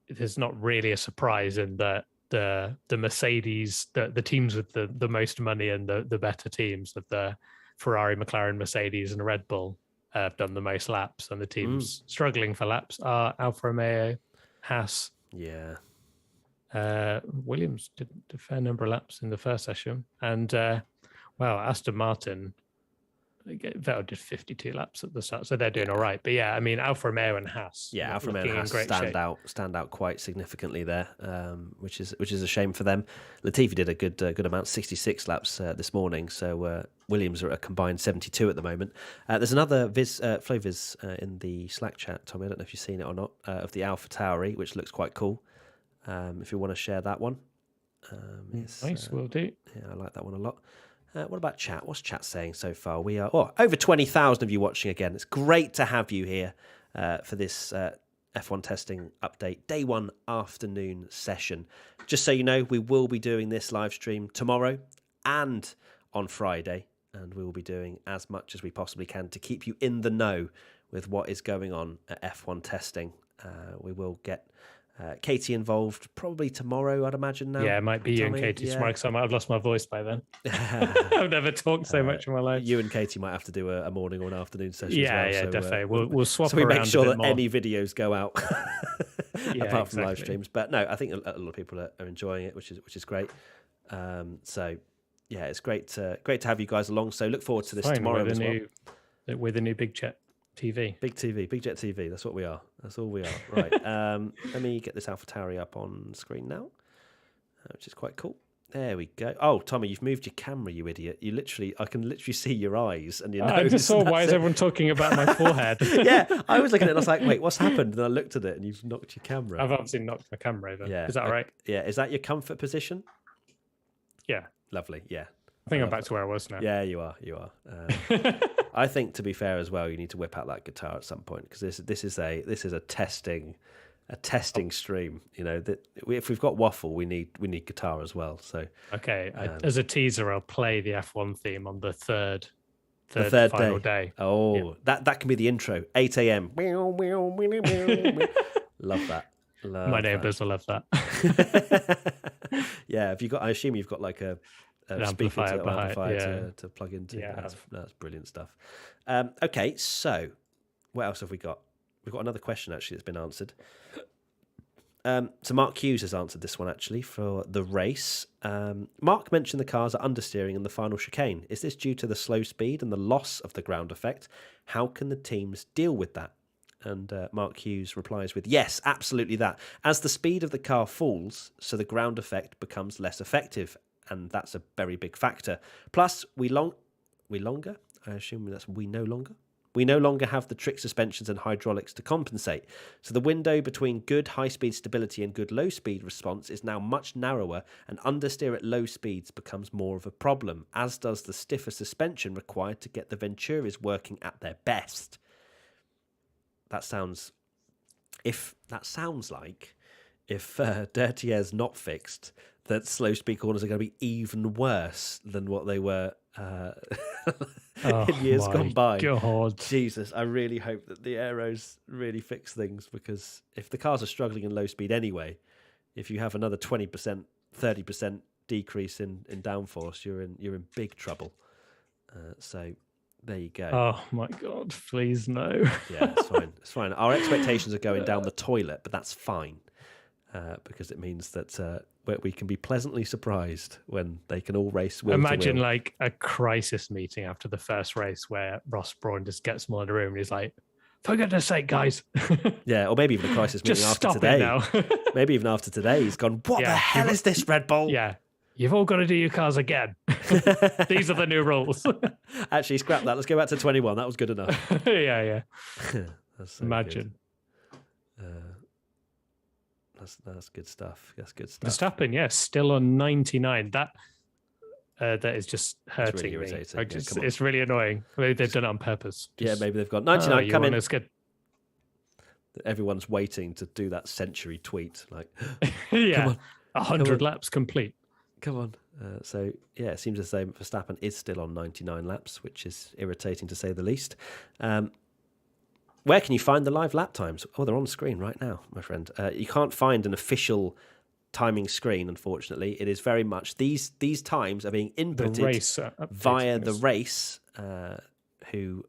there's not really a surprise in that the Mercedes, the teams with the most money and the better teams of the Ferrari, McLaren, Mercedes, and Red Bull have done the most laps, and the teams struggling for laps are Alfa Romeo, Haas. Yeah. Williams did a fair number of laps in the first session, and Aston Martin, Vettel did 52 laps at the start, so they're doing all right. But yeah, I mean, Alfa Romeo and Haas, Alfa Romeo and Haas stand out quite significantly there, which is a shame for them. Latifi did a good amount, 66 laps this morning. So Williams are at a combined 72 at the moment. There's another Floviz in the Slack chat, Tommy. I don't know if you've seen it or not, of the Alpha Tauri, which looks quite cool. If you want to share that one, nice, will do. Yeah, I like that one a lot. What about chat? What's chat saying so far? We are over 20,000 of you watching again. It's great to have you here for this F1 testing update, day 1 afternoon session. Just so you know, we will be doing this live stream tomorrow and on Friday, and we will be doing as much as we possibly can to keep you in the know with what is going on at F1 testing. We will get Katie involved probably tomorrow, I'd imagine now. Yeah, it might be you and Katie tomorrow, because I might have lost my voice by then. I've never talked so much in my life. You and Katie might have to do a morning or an afternoon session as well. Definitely. We'll swap so we around make sure that more. any videos go out apart from live exactly. streams. But no, I think a lot of people are enjoying it, which is great. So yeah, it's great to have you guys along. So look forward to this tomorrow as well. With a new Big Jet TV. Big Jet TV. That's what we are. That's all we are. Right. Let me get this Alpha Tauri up on screen now, which is quite cool. There we go. Oh, Tommy, you've moved your camera, you idiot. I can literally see your eyes and your nose. I just saw, why is everyone talking about my forehead? Yeah, I was looking at it and I was like, wait, what's happened? And I looked at it and you've knocked your camera. I've obviously knocked my camera over. Yeah. Is that right? Yeah. Is that your comfort position? Yeah. Lovely. Yeah. I think I'm back to where I was now. Yeah, you are. I think, to be fair as well, you need to whip out that guitar at some point, because this is a testing stream. You know, that if we've got waffle, we need guitar as well. So okay, as a teaser, I'll play the F1 theme on the third final day. Oh, yeah. That can be the intro. 8 a.m. Love that. My neighbours will love that. Yeah, have you got? I assume you've got like an amplifier to plug into. Yeah, that's brilliant stuff. Okay, so what else have we got? We've got another question actually that's been answered. So Mark Hughes has answered this one actually for the race. Mark mentioned the cars are understeering in the final chicane. Is this due to the slow speed and the loss of the ground effect? How can the teams deal with that? And Mark Hughes replies with, yes, absolutely that. As the speed of the car falls, so the ground effect becomes less effective, and that's a very big factor. Plus, we no longer have the trick suspensions and hydraulics to compensate. So the window between good high-speed stability and good low-speed response is now much narrower, and understeer at low speeds becomes more of a problem, as does the stiffer suspension required to get the Venturis working at their best. If if Dirtier's not fixed, that slow speed corners are going to be even worse than what they were in years gone by. God. Jesus, I really hope that the aeros really fix things, because if the cars are struggling in low speed anyway, if you have another 20%, 30% decrease in downforce, you're in big trouble. So there you go. Oh my God, please no. Yeah, it's fine. It's fine. Our expectations are going down the toilet, but that's fine, because it means that we can be pleasantly surprised when they can all race wheel Imagine to wheel. like a crisis meeting after the first race where Ross Brawn just gets them all in a room and he's like, for goodness sake, guys. Yeah, or maybe even a crisis meeting Just after stop today. it now. Maybe even after today, he's gone, what the hell is this, Red Bull? Yeah. You've all got to do your cars again. These are the new rules. Actually, scrap that. Let's go back to 21. That was good enough. Yeah. That's so Imagine. good. That's good stuff. That's good stuff. Verstappen, yeah, still on 99. That is just hurting really me. irritating. It's really annoying. Maybe they've done it on purpose. Maybe they've got 99. Come in. It's good. Everyone's waiting to do that century tweet. Like, yeah, come on, 100 laps complete. Come on. So, it seems as though Verstappen is still on 99 laps, which is irritating to say the least. Where can you find the live lap times? Oh, they're on screen right now, my friend. You can't find an official timing screen, unfortunately. It is very much these times are being inputted via the race, who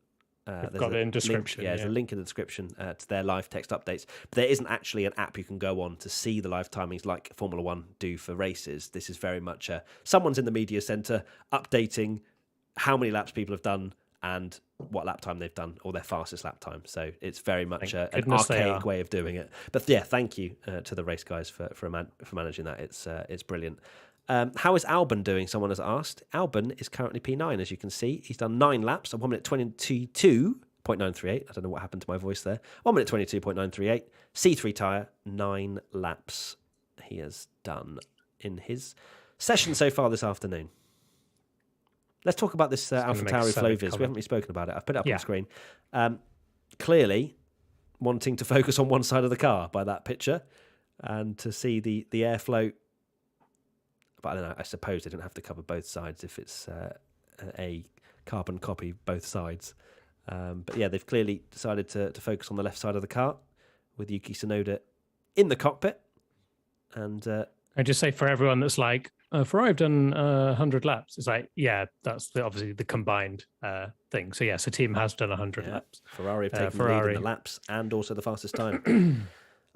they've got it in description. There's a link in the description to their live text updates. But there isn't actually an app you can go on to see the live timings like Formula One do for races. This is very much someone's in the media centre updating how many laps people have done and what lap time they've done, or their fastest lap time. So it's very much an archaic way of doing it. But yeah, thank you to the race guys for managing that. It's brilliant. How is Alban doing? Someone has asked. Alban is currently P9, as you can see. He's done 9 laps, 1 minute 22.938. I don't know what happened to my voice there. 1 minute 22.938. C3 tyre, 9 laps he has done in his session so far this afternoon. Let's talk about this AlphaTauri Floviz. We haven't really spoken about it. I've put it up on the screen. Clearly wanting to focus on one side of the car by that picture, and to see the airflow. But I don't know, I suppose they don't have to cover both sides if it's a carbon copy both sides. But yeah, they've clearly decided to focus on the left side of the car with Yuki Tsunoda in the cockpit. And I just say for everyone that's like, Ferrari have done 100 laps. It's like, yeah, that's obviously the combined thing. So yes, the team has done 100 laps. Ferrari have taken the lead in the laps and also the fastest time.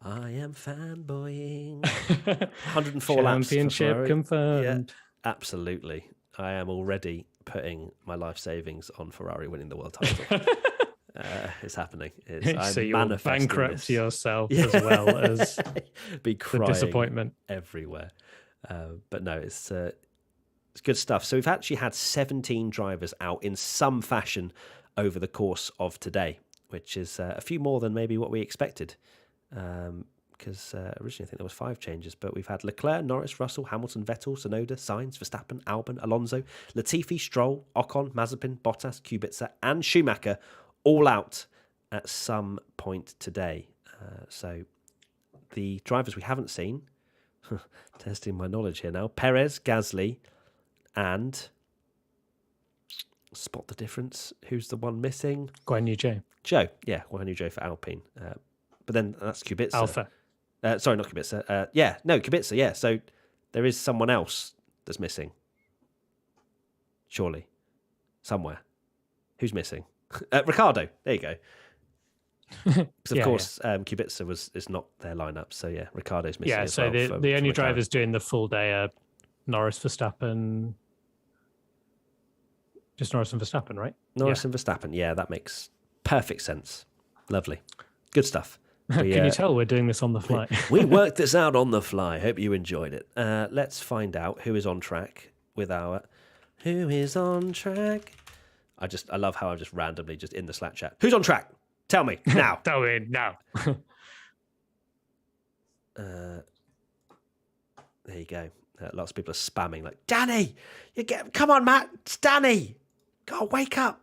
I am fanboying. 104 laps. Championship confirmed. Yeah, absolutely. I am already putting my life savings on Ferrari winning the world title. It's happening. So you'll bankrupt yourself as well as be crying the disappointment everywhere. But no, it's good stuff. So we've actually had 17 drivers out in some fashion over the course of today, which is a few more than maybe what we expected. Because originally I think there was 5 changes, but we've had Leclerc, Norris, Russell, Hamilton, Vettel, Tsunoda, Sainz, Verstappen, Alban, Alonso, Latifi, Stroll, Ocon, Mazepin, Bottas, Kubica and Schumacher all out at some point today. So the drivers we haven't seen, testing my knowledge here now, Perez, Gasly and spot the difference. Who's the one missing? Guan Yu Zhou. Zhou, yeah, Guan Yu Zhou for Alpine. But then that's Kubica. Alpha. Sorry, not Kubica. Kubica, yeah. So there is someone else that's missing. Surely. Somewhere. Who's missing? Ricardo. There you go. Because, of course, Kubica is not their lineup. So, yeah, Ricardo's missing. Yeah, so the only drivers doing the full day are Norris, Verstappen. Just Norris and Verstappen, right? Norris and Verstappen. Yeah, that makes perfect sense. Lovely. Good stuff. Can you tell we're doing this on the fly? We worked this out on the fly. Hope you enjoyed it. Let's find out who is on track with our Who is on track. I love how I'm just randomly just in the Slack chat. Who's on track? Tell me now. Tell me now. There you go. Lots of people are spamming like, Danny, come on, Matt. It's Danny. God, wake up.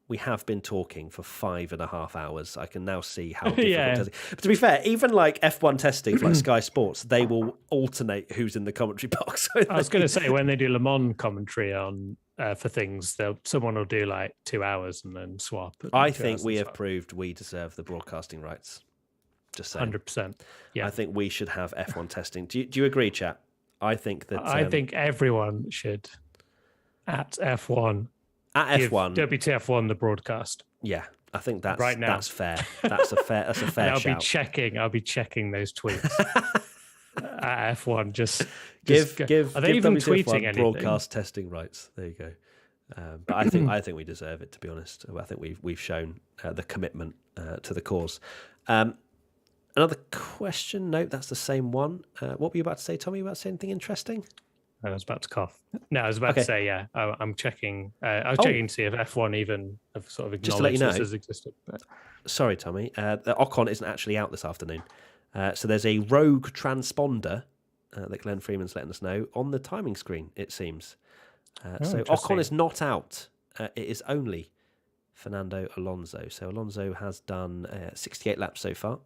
we have been talking for 5.5 hours. I can now see how difficult Yeah. it is. But to be fair, even like F1 testing for like Sky Sports, they will alternate who's in the commentary box. I was going to say, when they do Le Mans commentary on for things, someone will do like 2 hours and then swap. I think we have proved we deserve the broadcasting rights. Just saying. 100%. Yeah. I think we should have F1 testing. Do you agree, chat? I think that... I think everyone should, at F1... At F1... WTF1 the broadcast. Yeah, I think that's right now. That's fair. That's a fair I'll shout. I'll be checking those tweets at F1. Just give are they even WTF1 tweeting anything? Broadcast testing rights. There you go. But I think we deserve it, to be honest. I think we've shown the commitment to the cause. Another question? No, that's the same one. What were you about to say, Tommy? You about to say anything interesting? I was about to cough. No, I was about to say, yeah, I'm checking. I was checking to see if F1 even have sort of acknowledged just to let you know, this has existed. But... Sorry, Tommy. The Ocon isn't actually out this afternoon. So there's a rogue transponder that Glenn Freeman's letting us know on the timing screen, it seems. So Ocon is not out. It is only Fernando Alonso. So Alonso has done 68 laps so far.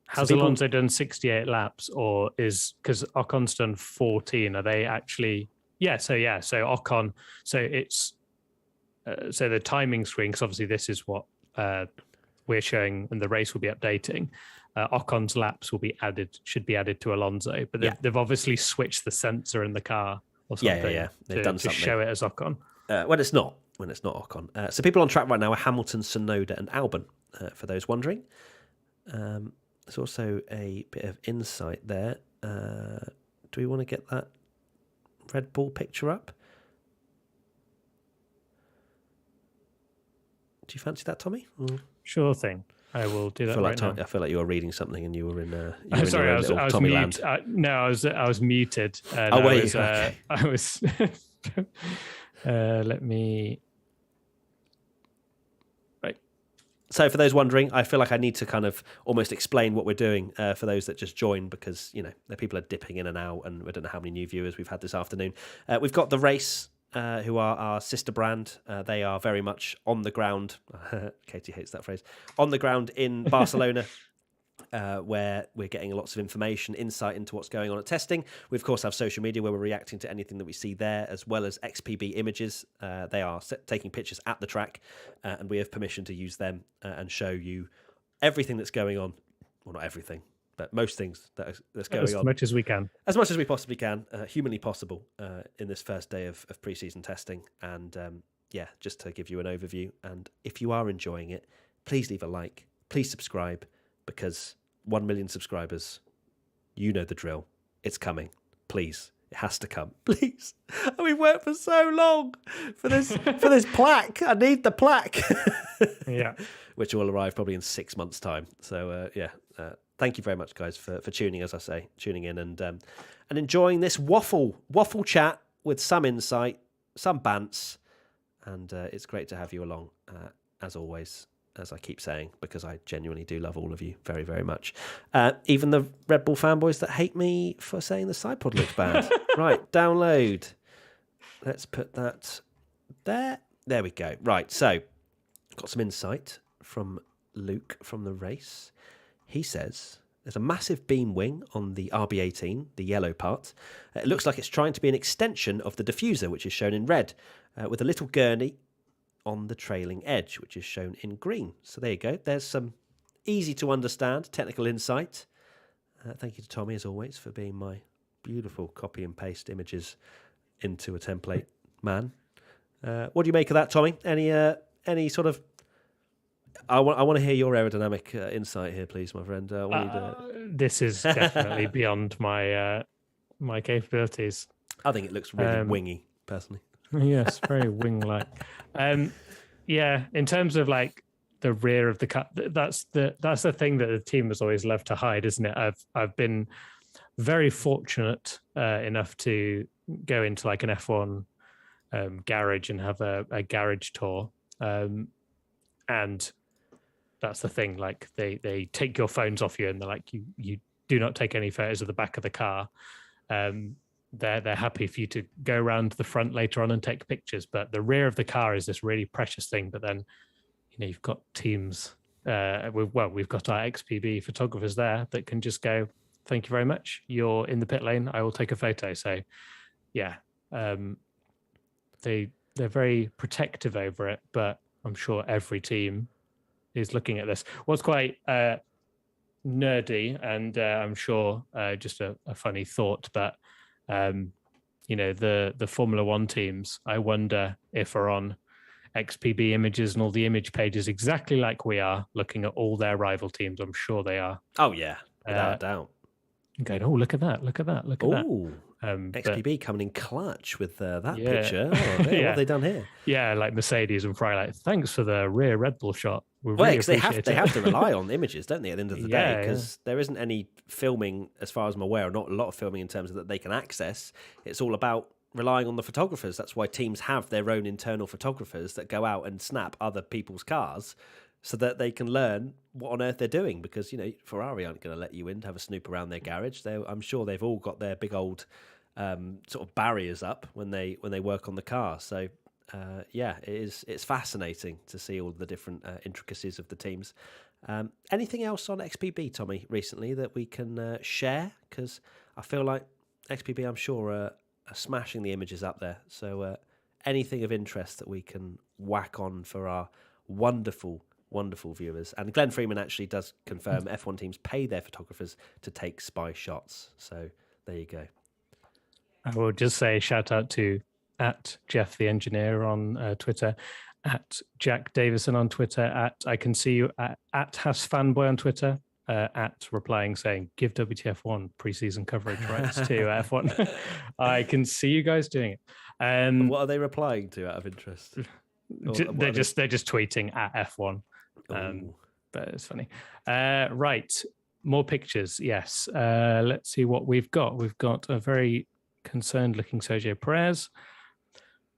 Has Alonso done 68 laps, or is, because Ocon's done 14? Are they actually? So Ocon. So it's so the timing screen, because obviously this is what we're showing, and the race will be updating. Ocon's laps should be added to Alonso, but they've obviously switched the sensor in the car or something. Yeah. They've done something to show it as Ocon. When it's not Ocon. So people on track right now are Hamilton, Tsunoda, and Alban. For those wondering. There's also a bit of insight there. Do we want to get that Red Bull picture up? Do you fancy that, Tommy? Sure thing. I will do that now. I feel like you were reading something and you were in. I'm sorry, I was Tommy muted. land. I was muted. Oh, wait. Okay. I was. Let me. So for those wondering, I feel like I need to kind of almost explain what we're doing for those that just joined, because, the people are dipping in and out, and I don't know how many new viewers we've had this afternoon. We've got The Race, who are our sister brand. They are very much on the ground. Katie hates that phrase. On the ground in Barcelona. Where we're getting lots of information, insight into what's going on at testing. We, of course, have social media where we're reacting to anything that we see there, as well as XPB images. They are taking pictures at the track, and we have permission to use them and show you everything that's going on. Well, not everything, but most things that's going on. As much as we can. As much as we possibly can, humanly possible, in this first day of pre-season testing. And, just to give you an overview. And if you are enjoying it, please leave a like. Please subscribe, because 1 million subscribers, you know the drill. It's coming. Please. It has to come. Please. We've worked for so long for this plaque. I need the plaque. Yeah. Which will arrive probably in 6 months' time. So, thank you very much, guys, for tuning in and enjoying this waffle chat with some insight, some bants. And it's great to have you along, as always. As I keep saying, because I genuinely do love all of you very, very much. Even the Red Bull fanboys that hate me for saying the side pod looks bad. Right, download. Let's put that there. There we go. Right, so got some insight from Luke from The Race. He says there's a massive beam wing on the RB18, the yellow part. It looks like it's trying to be an extension of the diffuser, which is shown in red, with a little gurney on the trailing edge, which is shown in green. So there you go. There's some easy to understand technical insight. Thank you to Tommy, as always, for being my beautiful copy and paste images into a template man. What do you make of that, Tommy? Any sort of... I want to hear your aerodynamic insight here, please, my friend. This is definitely beyond my my capabilities. I think it looks really wingy, personally. Yes, very wing-like. In terms of like the rear of the car, that's the thing that the team has always loved to hide, isn't it? I've been very fortunate enough to go into like an F1 garage and have a garage tour, and that's the thing. Like they take your phones off you, and they're like, you do not take any photos of the back of the car. they're happy for you to go around the front later on and take pictures, but the rear of the car is this really precious thing. But then, you've got teams. We've got our XPB photographers there that can just go, thank you very much. You're in the pit lane. I will take a photo. So, yeah, they're very protective over it, but I'm sure every team is looking at this. What's quite nerdy, and I'm sure just a funny thought, but the Formula One teams, I wonder if are on XPB images and all the image pages exactly like we are, looking at all their rival teams. I'm sure they are. Oh yeah, without a doubt. Going, oh, look at that, look at that, look at that. XPB coming in clutch with that picture. Oh, yeah. What have they done here? Yeah, like Mercedes and Ferrari, like, thanks for the rear Red Bull shot. Because they have to rely on images, don't they, at the end of the day? Because there isn't any filming, as far as I'm aware, or not a lot of filming in terms of that they can access. It's all about relying on the photographers. That's why teams have their own internal photographers that go out and snap other people's cars so that they can learn what on earth they're doing. Because, Ferrari aren't going to let you in to have a snoop around their garage. I'm sure they've all got their big old sort of barriers up when they work on the car. So it's fascinating to see all the different intricacies of the teams. Anything else on XPB, Tommy, recently that we can share? Because I feel like XPB, I'm sure, are smashing the images up there. So anything of interest that we can whack on for our wonderful viewers. And Glenn Freeman actually does confirm F1 teams pay their photographers to take spy shots. So there you go. I will just say shout out to @Jeff the Engineer on Twitter, @Jack Davison on Twitter, I can see you at @HasFanboy on Twitter, replying saying give WTF1 preseason coverage rights to F1. I can see you guys doing it. What are they replying to out of interest? They're just tweeting at F1. But it's funny. Right, more pictures. Yes. Let's see what we've got. We've got a very concerned looking Sergio Perez,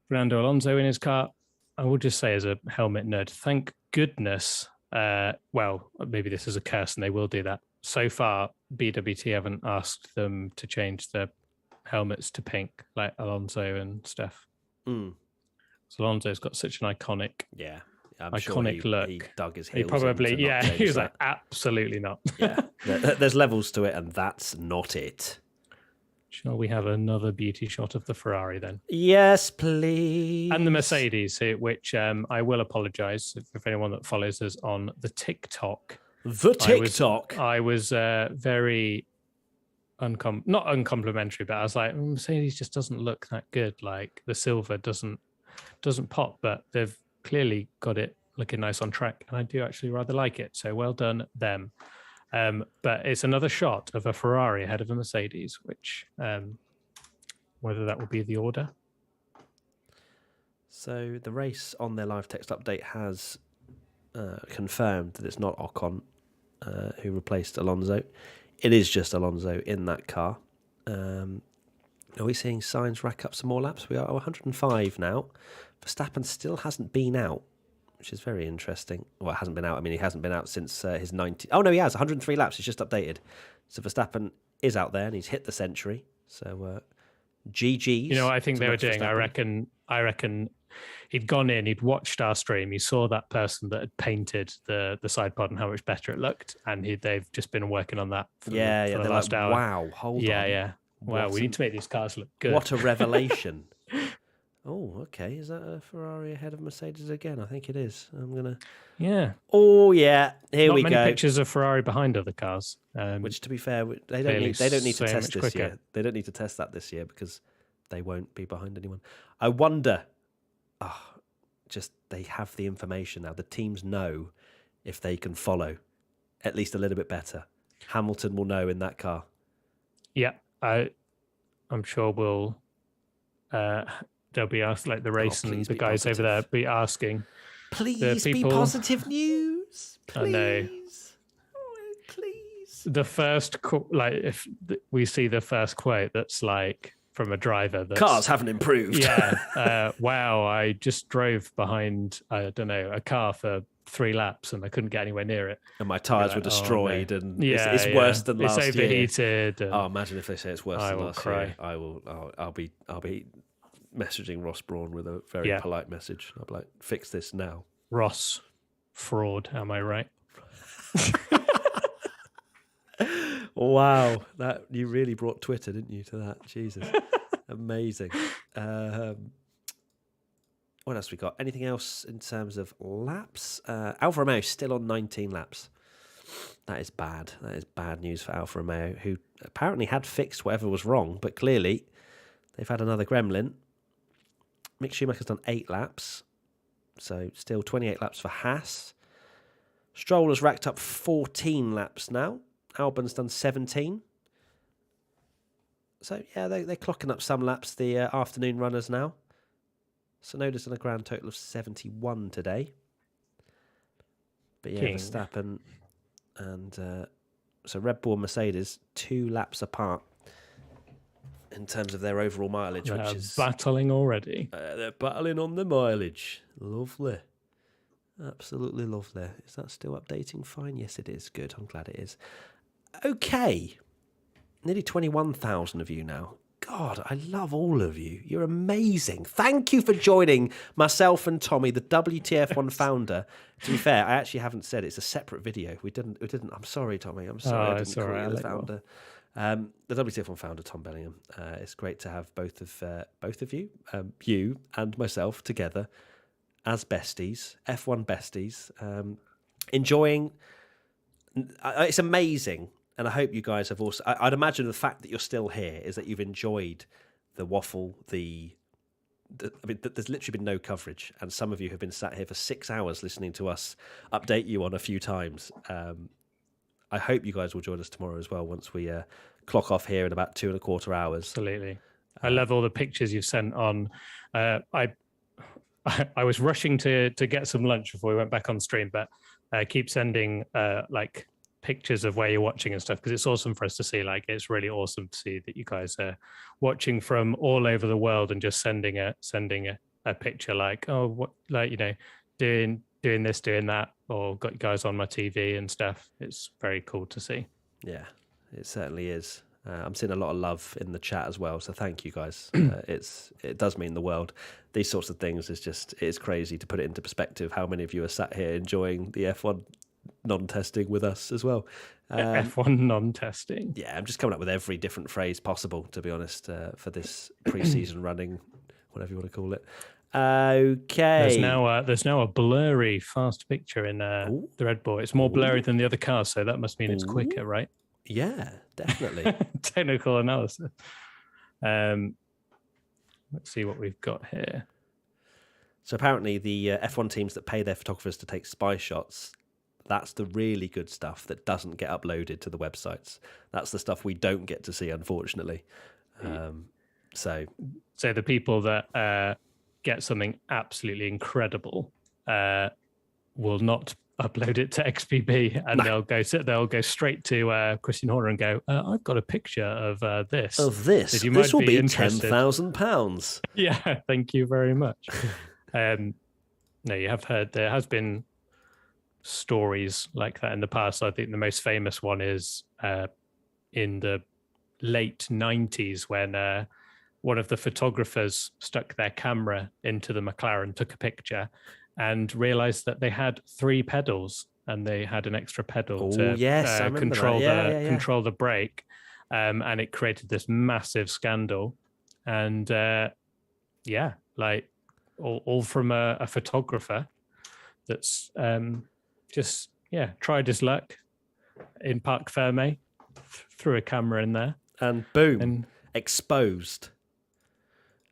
Fernando Alonso in his car. I will just say, as a helmet nerd, thank goodness. Well, maybe this is a curse and they will do that. So far, BWT haven't asked them to change the helmets to pink like Alonso and Steph. So Alonso's got such an iconic look. He dug his heels. He was like, absolutely not. Yeah, there's levels to it, and that's not it. Shall we have another beauty shot of the Ferrari then? Yes, please. And the Mercedes, which I will apologise if anyone that follows us on the TikTok. I was very not uncomplimentary, but I was like, Mercedes just doesn't look that good. Like the silver doesn't pop, but they've clearly got it looking nice on track, and I do actually rather like it. So well done them. But it's another shot of a Ferrari ahead of a Mercedes, which whether that will be the order. So the race on their live text update has confirmed that it's not Ocon who replaced Alonso. It is just Alonso in that car. Are we seeing Sainz rack up some more laps? We are 105 now. Verstappen still hasn't been out, which is very interesting. Well, it hasn't been out. I mean, he hasn't been out since his 90... Oh, no, he has. 103 laps. He's just updated. So Verstappen is out there and he's hit the century. So GG's. You know what I think they were doing? I reckon he'd gone in, he'd watched our stream, he saw that person that had painted the side pod and how much better it looked, and they've just been working on that for the last hour. Wow, hold on. Yeah. Wow, we need to make these cars look good. What a revelation. Oh, okay. Is that a Ferrari ahead of Mercedes again? I think it is. I'm going to... Yeah. Oh, yeah. Here we go. Not many pictures of Ferrari behind other cars. Which, to be fair, they don't need to test this year. They don't need to test that this year because they won't be behind anyone. I wonder... just they have the information now. The teams know if they can follow at least a little bit better. Hamilton will know in that car. Yeah. I'm sure they'll be asked, like the race and the guys positive. Over there be asking. Please be positive news. Please. I know. Please. The first, if we see the first quote that's like from a driver. Cars haven't improved. Yeah. Wow, I just drove behind, I don't know, a car for 3 laps and I couldn't get anywhere near it. And my tyres were like, destroyed, oh, no. and it's worse than last year. It's overheated. And oh, imagine if they say it's worse than last cry. year. I'll be messaging Ross Brawn with a very polite message. I'll be like, fix this now. Ross, fraud, am I right? Wow, that you really brought Twitter, didn't you, to that? Jesus, amazing. What else we got? Anything else in terms of laps? Alfa Romeo still on 19 laps. That is bad. That is bad news for Alfa Romeo, who apparently had fixed whatever was wrong, but clearly they've had another gremlin. Mick Schumacher's done 8 laps, so still 28 laps for Haas. Stroll has racked up 14 laps now. Alban's done 17. So, yeah, they're clocking up some laps, the afternoon runners now. Sonoda's done a grand total of 71 today. But, yeah, King. Verstappen and... so Red Bull and Mercedes, 2 laps apart in terms of their overall mileage. They're which is battling already. They're battling on the mileage. Lovely. Absolutely lovely. Is that still updating fine? Yes, it is. Good. I'm glad it is. Okay. Nearly 21,000 of you now. God, I love all of you. You're amazing. Thank you for joining myself and Tommy, the WTF1 founder. To be fair, I actually haven't said it's a separate video. We didn't. I'm sorry, Tommy. I'm sorry I didn't call you the founder. The WTF1 founder, Tom Bellingham. It's great to have both of you, you and myself together as besties, F1 besties, enjoying. It's amazing. And I hope you guys have also... I'd imagine the fact that you're still here is that you've enjoyed the waffle, I mean, there's literally been no coverage. And some of you have been sat here for 6 hours listening to us update you on a few times. I hope you guys will join us tomorrow as well once we clock off here in about 2.25 hours. Absolutely. I love all the pictures you've sent on. I was rushing to get some lunch before we went back on stream, but keep sending pictures of where you're watching and stuff, because it's awesome for us to see. Like, it's really awesome to see that you guys are watching from all over the world and just sending a picture like, oh, what, like, you know, doing this, doing that, or got you guys on my TV and stuff. It's very cool to see. Yeah, it certainly is. I'm seeing a lot of love in the chat as well, so thank you guys. It does mean the world. These sorts of things it's crazy to put it into perspective. How many of you are sat here enjoying the F1 non-testing with us as well? F1 non-testing. Yeah, I'm just coming up with every different phrase possible, to be honest, for this pre-season running, whatever you want to call it. Okay. There's now a blurry fast picture in the Red Bull. It's more blurry than the other cars, so that must mean it's quicker, right? Yeah, definitely. Technical analysis. Let's see what we've got here. So apparently the F1 teams that pay their photographers to take spy shots, that's the really good stuff that doesn't get uploaded to the websites. That's the stuff we don't get to see, unfortunately. So the people that get something absolutely incredible will not upload it to XPB, and they'll go straight to Christian Horner and go, I've got a picture of this. Of this. This will be £10,000. Yeah, thank you very much. No, you have heard there has been stories like that in the past. I think the most famous one is in the late 90s when one of the photographers stuck their camera into the McLaren, took a picture, and realized that they had 3 pedals, and they had an extra pedal to control the brake, and it created this massive scandal. And all from a photographer that's tried his luck in Parc Fermé, threw a camera in there, and boom, exposed.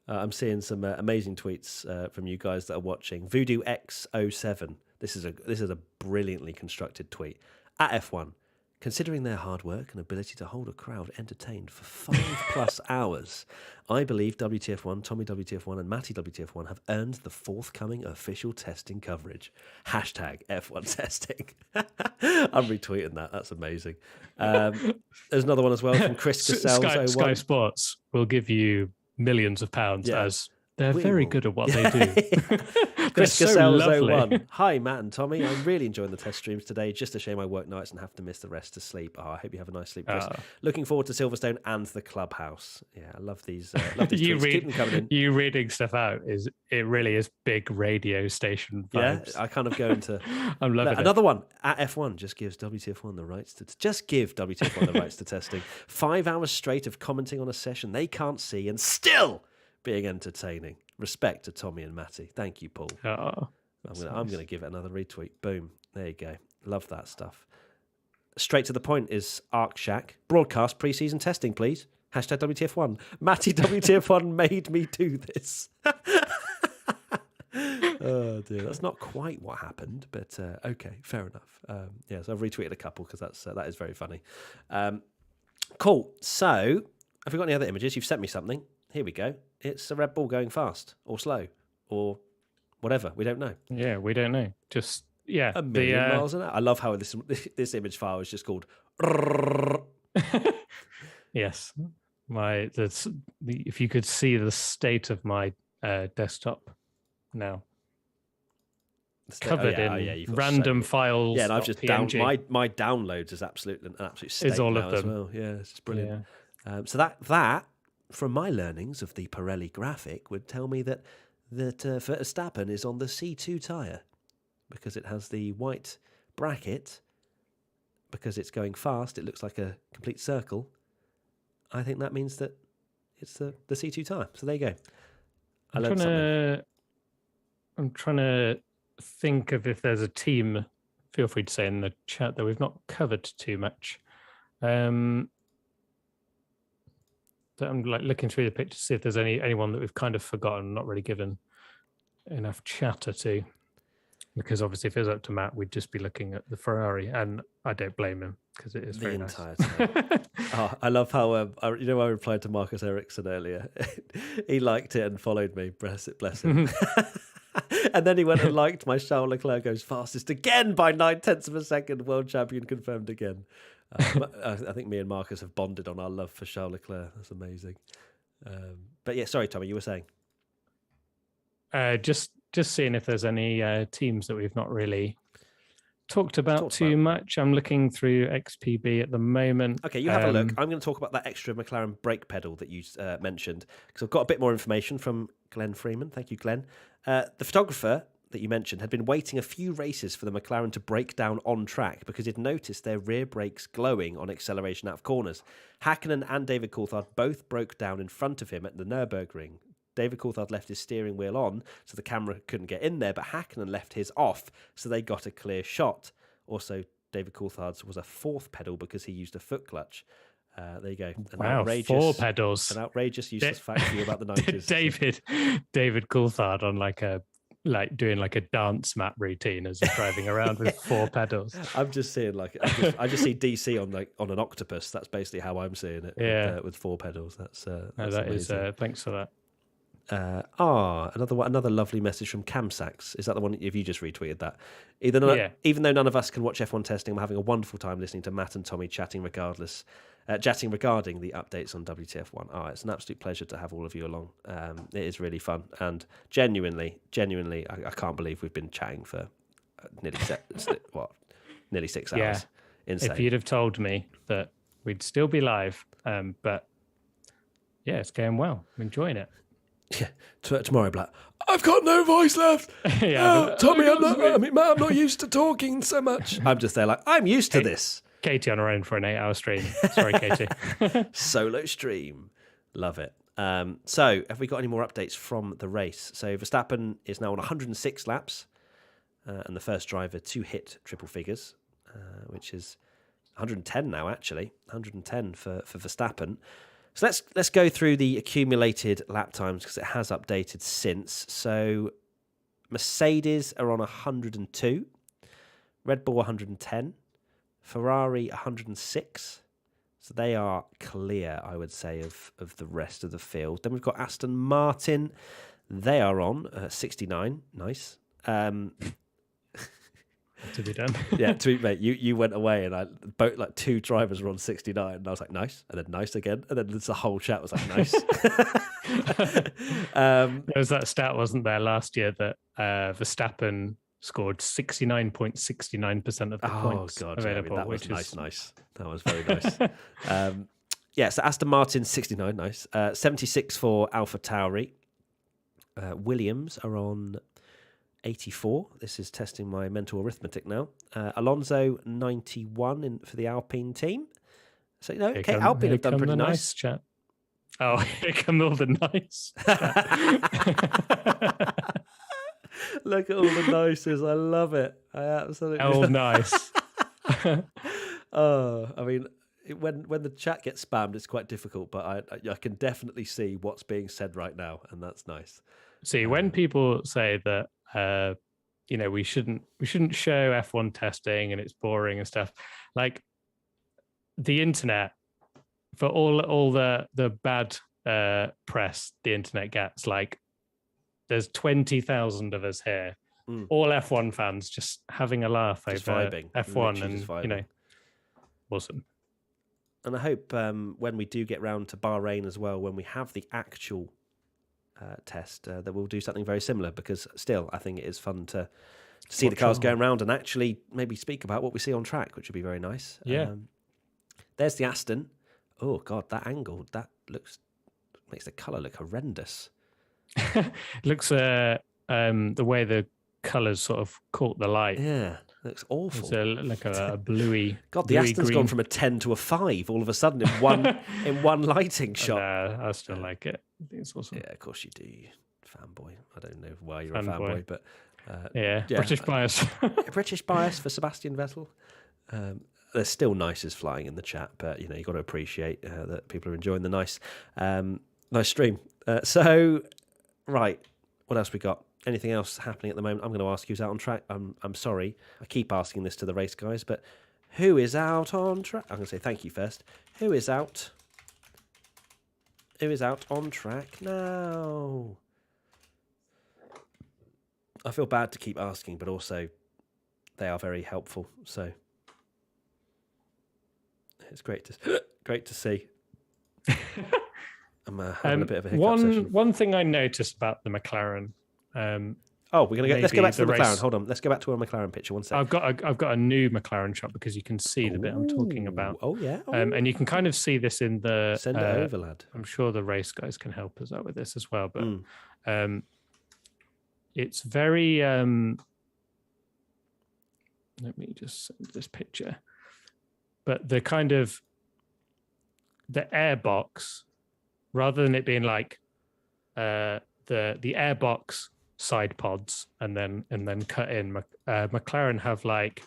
I'm seeing some amazing tweets from you guys that are watching. Voodoo X07. This is a brilliantly constructed tweet. At F1, considering their hard work and ability to hold a crowd entertained for 5+ hours, I believe WTF1, Tommy WTF1, and Matty WTF1 have earned the forthcoming official testing coverage. Hashtag F1 testing. I'm retweeting that. That's amazing. There's another one as well from Chris Cassell. Sky Sports will give you millions of pounds as They're very good at what they do. They're Chris so Cassell's lovely. 01. Hi, Matt and Tommy. I'm really enjoying the test streams today. Just a shame I work nights and have to miss the rest to sleep. Oh, I hope you have a nice sleep, Chris. Looking forward to Silverstone and the clubhouse. Yeah, I love these. Tweets. Keep them coming in. You reading stuff out it really is big radio station vibes. Yeah, I kind of go into. I'm loving it. Another one at F1 just gives WTF1 the rights to give WTF1 the rights to testing. 5 hours straight of commenting on a session they can't see and still being entertaining. Respect to Tommy and Matty. Thank you, Paul. Oh, I'm going to give it another retweet. Boom. There you go. Love that stuff. Straight to the point is Arc Shack. Broadcast pre-season testing, please. Hashtag WTF1. Matty WTF1 made me do this. Oh dear, that's not quite what happened, but okay, fair enough. So I've retweeted a couple because that is very funny. Cool. So, have we got any other images? You've sent me something. Here we go. It's a Red Bull going fast or slow or whatever. We don't know. Yeah, we don't know. Just a million miles an hour. I love how this image file is just called. Yes, if you could see the state of my desktop now. Covered in random files. Yeah, and I've just my downloads is an absolute state is all now of them as well. Yeah, it's just brilliant. Yeah. So that from my learnings of the Pirelli graphic would tell me that Verstappen is on the C2 tyre because it has the white bracket. Because it's going fast, it looks like a complete circle. I think that means that it's the C2 tyre. So there you go. I'm trying to think of if there's a team. Feel free to say in the chat that we've not covered too much. So I'm looking through the picture to see if there's anyone that we've kind of forgotten, not really given enough chatter to. Because obviously, if it was up to Matt, we'd just be looking at the Ferrari, and I don't blame him because it is very nice. I love how I replied to Marcus Ericsson earlier. He liked it and followed me. Bless him. And then he went and liked my Charles Leclerc goes fastest again by 9/10 of a second. World champion confirmed again. I think me and Marcus have bonded on our love for Charles Leclerc. That's amazing. But yeah, sorry, Tommy, you were saying. Just seeing if there's any teams that we've not really talked about too much. I'm looking through XPB at the moment. Okay, you have a look. I'm going to talk about that extra McLaren brake pedal that you mentioned because I've got a bit more information from Glenn Freeman. Thank you, Glenn. The photographer that you mentioned had been waiting a few races for the McLaren to break down on track because he'd noticed their rear brakes glowing on acceleration out of corners. Hakkinen and David Coulthard both broke down in front of him at the Nürburgring. David Coulthard left his steering wheel on, so the camera couldn't get in there, but Hakkinen left his off, so they got a clear shot. Also, David Coulthard's was a fourth pedal because he used a foot clutch. There you go. Wow, 4 pedals. An outrageous useless fact for you about the 90s. David Coulthard on doing a dance mat routine as he's driving around with 4 pedals. I'm just seeing I just see DC on an octopus. That's basically how I'm seeing it. Yeah, with 4 pedals. That's thanks for that. Another lovely message from Cam Sachs. Is that the one? If you just retweeted that, even though none of us can watch F1 testing, I'm having a wonderful time listening to Matt and Tommy chatting regarding the updates on WTF1. It's an absolute pleasure to have all of you along. It is really fun and genuinely, I can't believe we've been chatting for nearly 6 hours. Yeah. Insane. If you'd have told me that we'd still be live, but yeah, it's going well. I'm enjoying it. Yeah, tomorrow, Black. I've got no voice left. Tommy, Matt, I'm not used to talking so much. I'm just there I'm used to this. Katie on her own for an 8-hour stream. Sorry, Katie. Solo stream. Love it. So, have we got any more updates from the race? So, Verstappen is now on 106 laps and the first driver to hit triple figures, which is 110 now, actually. 110 for Verstappen. So let's go through the accumulated lap times because it has updated since. So Mercedes are on 102, Red Bull 110, Ferrari 106. So they are clear, I would say, of the rest of the field. Then we've got Aston Martin. They are on 69. Nice. To be done. Yeah, mate, you went away and both 2 drivers were on 69 and I was like, nice, and then nice again, and then the whole chat was like, nice. There was that stat, wasn't there, last year that Verstappen scored 69.69% of the points available, that which was is nice. That was very nice. So Aston Martin 69, nice. 76 for Alfa Tauri. Williams are on 84. This is testing my mental arithmetic now. Alonso 91 for the Alpine team. So Alpine have done pretty nice. Chat. Oh, here come all the nice. Look at all the nices. I love it. I absolutely nice. I mean, when the chat gets spammed, it's quite difficult, but I can definitely see what's being said right now, and that's nice. See, when people say that we shouldn't show F1 testing and it's boring and stuff, like the internet, for all the bad press the internet gets, like there's 20,000 of us here, all F1 fans just having a laugh just over vibing. F1 and awesome. And I hope when we do get round to Bahrain as well, when we have the actual test, that we'll do something very similar, because still I think it is fun to see the cars going around and actually maybe speak about what we see on track, which would be very nice. There's the Aston. Oh God, that angle, that makes the colour look horrendous. Looks the way the colours sort of caught the light. Yeah, looks awful. It's like a bluey. God, the Aston's gone from a 10 to a 5 all of a sudden in one lighting shot. I still like it. I think it's awesome. Yeah, of course you do, you fanboy. I don't know why you're a fanboy, but British bias. British bias for Sebastian Vettel. There's still nices flying in the chat, but you've got to appreciate that people are enjoying the nice stream. Right, what else we got? Anything else happening at the moment? I'm going to ask who's out on track. I'm sorry, I keep asking this to the race guys, but who is out on track? I'm going to say thank you first. Who is out? Who is out on track now? I feel bad to keep asking, but also they are very helpful. So it's great to see. I'm having a bit of a hiccup session. One thing I noticed about the McLaren. We're gonna let's go back to the McLaren. Hold on, let's go back to our McLaren picture. 1 second. I've got a new McLaren shot, because you can see the bit I'm talking about. Oh yeah. And you can kind of see this in the. Send it over, lad. I'm sure the race guys can help us out with this as well, but it's very. Let me just send this picture. But the kind of the airbox, rather than it being like the airbox side pods and then cut in, McLaren have like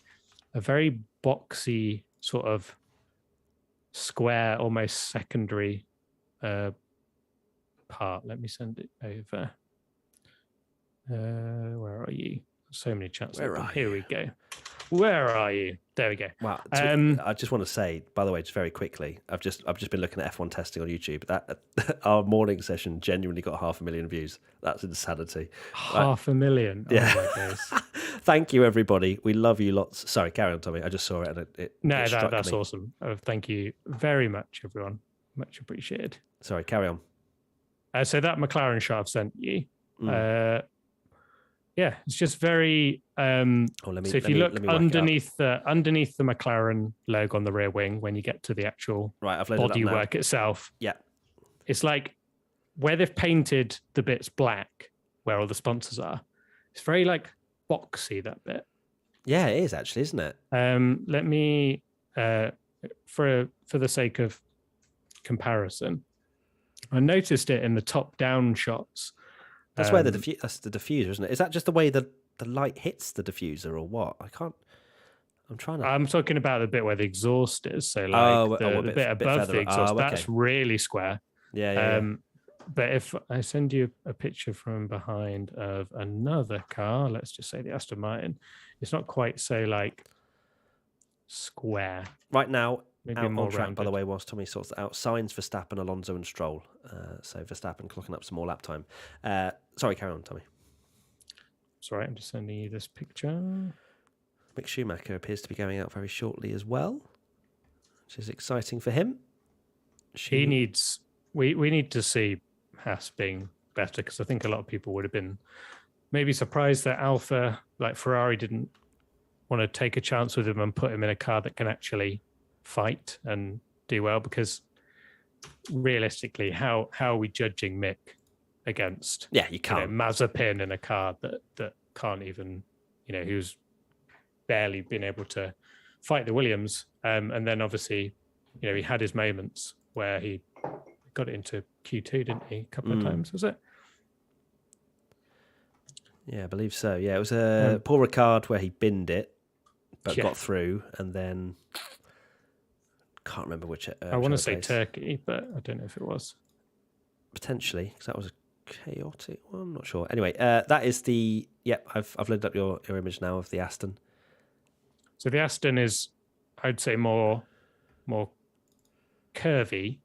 a very boxy sort of square, almost secondary part. Let me send it over. Where are you? So many chats. Here we go. Where are you? There we go. Wow. I just want to say, by the way, just very quickly, I've just been looking at F1 testing on YouTube. That our morning session genuinely got 500,000 views. That's insanity. 500,000. Yeah. Oh my days. Thank you, everybody. We love you lots. Sorry, carry on, Tommy. I just saw it and it that's me. Awesome. Thank you very much, everyone. Much appreciated. Sorry, carry on. So that McLaren shot I've sent you. It's just very. So if you look underneath the McLaren logo on the rear wing, when you get to the actual bodywork itself, it's like where they've painted the bits black, where all the sponsors are. It's very like boxy, that bit. Yeah, it is actually, isn't it? Let me, for the sake of comparison, I noticed it in the top-down shots. That's where that's the diffuser, isn't it? Is that just the way the light hits the diffuser, or what? I'm talking about the bit where the exhaust is. So like the bit above the exhaust, that's really square. Yeah. But if I send you a picture from behind of another car, let's just say the Aston Martin, it's not quite so like square. Right now, maybe out more on track, rounded. by the way, whilst Tommy sorts it out, signs Verstappen, Alonso and Stroll. So Verstappen clocking up some more lap time. Sorry, carry on, Tommy. Sorry, I'm just sending you this picture. Mick Schumacher appears to be going out very shortly as well, which is exciting for him. We need to see Haas being better, because I think a lot of people would have been maybe surprised that Alfa, like Ferrari, didn't want to take a chance with him and put him in a car that can actually fight and do well, because realistically, how are we judging Mick against you can't. Mazepin in a car that can't even, who's barely been able to fight the Williams, and then obviously he had his moments where he got it into Q2, didn't he, a couple of times, was it? Yeah, I believe so. Yeah, it was a Paul Ricard where he binned it but got through, and then can't remember which. I want to say Turkey, but I don't know if it was. Potentially, because that was a chaotic one. I'm not sure. Anyway, that is the. Yep, I've loaded up your image now of the Aston. So the Aston is, I'd say, more curvy.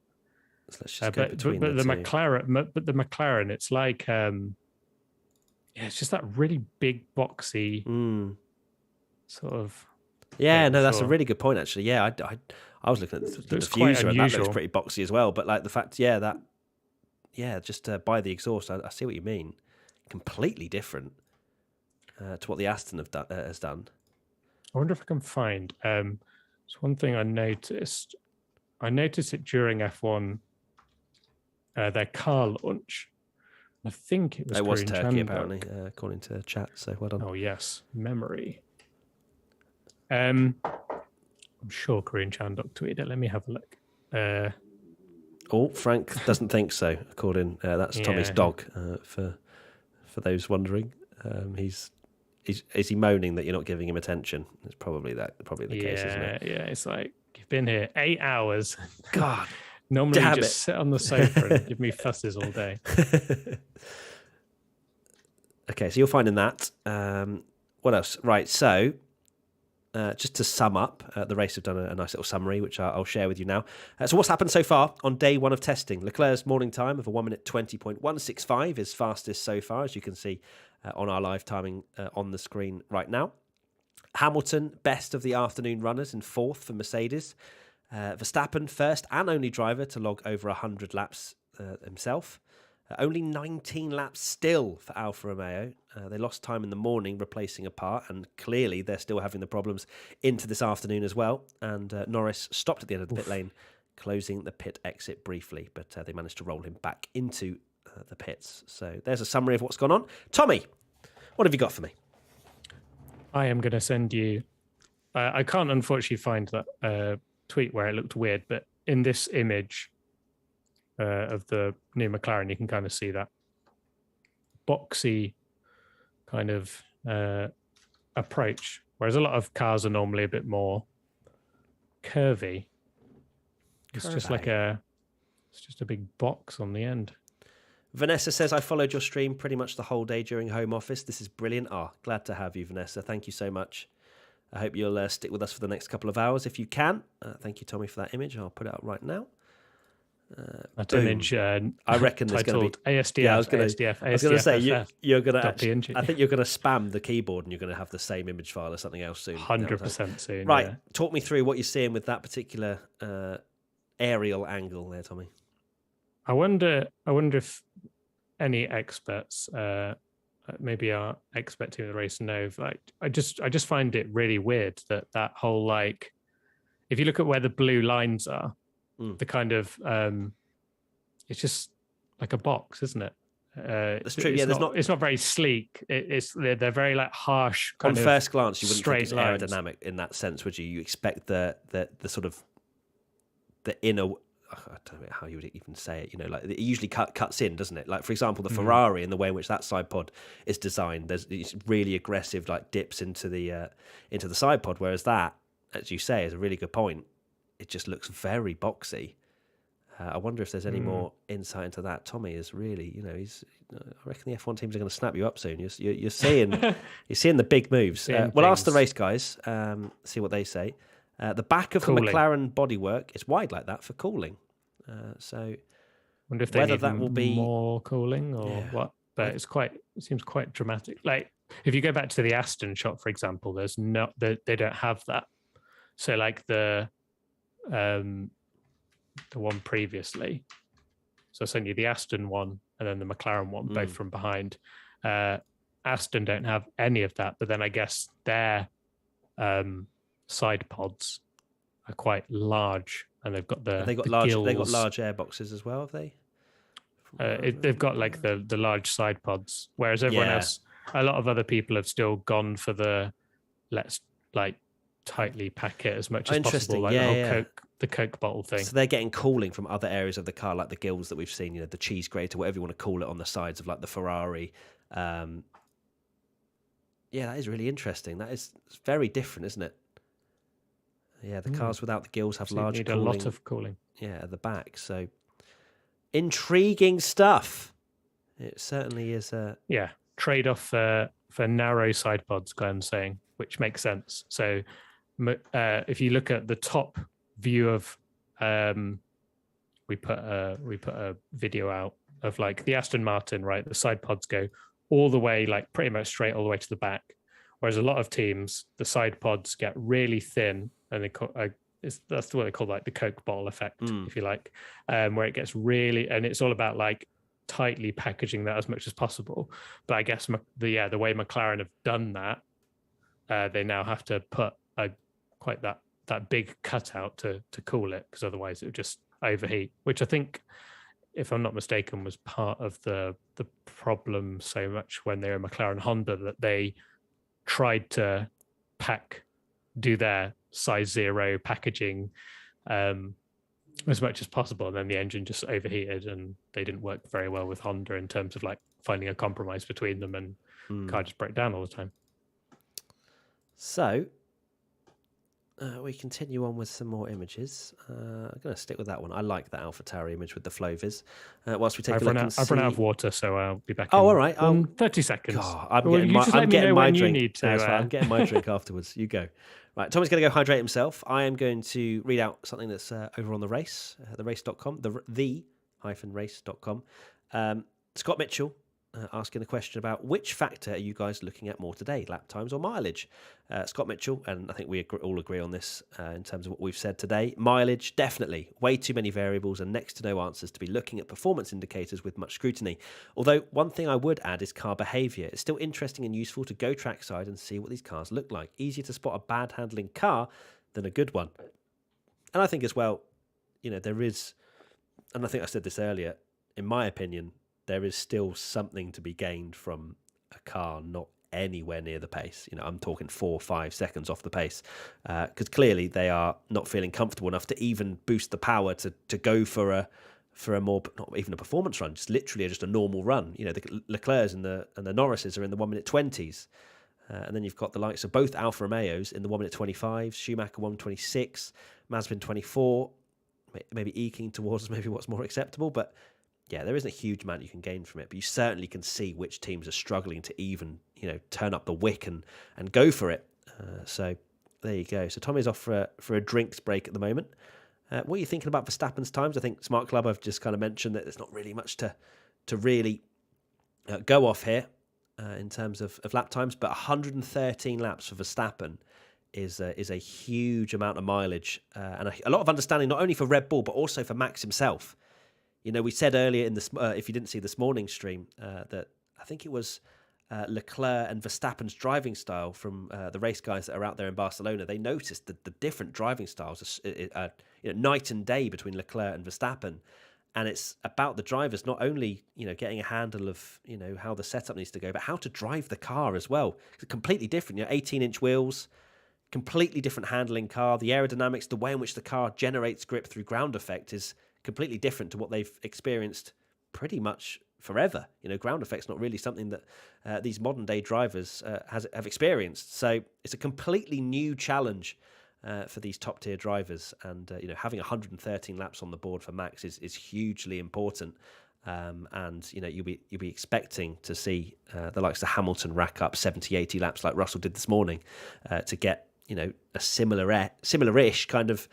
So let's just go between the two. McLaren, it's like, it's just that really big, boxy sort of. Yeah, no, that's a really good point, actually. Yeah, I was looking at the diffuser, and that looks pretty boxy as well. But like the fact, just by the exhaust, I see what you mean. Completely different to what the Aston has done. I wonder if I can find. It's one thing I noticed. I noticed it during F1, their car launch. I think it was. It was Turkey, apparently, according to chat. So well done. Oh yes, memory. I'm sure Korean Chandok tweeted it. Let me have a look. Frank doesn't think so. According that's Tommy's dog. For those wondering, is he moaning that you're not giving him attention? It's probably the case, isn't it? Yeah, it's like you've been here 8 hours. God, normally you just sit on the sofa and give me fusses all day. Okay, so you're finding that. What else? Right, so. Just to sum up, the race have done a nice little summary, which I'll share with you now. So what's happened so far on day one of testing? Leclerc's morning time of a 1 minute 20.165 is fastest so far, as you can see on our live timing on the screen right now. Hamilton, best of the afternoon runners, in fourth for Mercedes. Verstappen, first and only driver to log over 100 laps himself. Only 19 laps still for Alfa Romeo. They lost time in the morning replacing a part, and clearly they're still having the problems into this afternoon as well. And Norris stopped at the end of the pit lane, closing the pit exit briefly, but they managed to roll him back into the pits. So there's a summary of what's gone on. Tommy, what have you got for me? I am going to send you... I can't unfortunately find that tweet where it looked weird, but in this image... of the new McLaren, you can kind of see that boxy kind of approach, whereas a lot of cars are normally a bit more curvy. It's just a big box on the end. Vanessa says, I followed your stream pretty much the whole day during home office. This is brilliant. Glad to have you, Vanessa. Thank you so much. I hope you'll stick with us for the next couple of hours if you can. Thank you, Tommy, for that image. I'll put it up right now. That image, I reckon there's going to be ASDF. Yeah, I was going to say you're going to. I think you're going to spam the keyboard and you're going to have the same image file or something else soon. 100% soon. Right, yeah. Talk me through what you're seeing with that particular aerial angle there, Tommy. I wonder if any experts, maybe our expert team of the race, know. Like, I just find it really weird that whole, like, if you look at where the blue lines are. The kind of it's just like a box, isn't it? That's true. It's not very sleek. They're very like harsh. On first glance, you wouldn't think it's lines. aerodynamic in that sense, would you? You expect the sort of the inner. I don't know how you would even say it. Like it usually cuts in, doesn't it? Like for example, the Ferrari and the way in which that side pod is designed. It's really aggressive, like dips into the side pod, whereas that, as you say, is a really good point. It just looks very boxy. I wonder if there's any more insight into that. Tommy is really, I reckon the F1 teams are going to snap you up soon. You're seeing, you're seeing the big moves. We'll ask the race guys, see what they say. The back of cooling. the McLaren bodywork is wide like that for cooling. So, wonder if they need that will be more cooling or what. But it seems quite dramatic. Like if you go back to the Aston shot, for example, they don't have that. So like the one previously. So I sent you the Aston one and then the McLaren one, both Mm. from behind. Aston don't have any of that, but then I guess their side pods are quite large, and they've got Have they got the large? They got gills. large air boxes as well. Have they? They've got like the large side pods, whereas everyone Yeah. else, a lot of other people have still gone for the let's like tightly pack it as much as possible, Interesting. like Yeah, the whole yeah. Coke bottle thing. So they're getting cooling from other areas of the car, like the gills that we've seen, the cheese grater, whatever you want to call it, on the sides of like the Ferrari. Yeah, that is really interesting. That is very different, isn't it? Yeah, the cars without the gills have So you large need cooling. a lot of cooling. Yeah, at the back. So intriguing stuff. It certainly is. Yeah, trade off for narrow side pods, Glenn's saying, which makes sense. So if you look at the top view of, we put a video out of like the Aston Martin, right? The side pods go all the way, like pretty much straight all the way to the back. Whereas a lot of teams, the side pods get really thin, and that's what they call like the Coke bottle effect, if you like, where it gets really, and it's all about like tightly packaging that as much as possible. But I guess the way McLaren have done that, they now have to put quite that big cutout to cool it, because otherwise it would just overheat, which I think, if I'm not mistaken, was part of the problem so much when they were McLaren Honda, that they tried to do their size 0 packaging as much as possible, and then the engine just overheated, and they didn't work very well with Honda in terms of like finding a compromise between them, and car just broke down all the time. So we continue on with some more images. I'm going to stick with that one. I like that AlphaTauri image with the Flovis. Whilst we take a look and see... I've run out of water, so I'll be back in all right. 30 seconds. God, I'm getting my drink. That's right. I'm getting my drink afterwards. You go. Right, Tommy's going to go hydrate himself. I am going to read out something that's over on the race, therace.com, the-race.com. Scott Mitchell asking a question about which factor are you guys looking at more today, lap times or mileage? Scott Mitchell, and I think we all agree on this in terms of what we've said today. Mileage, definitely. Way too many variables and next to no answers to be looking at performance indicators with much scrutiny. Although one thing I would add is car behaviour. It's still interesting and useful to go trackside and see what these cars look like. Easier to spot a bad handling car than a good one. And I think as well, there is, and I think I said this earlier, in my opinion, there is still something to be gained from a car not anywhere near the pace. I'm talking 4 or 5 seconds off the pace, because clearly they are not feeling comfortable enough to even boost the power to go for a more, not even a performance run, just literally just a normal run. The Leclercs and the Norrises are in the 1 minute 20s, and then you've got the likes of both Alfa Romeos in the 1 minute 25, Schumacher 1:26, Mazepin 24, maybe eking towards maybe what's more acceptable, but yeah, there isn't a huge amount you can gain from it, but you certainly can see which teams are struggling to even, turn up the wick and go for it. So there you go. So Tommy's off for a drinks break at the moment. What are you thinking about Verstappen's times? I think Smart Club have just kind of mentioned that there's not really much to really go off here in terms of lap times, but 113 laps for Verstappen is a huge amount of mileage and a lot of understanding, not only for Red Bull, but also for Max himself. We said earlier in this, if you didn't see this morning's stream, that I think it was Leclerc and Verstappen's driving style from the race guys that are out there in Barcelona. They noticed that the different driving styles are night and day between Leclerc and Verstappen. And it's about the drivers not only, getting a handle of, how the setup needs to go, but how to drive the car as well. It's completely different, 18-inch wheels, completely different handling car. The aerodynamics, the way in which the car generates grip through ground effect is completely different to what they've experienced pretty much forever. Ground effect's not really something that these modern day drivers have experienced. So it's a completely new challenge for these top tier drivers. And having 113 laps on the board for Max is hugely important. And you'll be expecting to see the likes of Hamilton rack up 70, 80 laps like Russell did this morning to get a similar-ish kind of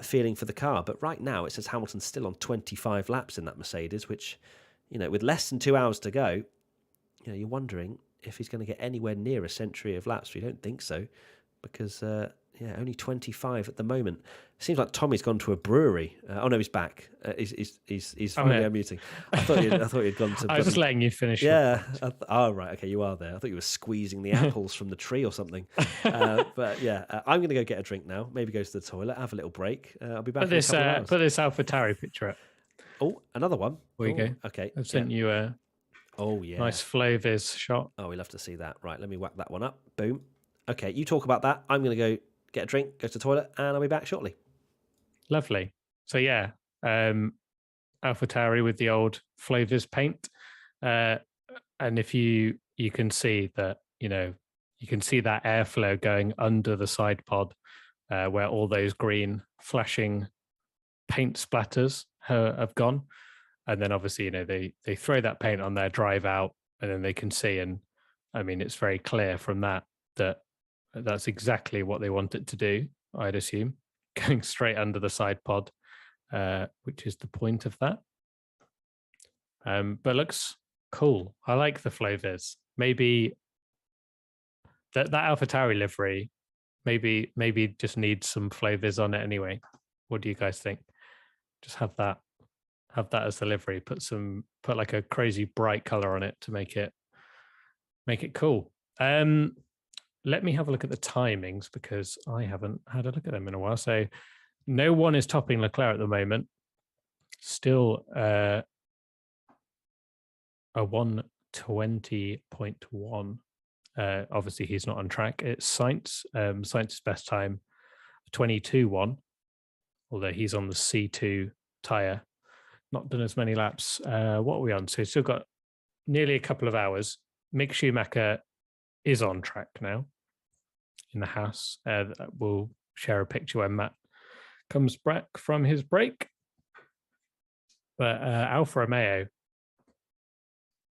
feeling for the car. But right now it says Hamilton's still on 25 laps in that Mercedes, which, with less than 2 hours to go, you're wondering if he's going to get anywhere near a century of laps. We don't think so, because only 25 at the moment. Seems like Tommy's gone to a brewery. Oh no, he's back. He's finally unmuting. I thought you'd gone to. I was just letting you finish. Yeah. Right. Okay, you are there. I thought you were squeezing the apples from the tree or something. But yeah, I'm going to go get a drink now. Maybe go to the toilet, have a little break. I'll be back in a couple of hours. Put this Alfa Tauri picture up. Oh, another one. There you go. Okay. I've sent you a nice Flaviz shot. Oh, we love to see that. Right, let me whack that one up. Boom. Okay, you talk about that. I'm going to go get a drink, go to the toilet, and I'll be back shortly. Lovely. So yeah, Alfa Tauri with the old Flaviz paint. And if you can see that, you can see that airflow going under the side pod where all those green flashing paint splatters have gone. And then obviously, they throw that paint on their drive out and then they can see. And I mean, it's very clear from that that's exactly what they want it to do, I'd assume, going straight under the side pod, which is the point of that. But looks cool. I like the Flaviz. Maybe that Alfa Tauri livery, maybe just needs some Flaviz on it anyway. What do you guys think? Just have that as the livery. Put like a crazy bright color on it to make it cool. Let me have a look at the timings because I haven't had a look at them in a while. So no one is topping Leclerc at the moment. Still a 1:20.1. Obviously, he's not on track. It's Sainz. Sainz's best time, 22.1, although he's on the C2 tyre. Not done as many laps. What are we on? So he's still got nearly a couple of hours. Mick Schumacher is on track now in the Haas. We'll share a picture when Matt comes back from his break. But Alfa Romeo,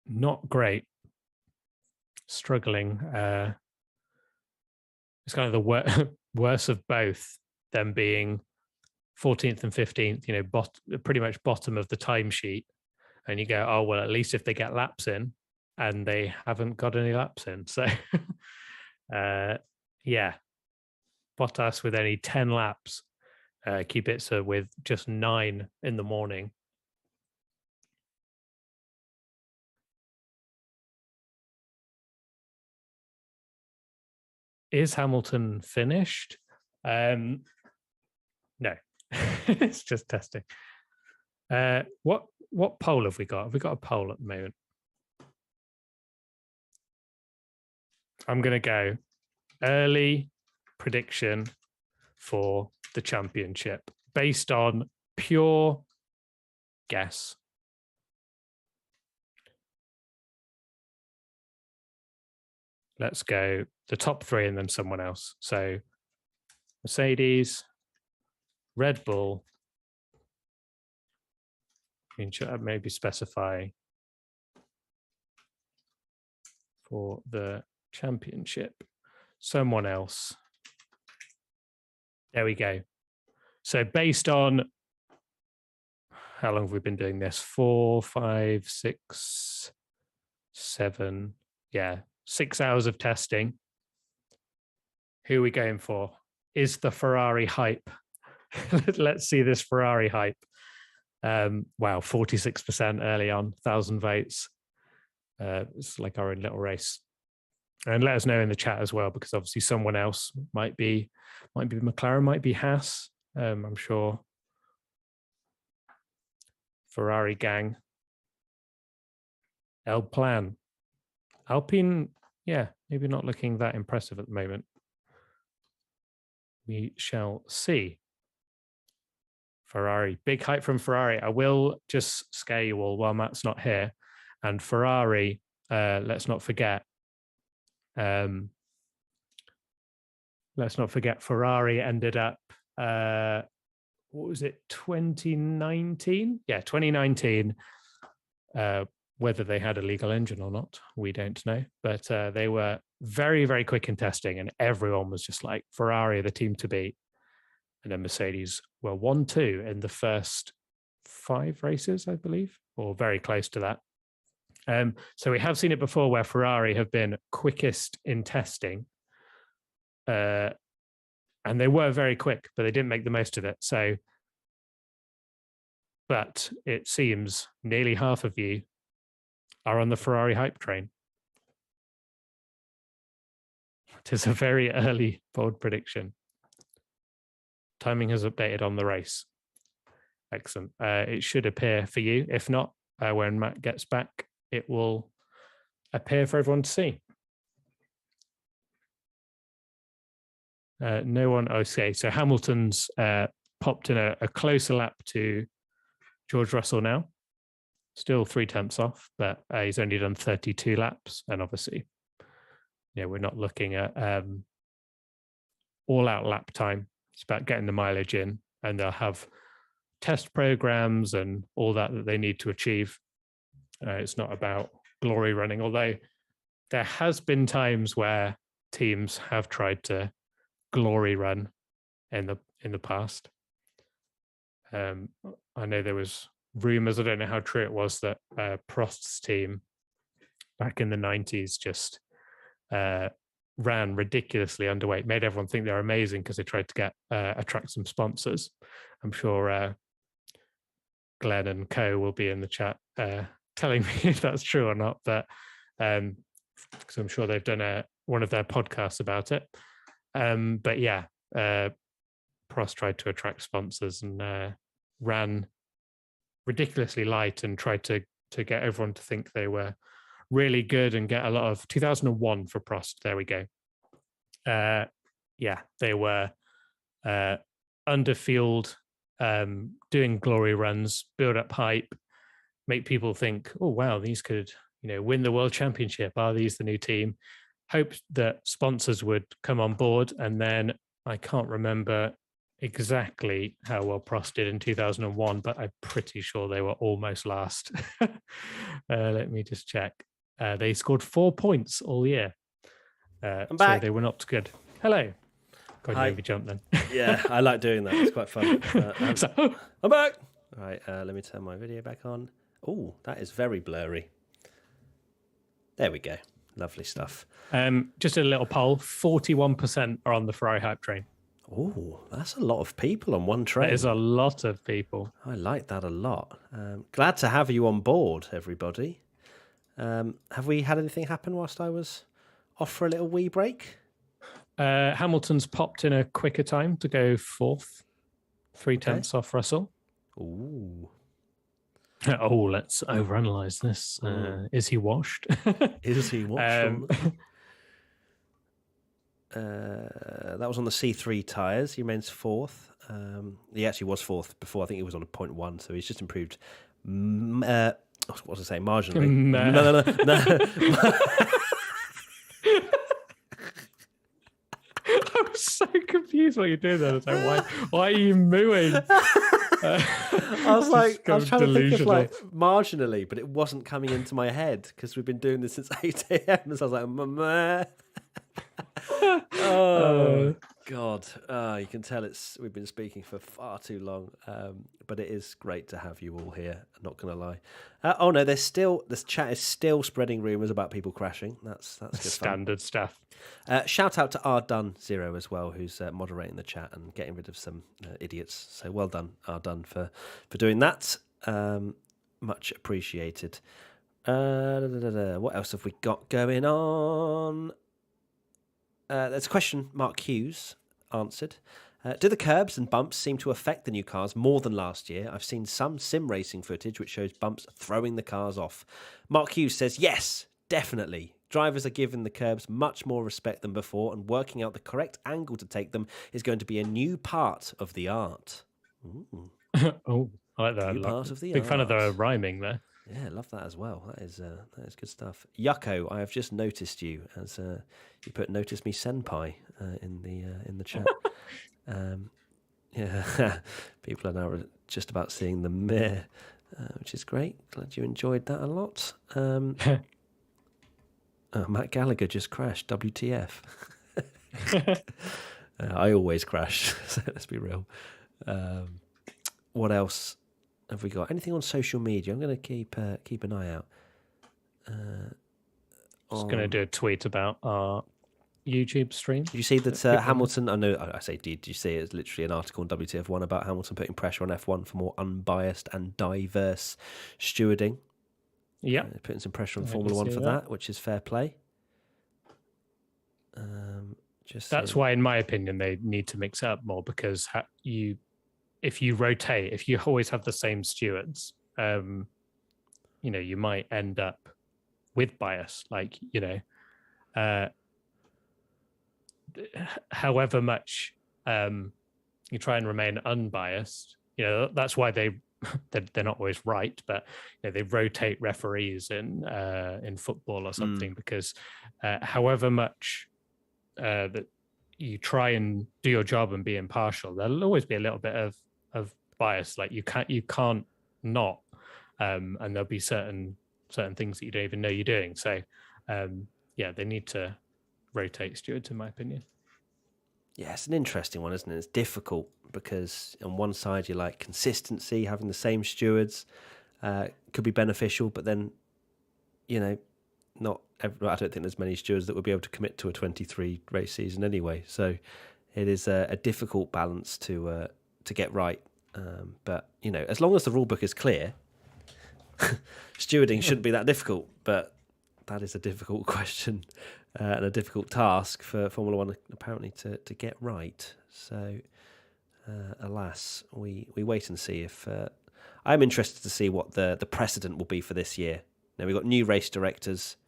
not great. Struggling. It's kind of the worst of both, them being 14th and 15th, pretty much bottom of the timesheet. And you go, oh, well, at least if they get laps in, and they haven't got any laps in. So, Bottas with only 10 laps, Kubica with just 9 in the morning. Is Hamilton finished? No, it's just testing. What poll have we got? Have we got a poll at the moment? I'm going to go early prediction for the championship based on pure guess. Let's go the top 3 and then someone else. So Mercedes, Red Bull. Maybe specify for the championship. Someone else. There we go. So based on how long have we been doing this? 4, 5, 6, 7. Yeah, 6 hours of testing. Who are we going for? Is the Ferrari hype? Let's see this Ferrari hype. Wow, 46% early on, 1,000 votes. It's like our own little race. And let us know in the chat as well, because obviously someone else might be McLaren, might be Haas. I'm sure. Ferrari gang. El Plan. Alpine, yeah, maybe not looking that impressive at the moment. We shall see. Ferrari, big hype from Ferrari. I will just scare you all while Matt's not here. And Ferrari, let's not forget, Ferrari ended up, what was it, 2019? Yeah, 2019. Whether they had a legal engine or not, we don't know. But they were very, very quick in testing, and everyone was just like, Ferrari are the team to beat. And then Mercedes were 1-2 in the first 5 races, I believe, or very close to that. So we have seen it before where Ferrari have been quickest in testing And they were very quick, but they didn't make the most of it. So, but it seems nearly half of you are on the Ferrari hype train. It is a very early bold prediction. Timing has updated on the race. Excellent. It should appear for you. If not, when Matt gets back, it will appear for everyone to see. No one. Okay, so Hamilton's popped in a closer lap to George Russell now. Still 0.3 off, but he's only done 32 laps. And obviously, we're not looking at all-out lap time. It's about getting the mileage in, and they'll have test programs and all that they need to achieve. It's not about glory running, although there has been times where teams have tried to glory run in the past. I know there was rumors, I don't know how true it was, that Prost's team back in the 90s just ran ridiculously underweight, made everyone think they're amazing because they tried to attract some sponsors. I'm sure Glenn and Co will be in the chat telling me if that's true or not, but because I'm sure they've done one of their podcasts about it. But yeah, Prost tried to attract sponsors and ran ridiculously light and tried to get everyone to think they were really good and get a lot of 2001 for Prost. There we go. Yeah, they were underfueled, doing glory runs, build up hype, make people think, oh wow, these could win the world championship. Are these the new team? Hope that sponsors would come on board, and then I can't remember exactly how well Prost did in 2001, but I'm pretty sure they were almost last. Let me just check. They scored 4 points all year. I'm back. So they were not good. Hello. God, you Hi. made me jump then. Yeah, I like doing that. It's quite fun. I'm back. All right, let me turn my video back on. Oh, that is very blurry. There we go. Lovely stuff. Just a little poll. 41% are on the Ferrari hype train. Oh, that's a lot of people on one train. That is a lot of people. I like that a lot. Glad to have you on board, everybody. Have we had anything happen whilst I was off for a little wee break? Hamilton's popped in a quicker time to go fourth. 0.3 off Russell. Ooh. Oh, let's overanalyze this. Is he washed? Is he washed? That was on the C3 tyres. He remains fourth. He actually was fourth before. I think he was on a 0.1, so he's just improved. What was I say? Marginally. No. I'm so confused what you're doing there. It's like, why are you mooing? I was trying to think of like marginally, but it wasn't coming into my head because we've been doing this since 8 a.m. So I was like, meh. Oh God! You can tell we've been speaking for far too long, but it is great to have you all here. I'm not going to lie. Oh no, this chat is still spreading rumours about people crashing. That's good standard stuff. Shout out to R-Done0 as well, who's moderating the chat and getting rid of some idiots. So well done, R-Done, for doing that. Much appreciated. What else have we got going on? There's a question Mark Hughes answered. Do the curbs and bumps seem to affect the new cars more than last year? I've seen some sim racing footage which shows bumps throwing the cars off. Mark Hughes says, yes, definitely. Drivers are given the curbs much more respect than before, and working out the correct angle to take them is going to be a new part of the art. Ooh. Oh, I like that. Part of the big art. fan of the rhyming there. Yeah, I love that as well. That is good stuff. Yucko, I have just noticed you as you put "notice me senpai" in the chat. Yeah, people are now just about seeing the mirror, which is great. Glad you enjoyed that a lot. Matt Gallagher just crashed. WTF? I always crash. So let's be real. What else have we got? Anything on social media? I'm going to keep an eye out. Just going to do a tweet about our YouTube stream. Did you see that Hamilton? I know I say did you see it? It's literally an article on WTF1 about Hamilton putting pressure on F1 for more unbiased and diverse stewarding. Yeah, putting some pressure on Formula One for that, which is fair play. That's why, in my opinion, they need to mix it up more, because if you rotate, if you always have the same stewards, you might end up with bias. Like, however much you try and remain unbiased, that's why they're not always right, but they rotate referees in football or something, because however much that you try and do your job and be impartial, there'll always be a little bit of bias. Like you can't not, and there'll be certain things that you don't even know you're doing. So they need to rotate stewards, in my opinion. Yeah, it's an interesting one, isn't it? It's difficult because on one side you're like consistency, having the same stewards could be beneficial, but then I don't think there's many stewards that would be able to commit to a 23 race season anyway. So it is a difficult balance to get right. But as long as the rule book is clear, stewarding shouldn't be that difficult. But that is a difficult question and a difficult task for Formula One apparently to get right. So alas, we wait and see. If I'm interested to see what the precedent will be for this year. Now we've got new race directors.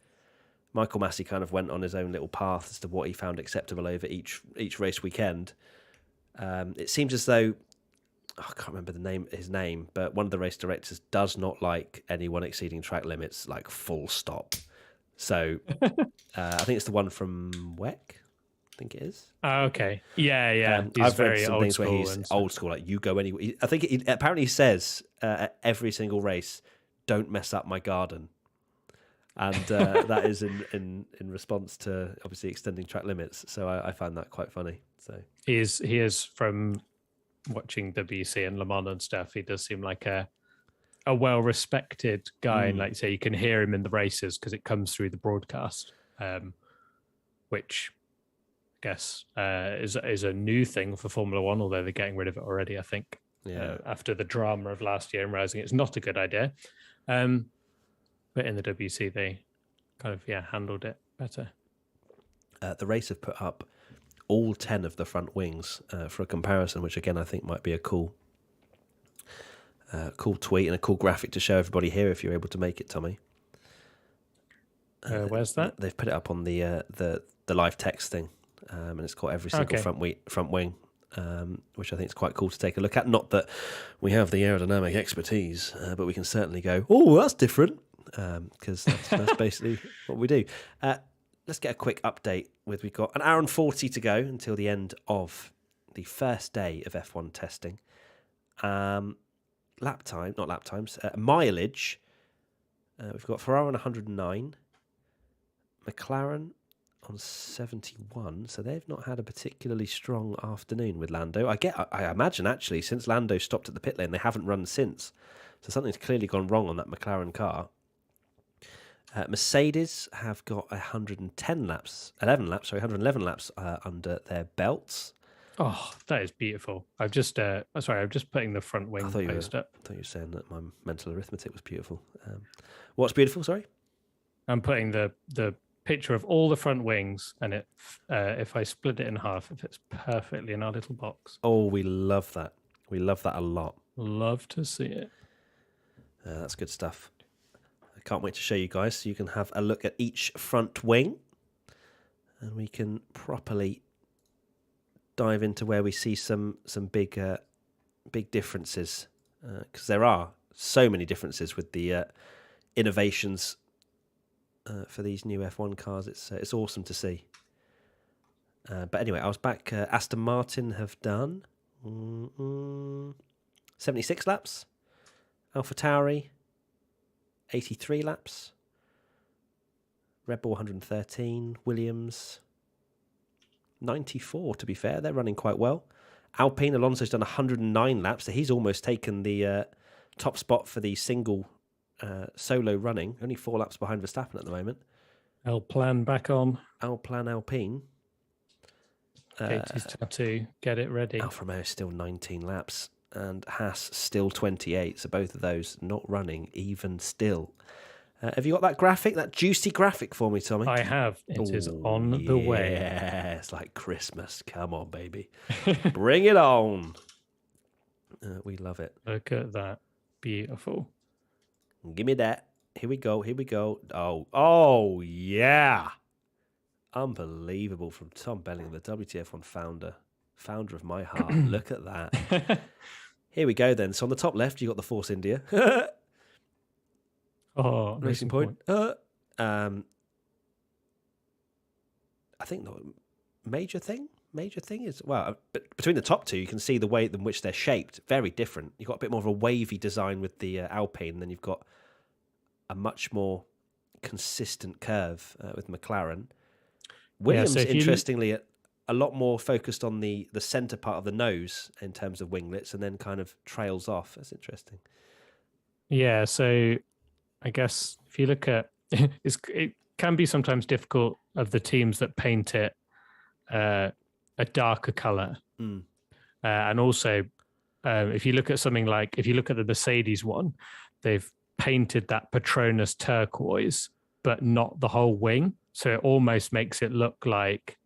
Michael Massey kind of went on his own little path as to what he found acceptable over each race weekend. It seems as though I can't remember his name, but one of the race directors does not like anyone exceeding track limits, like full stop. So I think it's the one from WEC. I think it is. Oh, okay. Yeah. I've read some things where he's old school, like you go anywhere. I think apparently he says at every single race, "Don't mess up my garden." And that is in response to obviously extending track limits. So I find that quite funny. So he is from watching WC and Le Mans and stuff. He does seem like a well-respected guy, and like you say, you can hear him in the races because it comes through the broadcast, which I guess is a new thing for Formula One, although they're getting rid of it already, I think, after the drama of last year and realizing it's not a good idea. But in the WC, they kind of handled it better. The race have put up all 10 of the front wings for a comparison, which again I think might be a cool tweet and a cool graphic to show everybody here if you're able to make it, Tommy. Where's that? They've put it up on the live text thing, and it's got every single front wing, which I think is quite cool to take a look at. Not that we have the aerodynamic expertise, but we can certainly go, oh, that's different, because that's basically what we do. Let's get a quick update. We've got an hour and 40 to go until the end of the first day of F1 testing. Mileage. We've got Ferrari on 109, McLaren on 71. So they've not had a particularly strong afternoon with Lando. I imagine actually since Lando stopped at the pit lane, they haven't run since. So something's clearly gone wrong on that McLaren car. Mercedes have got 111 laps under their belts. Oh, that is beautiful. I'm just putting the front wing post up. I thought you were saying that my mental arithmetic was beautiful. What's beautiful, sorry? I'm putting the picture of all the front wings, and it if I split it in half, it fits perfectly in our little box. Oh, we love that. We love that a lot. Love to see it. That's good stuff. I can't wait to show you guys so you can have a look at each front wing and we can properly dive into where we see some big differences, because there are so many differences with the innovations for these new F1 cars. It's awesome to see. But anyway, I was back. Aston Martin have done 76 laps. AlphaTauri 83 laps. Red Bull 113. Williams 94, to be fair. They're running quite well. Alpine, Alonso's done 109 laps, so he's almost taken the top spot for the single solo running. Only 4 laps behind Verstappen at the moment. Alplan back on. Alpine. Katie's tattoo. Get it ready. Alfa Romeo still 19 laps and Haas still 28. So both of those not running even still. Have you got that graphic, that juicy graphic for me, Tommy? I have. It is on the way. Yeah, it's like Christmas. Come on, baby. Bring it on. We love it. Look at that. Beautiful. Give me that. Here we go. Oh, yeah. Unbelievable from Tom Bellingham, the WTF1 founder of my heart. Look at that. Here we go then. So on the top left, you've got the Force India. Racing Point. I think the major thing is, well, between the top two, you can see the way in which they're shaped. Very different. You've got a bit more of a wavy design with the Alpine, and then you've got a much more consistent curve with McLaren. Williams, interestingly, a lot more focused on the centre part of the nose in terms of winglets, and then kind of trails off. That's interesting. Yeah, so I guess if you look at it can be sometimes difficult of the teams that paint it a darker colour. And also, if you look at something like, if you look at the Mercedes one, they've painted that Petronas turquoise, but not the whole wing. So it almost makes it look like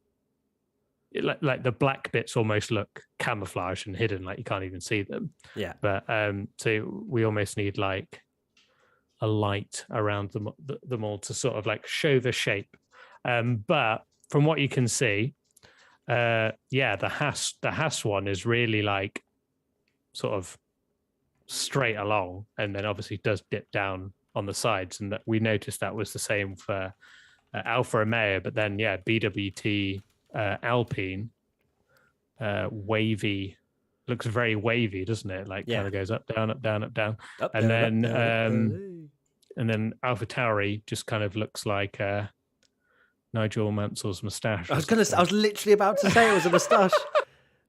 the black bits almost look camouflaged and hidden, like you can't even see them. Yeah. But so we almost need like a light around them all to sort of like show the shape. But from what you can see, the Haas one is really like sort of straight along, and then obviously does dip down on the sides, and that we noticed that was the same for Alfa Romeo. But then BWT Alpine wavy, looks very wavy, doesn't it? Like kind of goes up, down, up, down, up, down, and then AlphaTauri just kind of looks like Nigel Mansell's moustache. I was literally about to say it was a moustache.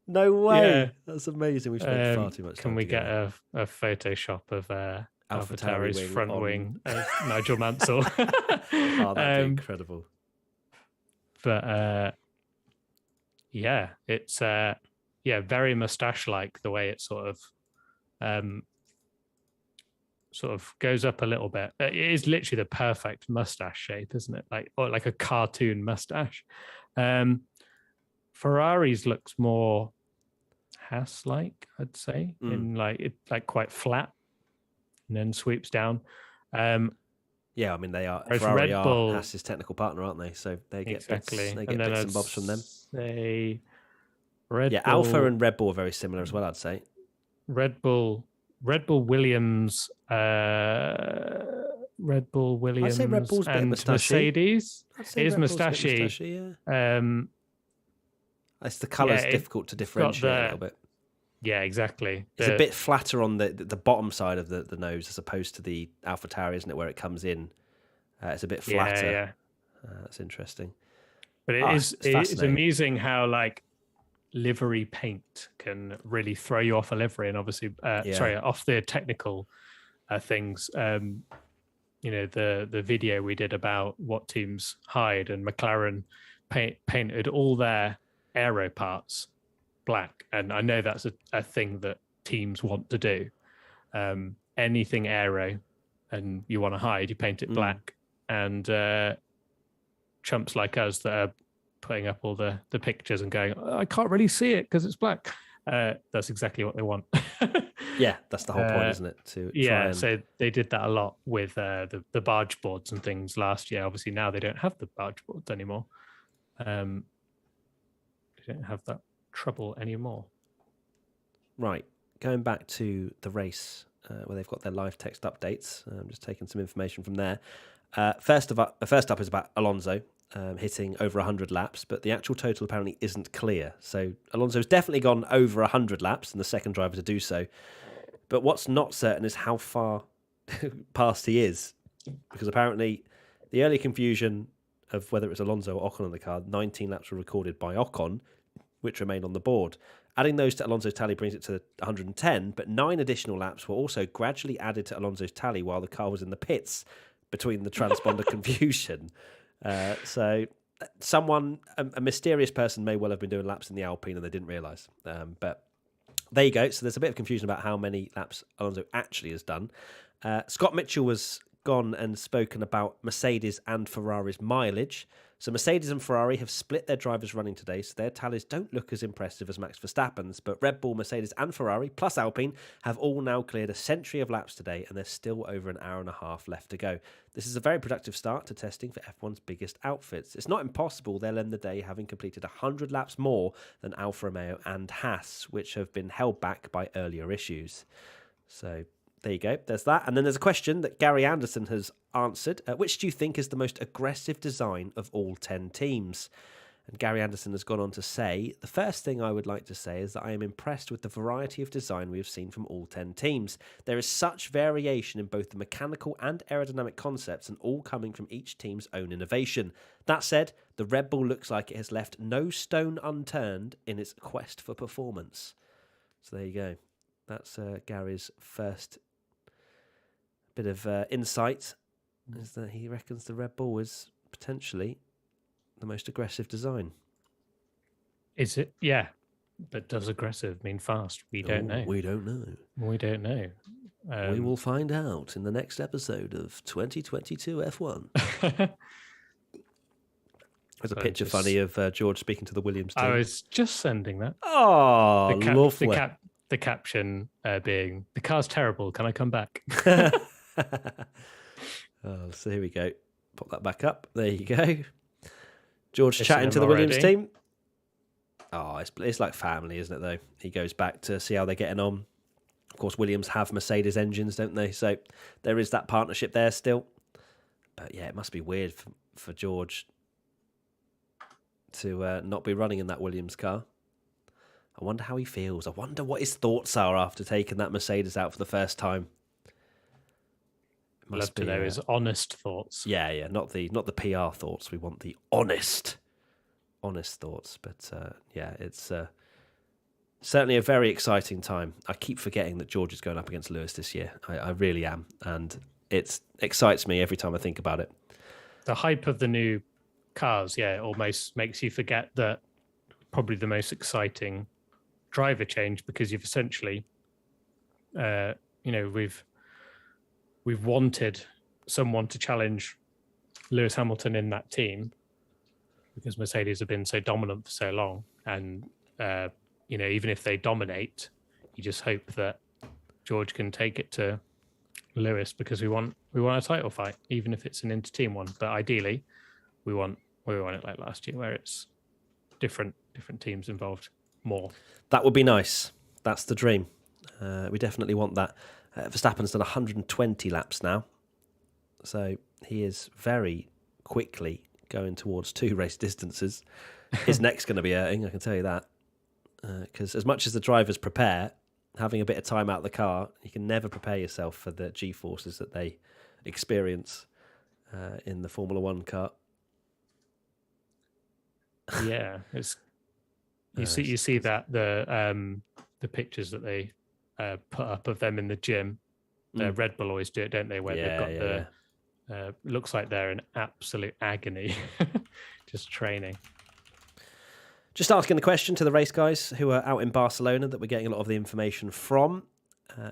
No way. Yeah. That's amazing. We've spent far too much time. Can we get a Photoshop of AlphaTauri's front wing of Nigel Mansell? Oh, that'd be incredible. But it's very moustache-like, the way it sort of goes up a little bit. It is literally the perfect mustache shape, isn't it? Like a cartoon mustache. Ferrari's looks more Haas-like, I'd say, in it's like quite flat and then sweeps down. Yeah, I mean they are. Ferrari are Haas's technical partner, aren't they? So they get bits and bobs from them. Alfa and Red Bull are very similar as well, I'd say. Red Bull Williams, I'd say Red Bull's and Mercedes. It is moustachy. It's the colour's difficult to differentiate a little bit. Yeah, exactly. It's a bit flatter on the bottom side of the nose as opposed to the AlphaTauri, isn't it? Where it comes in, it's a bit flatter. Yeah. That's interesting. But it's amusing how like livery paint can really throw you off a livery, and obviously, off the technical things. The video we did about what teams hide, and McLaren painted all their aero parts black, and I know that's a thing that teams want to do. Anything aero and you want to hide, you paint it black. And chumps like us that are putting up all the pictures and going, I can't really see it because it's black. That's exactly what they want. Yeah, that's the whole point, isn't it? So they did that a lot with the barge boards and things last year. Obviously now they don't have the barge boards anymore. They don't have that trouble anymore. Right, going back to the race where they've got their live text updates. I'm just taking some information from there. First up is about Alonso hitting over 100 laps, but the actual total apparently isn't clear. So Alonso's definitely gone over 100 laps and the second driver to do so. But what's not certain is how far past he is, because apparently the early confusion of whether it's Alonso or Ocon on the car, 19 laps were recorded by Ocon, which remained on the board. Adding those to Alonso's tally brings it to 110, but 9 additional laps were also gradually added to Alonso's tally while the car was in the pits between the transponder confusion. So someone, a mysterious person may well have been doing laps in the Alpine and they didn't realise. But there you go. So there's a bit of confusion about how many laps Alonso actually has done. Scott Mitchell was gone and spoken about Mercedes and Ferrari's mileage. So Mercedes and Ferrari have split their drivers running today, so their tallies don't look as impressive as Max Verstappen's. But Red Bull, Mercedes and Ferrari, plus Alpine, have all now cleared a century of laps today, and there's still over an hour and a half left to go. This is a very productive start to testing for F1's biggest outfits. It's not impossible they'll end the day having completed 100 laps more than Alfa Romeo and Haas, which have been held back by earlier issues. So there you go. There's that. And then there's a question that Gary Anderson has answered. Which do you think is the most aggressive design of all 10 teams? And Gary Anderson has gone on to say, the first thing I would like to say is that I am impressed with the variety of design we have seen from all 10 teams. There is such variation in both the mechanical and aerodynamic concepts, and all coming from each team's own innovation. That said, the Red Bull looks like it has left no stone unturned in its quest for performance. So there you go. That's Gary's first bit of insight, is that he reckons the Red Bull is potentially the most aggressive design. Is it? Yeah. But does aggressive mean fast? We don't know. We don't know. We don't know. We will find out in the next episode of 2022 F1. There's a picture funny of George speaking to the Williams team. I was just sending that. Oh, lovely. The caption being, the car's terrible, can I come back? So here we go. Pop that back up. There you go. George chatting to the already. Williams team. Oh, it's like family, isn't it, though? He goes back to see how they're getting on. Of course, Williams have Mercedes engines, don't they? So there is that partnership there still. But yeah, it must be weird for George to not be running in that Williams car. I wonder how he feels. I wonder what his thoughts are after taking that Mercedes out for the first time. I'd love to know his honest thoughts. Yeah, not the PR thoughts. We want the honest thoughts. But yeah, it's certainly a very exciting time. I keep forgetting that George is going up against Lewis this year. I really am, and it excites me every time I think about it. The hype of the new cars, yeah, almost makes you forget that probably the most exciting driver change, because you've essentially, we've wanted someone to challenge Lewis Hamilton in that team because Mercedes have been so dominant for so long. And, even if they dominate, you just hope that George can take it to Lewis, because we want a title fight, even if it's an inter-team one. But ideally, we want it like last year, where it's different teams involved more. That would be nice. That's the dream. We definitely want that. Verstappen's done 120 laps now, so he is very quickly going towards 2 race distances. His neck's going to be hurting, I can tell you that, because as much as the drivers prepare, having a bit of time out of the car, you can never prepare yourself for the G-forces that they experience in the Formula One car. Yeah, it's you see that the pictures that they put up of them in the gym. Red Bull always do it, don't they? Where they've got looks like they're in absolute agony, just training. Just asking the question to the race guys who are out in Barcelona that we're getting a lot of the information from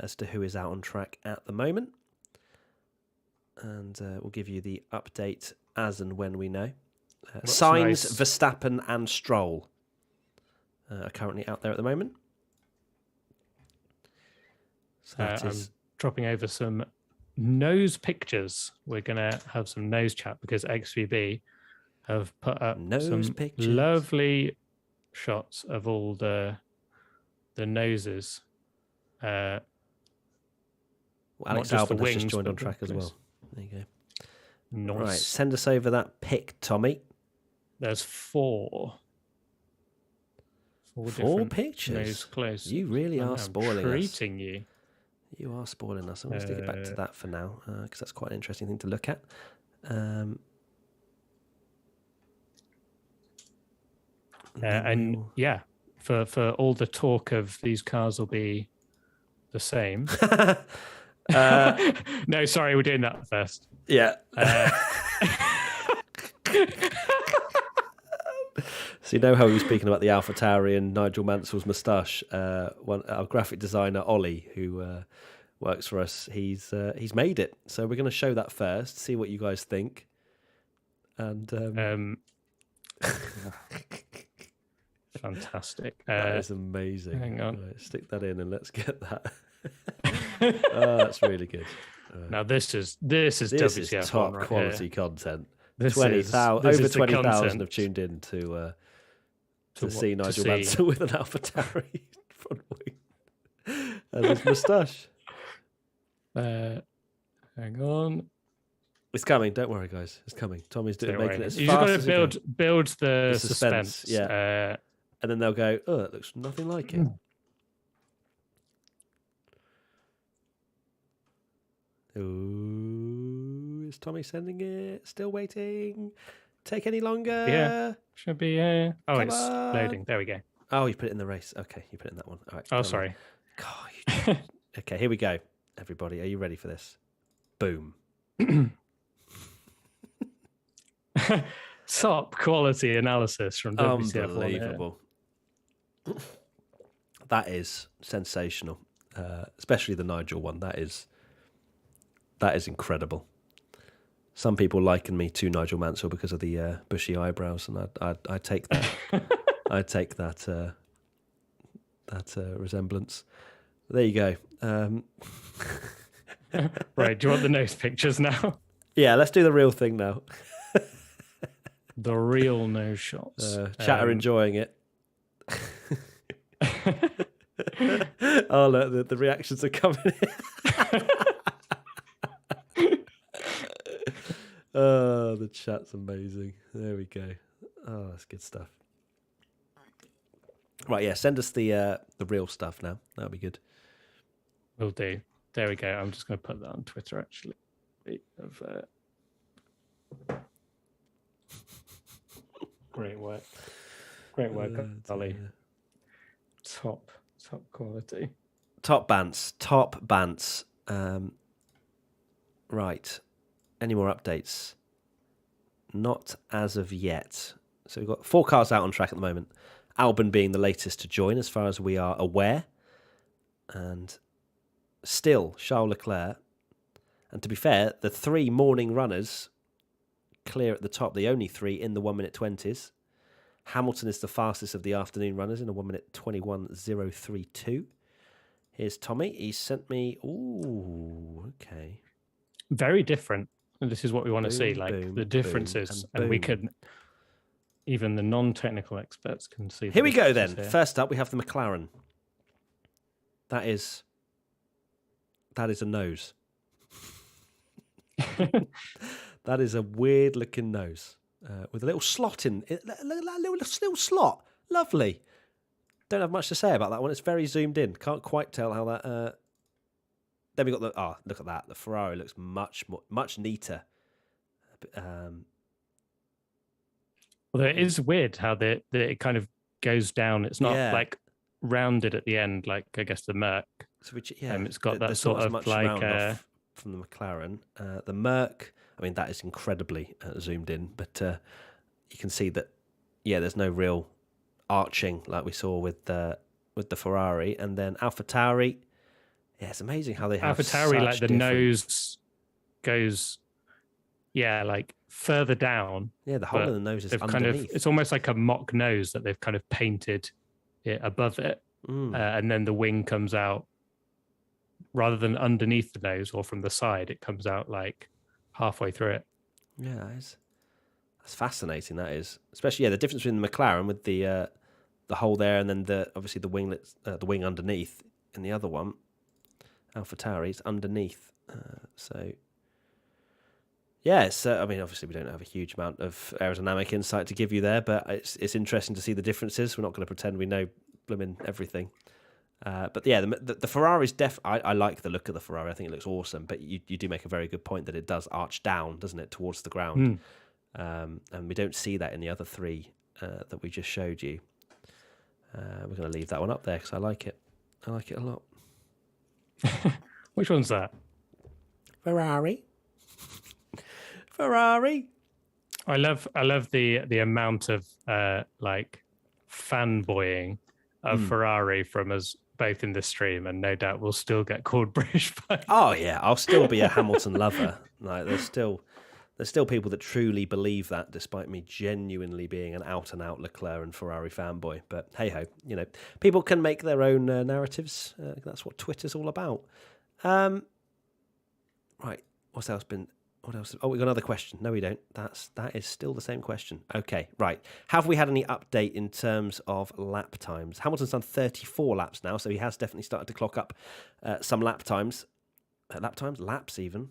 as to who is out on track at the moment. And we'll give you the update as and when we know. Sainz, nice. Verstappen and Stroll are currently out there at the moment. So I'm dropping over some nose pictures. We're going to have some nose chat because XVB have put up some lovely shots of all the noses. Alex Alban has just joined on track as well. There you go. Nice. Right, send us over that pic, Tommy. There's 4. 4 pictures? Nose close. You really are spoiling us. Treating you. You are spoiling us. I'm going to stick it back to that for now because that's quite an interesting thing to look at. And yeah, for all the talk of these cars will be the same. No, sorry, we're doing that first. Yeah. So you know how we were speaking about the AlphaTauri and Nigel Mansell's moustache? Our graphic designer Ollie, who works for us, he's made it. So we're going to show that first, see what you guys think, and fantastic. that is amazing. Hang on, right, stick that in and let's get that. Oh, that's really good. Now this is WTF top right quality here. content. This 20,000 is over the 20,000 content have tuned in to what- see to Nigel see. Mansell with an AlphaTauri front wing and his moustache. Hang on. It's coming. Don't worry, guys. It's coming. Tommy's Don't making worry. it as You just fast got as to he can. build the The suspense, suspense. yeah. And then they'll go, oh, it looks nothing like it. Ooh, is Tommy sending it? Still waiting. Take any longer? Yeah. Should be. Oh, Come it's on. loading. There we go. Oh, you put it in the race. Okay, you put it in that one. All right. Oh, Tommy. sorry. God, okay, here we go. Everybody, are you ready for this? Boom. Top quality analysis from WTF. Unbelievable. That is sensational, especially the Nigel one. That is incredible. Some people liken me to Nigel Mansell because of the bushy eyebrows, and I take that. I take that resemblance. There you go. Right. Do you want the nose pictures now? Yeah, let's do the real thing now. The real nose shots. Chat are enjoying it. Oh, look, the reactions are coming in. Oh, the chat's amazing. There we go. Oh, that's good stuff. Right, yeah, send us the real stuff now. That'll be good. Will do. There we go. I'm just going to put that on Twitter, actually. Great work. Great work, Ollie. Top quality. Top bants. Right. Any more updates? Not as of yet. So we've got 4 cars out on track at the moment. Alban being the latest to join, as far as we are aware. And still Charles Leclerc. And to be fair, the 3 morning runners clear at the top, the only 3 in the 1 minute 20s. Hamilton is the fastest of the afternoon runners in a 1 minute 21.032. Here's Tommy. He sent me. Ooh, okay. Very different. And this is what we want to see, like boom, the differences. boom, and we can, even the non-technical experts can see. Here we go then. Here. First up, we have the McLaren. That is a nose. That is a weird looking nose with a little slot in it. A little slot. Lovely. Don't have much to say about that one. It's very zoomed in. Can't quite tell how that. Then we got the. Look at that. The Ferrari looks much neater. Although it is weird how it kind of goes down. It's not like rounded at the end, like I guess the Merc. So it's got that sort of like from the McLaren. The Merc, I mean, that is incredibly zoomed in, but you can see that. Yeah, there's no real arching like we saw with the Ferrari, and then AlphaTauri. Yeah, it's amazing how they have AlphaTauri, like the nose goes, like further down. Yeah, the hole in the nose is underneath. It's almost like a mock nose that they've kind of painted it above it, and then the wing comes out rather than underneath the nose or from the side. It comes out like halfway through it. Yeah, that's fascinating. That is, especially the difference between the McLaren with the hole there, and then obviously the wing underneath in the other one. AlphaTauri's underneath. So I mean, obviously we don't have a huge amount of aerodynamic insight to give you there, but it's interesting to see the differences. We're not going to pretend we know blooming everything. But yeah, the Ferrari's I like the look of the Ferrari. I think it looks awesome. But you do make a very good point that it does arch down, doesn't it, towards the ground? And we don't see that in the other 3 that we just showed you. We're going to leave that one up there because I like it. I like it a lot. Which one's that? Ferrari. I love the amount of like fanboying of Ferrari from us both in the stream, and no doubt we'll still get called British by. Oh yeah, I'll still be a Hamilton lover. Like there's still people that truly believe that, despite me genuinely being an out and out Leclerc and Ferrari fanboy. But hey ho, people can make their own narratives. That's what Twitter's all about. Right, what's else been? What else? Oh, we got another question. No, we don't. That is still the same question. Okay, right. Have we had any update in terms of lap times? Hamilton's done 34 laps now, so he has definitely started to clock up some lap times. Laps even.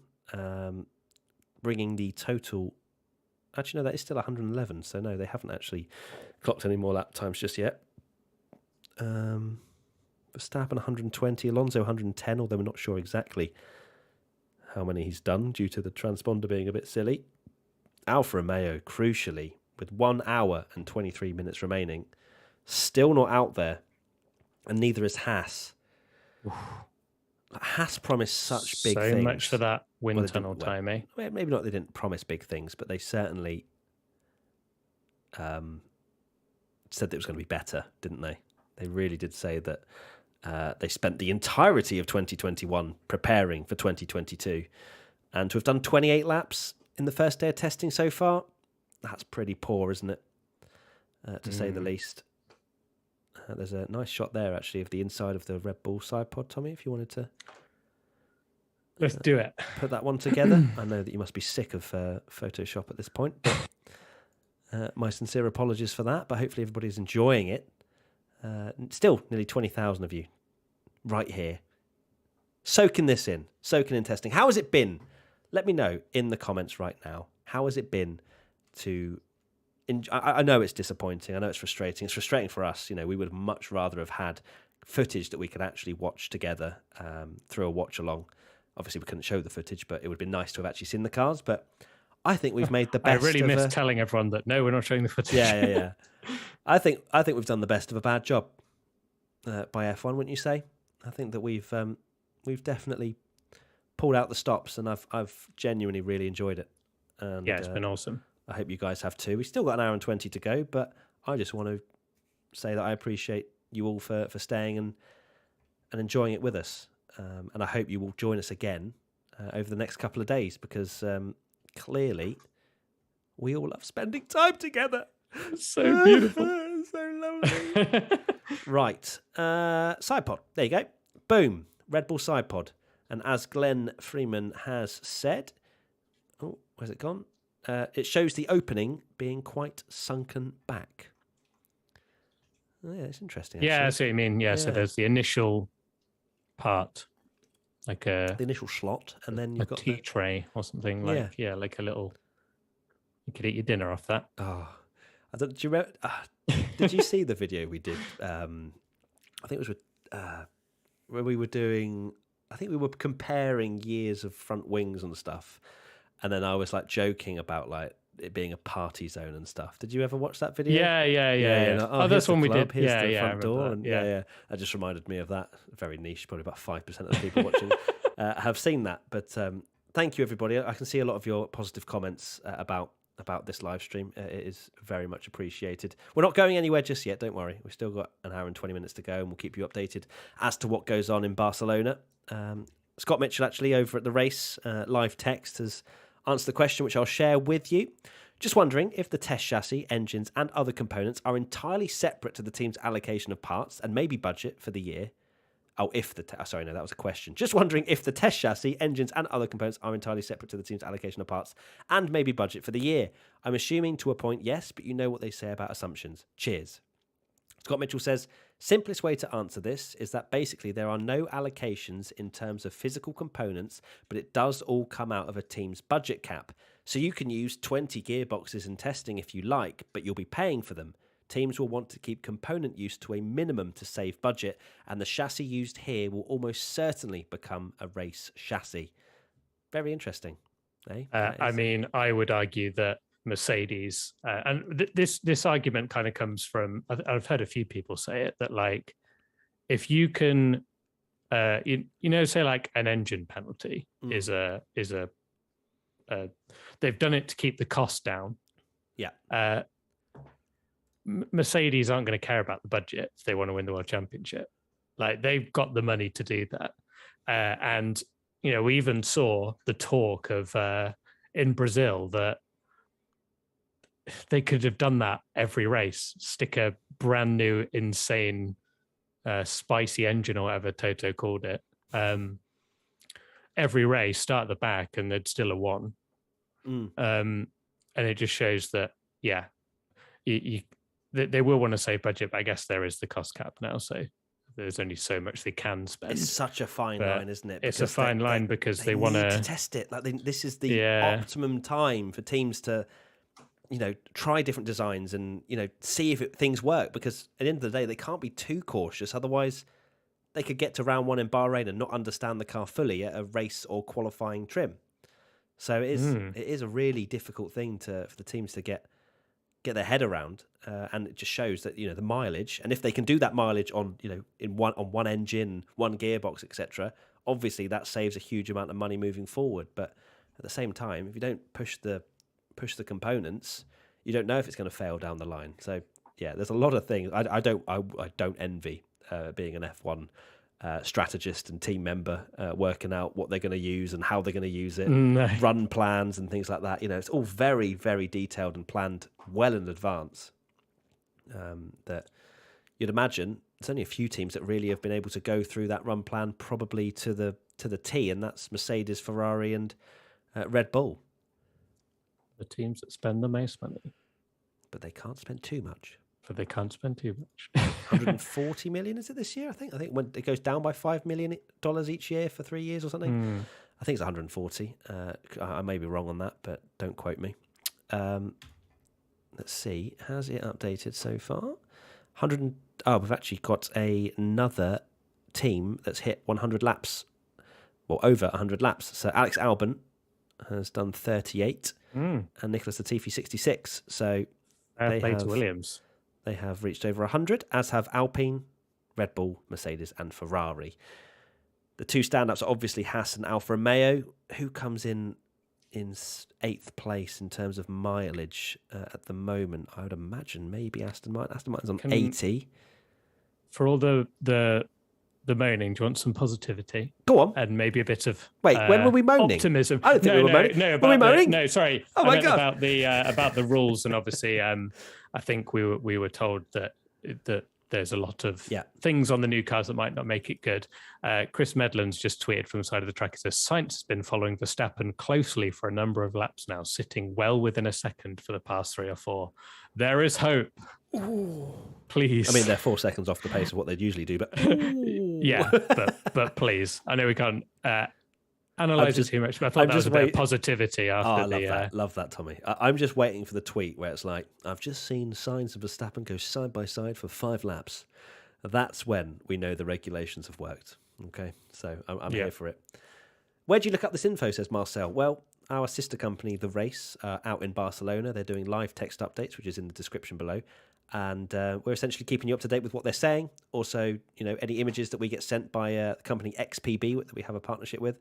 Bringing the total. Actually, no, that is still 111. So no, they haven't actually clocked any more lap times just yet. Verstappen 120, Alonso 110, although we're not sure exactly how many he's done due to the transponder being a bit silly. Alfa Romeo, crucially, with 1 hour and 23 minutes remaining, still not out there, and neither is Haas. Haas promised such big things. So much for that wind tunnel time, eh? Maybe not. They didn't promise big things, but they certainly said that it was going to be better, didn't they? They really did say that. They spent the entirety of 2021 preparing for 2022, and to have done 28 laps in the first day of testing so far, that's pretty poor, isn't it? To say the least. There's a nice shot there, actually, of the inside of the Red Bull side pod, Tommy, if you wanted to. Let's do it. Put that one together. I know that you must be sick of Photoshop at this point, but my sincere apologies for that, but hopefully everybody's enjoying it. Still, nearly 20,000 of you right here. Soaking this in. Soaking in testing. How has it been? Let me know in the comments right now. How has it been to... I know it's disappointing. I know it's frustrating. It's frustrating for us. We would much rather have had footage that we could actually watch together through a watch-along. Obviously, we couldn't show the footage, but it would be nice to have actually seen the cars. But I think we've made the best. I really miss telling everyone that, no, we're not showing the footage. Yeah. I think we've done the best of a bad job by F1, wouldn't you say? I think that we've definitely pulled out the stops, and I've genuinely really enjoyed it. And, yeah, it's been awesome. I hope you guys have too. We've still got an hour and 20 to go, but I just want to say that I appreciate you all for staying and enjoying it with us. And I hope you will join us again over the next couple of days, because clearly we all love spending time together. So beautiful. So lovely. Right. Sidepod. There you go. Boom. Red Bull Sidepod. And as Glenn Freeman has said... Oh, where's it gone? It shows the opening being quite sunken back. Oh, yeah, it's interesting. Actually. Yeah, I see what you mean. Yeah, so there's the initial part, like the initial slot, and then you've got tea tray or something. Like like a little... You could eat your dinner off that. Oh, do you remember? Did you see the video we did? I think it was with where we were doing. I think we were comparing years of front wings and stuff, and then I was like joking about like it being a party zone and stuff. Did you ever watch that video? Yeah. Like, oh, that's when we did. Here's the front door, that. and yeah. That just reminded me of that. Very niche. Probably about 5% of the people watching have seen that. But thank you, everybody. I can see a lot of your positive comments about this live stream. It is very much appreciated. We're not going anywhere just yet, don't worry. We've still got an hour and 20 minutes to go, and we'll keep you updated as to what goes on in Barcelona. Scott Mitchell, actually, over at the race, live text, has answered the question, which I'll share with you. Just wondering if the test chassis, engines, and other components are entirely separate to the team's allocation of parts and maybe budget for the year. Oh, sorry, no, that was a question. Just wondering if the test chassis, engines, and other components are entirely separate to the team's allocation of parts and maybe budget for the year. I'm assuming to a point, yes, but you know what they say about assumptions. Cheers. Scott Mitchell says, simplest way to answer this is that basically there are no allocations in terms of physical components, but it does all come out of a team's budget cap. So you can use 20 gearboxes in testing if you like, but you'll be paying for them. Teams will want to keep component use to a minimum to save budget, and the chassis used here will almost certainly become a race chassis. Very interesting. Eh? I mean, I would argue that Mercedes, and this argument kind of comes from, I've heard a few people say it, that like, if you can, say like an engine penalty is a they've done it to keep the cost down. Yeah. Mercedes aren't going to care about the budget if they want to win the World Championship. Like, they've got the money to do that. And, we even saw the talk of in Brazil that they could have done that every race, stick a brand new, insane, spicy engine or whatever Toto called it. Every race, start at the back, and they'd still have won. And it just shows that, they will want to save budget, but I guess there is the cost cap now, so there's only so much they can spend. It's such a fine line, isn't it? It's a fine line because they want to test it. Like, this is the optimum time for teams to, try different designs and see if things work. Because at the end of the day, they can't be too cautious, otherwise they could get to round 1 in Bahrain and not understand the car fully at a race or qualifying trim. So it is a really difficult thing for the teams to get their head around, and it just shows that the mileage, and if they can do that mileage on on one engine, one gearbox, etc., obviously that saves a huge amount of money moving forward. But at the same time, if you don't push the components, you don't know if it's going to fail down the line. So yeah, there's a lot of things. I don't envy being an F1 strategist and team member, working out what they're going to use and how they're going to use it, run plans and things like that. It's all very, very detailed and planned well in advance. That you'd imagine there's only a few teams that really have been able to go through that run plan probably to the T, and that's Mercedes, Ferrari, and Red Bull. The teams that spend the most money, but they can't spend too much. 140 million, is it this year? I think when it goes down by $5 million each year for 3 years or something. I think it's 140. I may be wrong on that, but don't quote me. Let's see, has it updated so far? We've actually got another team that's hit 100 laps, well, over 100 laps. So Alex Alban has done 38, and Nicholas Latifi 66. So to Williams. They have reached over 100, as have Alpine, Red Bull, Mercedes, and Ferrari. The two stand-ups are obviously Haas and Alfa Romeo, who comes in 8th place in terms of mileage at the moment. I would imagine maybe Aston Martin. Aston Martin's on 80. For all the moaning, do you want some positivity? Go on. And maybe a bit of when were we moaning? Optimism. I don't think we were moaning. No, were we moaning? No, sorry. Oh my God. About the rules, and obviously, I think we were told that there's a lot of things on the new cars that might not make it good. Chris Medland's just tweeted from the side of the track. He says, Sainz has been following Verstappen closely for a number of laps now, sitting well within a second for the past 3 or 4. There is hope. Ooh. Please. I mean, they're 4 seconds off the pace of what they'd usually do, but yeah, but please. I know we can't analyze it too much, but I thought that was a bit of positivity after love that, Tommy. I'm just waiting for the tweet where it's like, I've just seen Sainz and Verstappen go side by side for 5 laps. That's when we know the regulations have worked. Okay, so I'm here for it. Where do you look up this info, says Marcel? Well, our sister company, The Race, out in Barcelona, they're doing live text updates, which is in the description below. And we're essentially keeping you up to date with what they're saying. Also, any images that we get sent by the company XPB that we have a partnership with.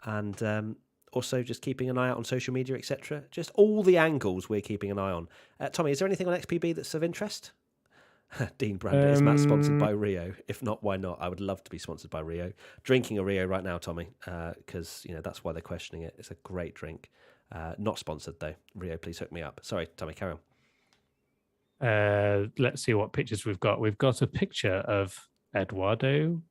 And also just keeping an eye out on social media, etc. Just all the angles we're keeping an eye on. Tommy, is there anything on XPB that's of interest? Dean Brander, is Matt sponsored by Rio? If not, why not? I would love to be sponsored by Rio. Drinking a Rio right now, Tommy, because that's why they're questioning it. It's a great drink. Not sponsored though. Rio, please hook me up. Sorry, Tommy, carry on. Let's see what pictures we've got. We've got a picture of Eduardo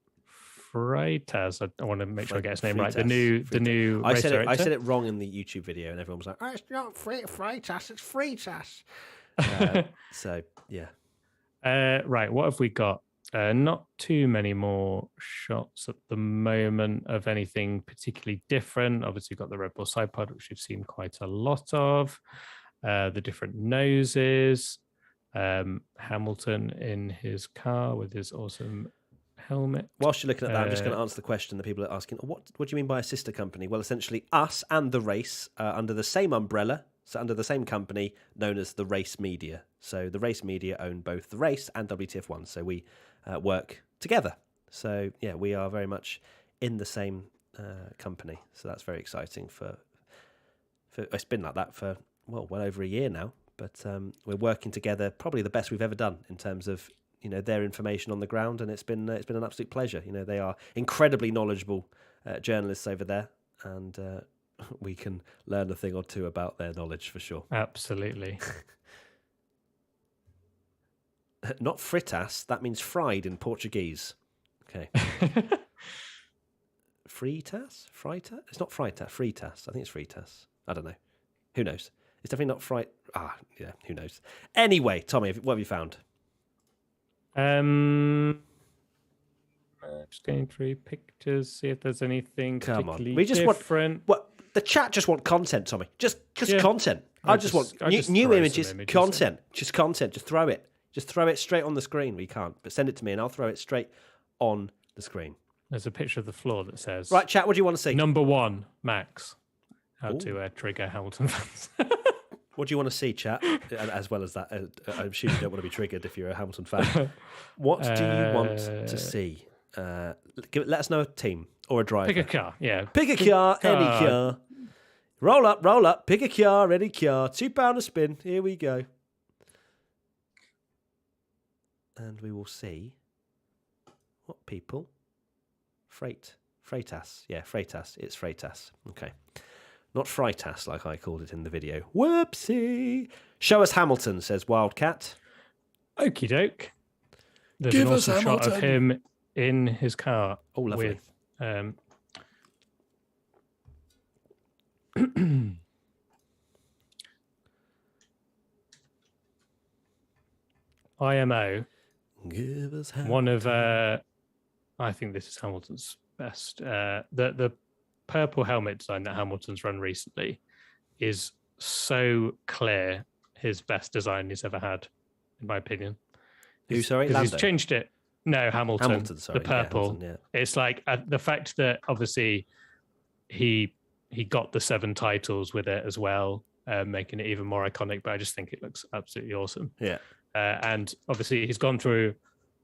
Freitas. I want to make sure I get his name right. The new I race said director. I said it wrong in the YouTube video, and everyone was like, "Oh, it's not Freitas, it's Freitas." So yeah. Right, what have we got? Not too many more shots at the moment of anything particularly different. Obviously, we've got the Red Bull side pod, which we've seen quite a lot of. The different noses. Hamilton in his car with his awesome helmet. Whilst you're looking at that, I'm just going to answer the question that people are asking. What do you mean by a sister company? Well, essentially, us and The Race are under the same umbrella, so under the same company, known as The Race Media. So The Race Media own both The Race and WTF1, so we work together. So yeah, we are very much in the same company. So that's very exciting for it's been like that for well over a year now. But we're working together, probably the best we've ever done in terms of their information on the ground, and it's been an absolute pleasure. They are incredibly knowledgeable journalists over there, and we can learn a thing or two about their knowledge for sure. Absolutely. Not fritas, that means fried in Portuguese. Okay. Fritas? Fritas? It's not fritas, fritas. I think it's fritas. I don't know. Who knows? It's definitely not fried. Yeah, who knows? Anyway, Tommy, what have you found? Just going through pictures, see if there's anything particularly We just different. What the chat just want content, Tommy. Just content. I just want new images, content. Just content. Just throw it. Just throw it straight on the screen. We can't, but send it to me and I'll throw it straight on the screen. There's a picture of the floor that says, right, chat, what do you want to see? Number 1, Max. How to trigger Hamilton fans. What do you want to see, chat? As well as that, I'm sure you don't want to be triggered if you're a Hamilton fan. What do you want to see? Let us know a team or a driver. Pick a car, yeah. Pick a car, any car. Roll up, pick a car, any car. £2 a spin, here we go. And we will see what people... Freitas. Yeah, Freitas. It's Freitas. Okay. Not Freitas, like I called it in the video. Whoopsie. Show us Hamilton, says Wildcat. Okie doke. There's Give an us awesome shot Hamilton. of him in his car. Oh, lovely. With IMO. Give us Hamilton. One of, I think this is Hamilton's best. The purple helmet design that Hamilton's run recently is so clear his best design he's ever had, in my opinion. Who, sorry? Because he's changed it. No, Hamilton. Hamilton, sorry. The purple. Yeah, Hamilton, yeah. It's like the fact that obviously he got the 7 titles with it as well, making it even more iconic, but I just think it looks absolutely awesome. Yeah. And obviously he's gone through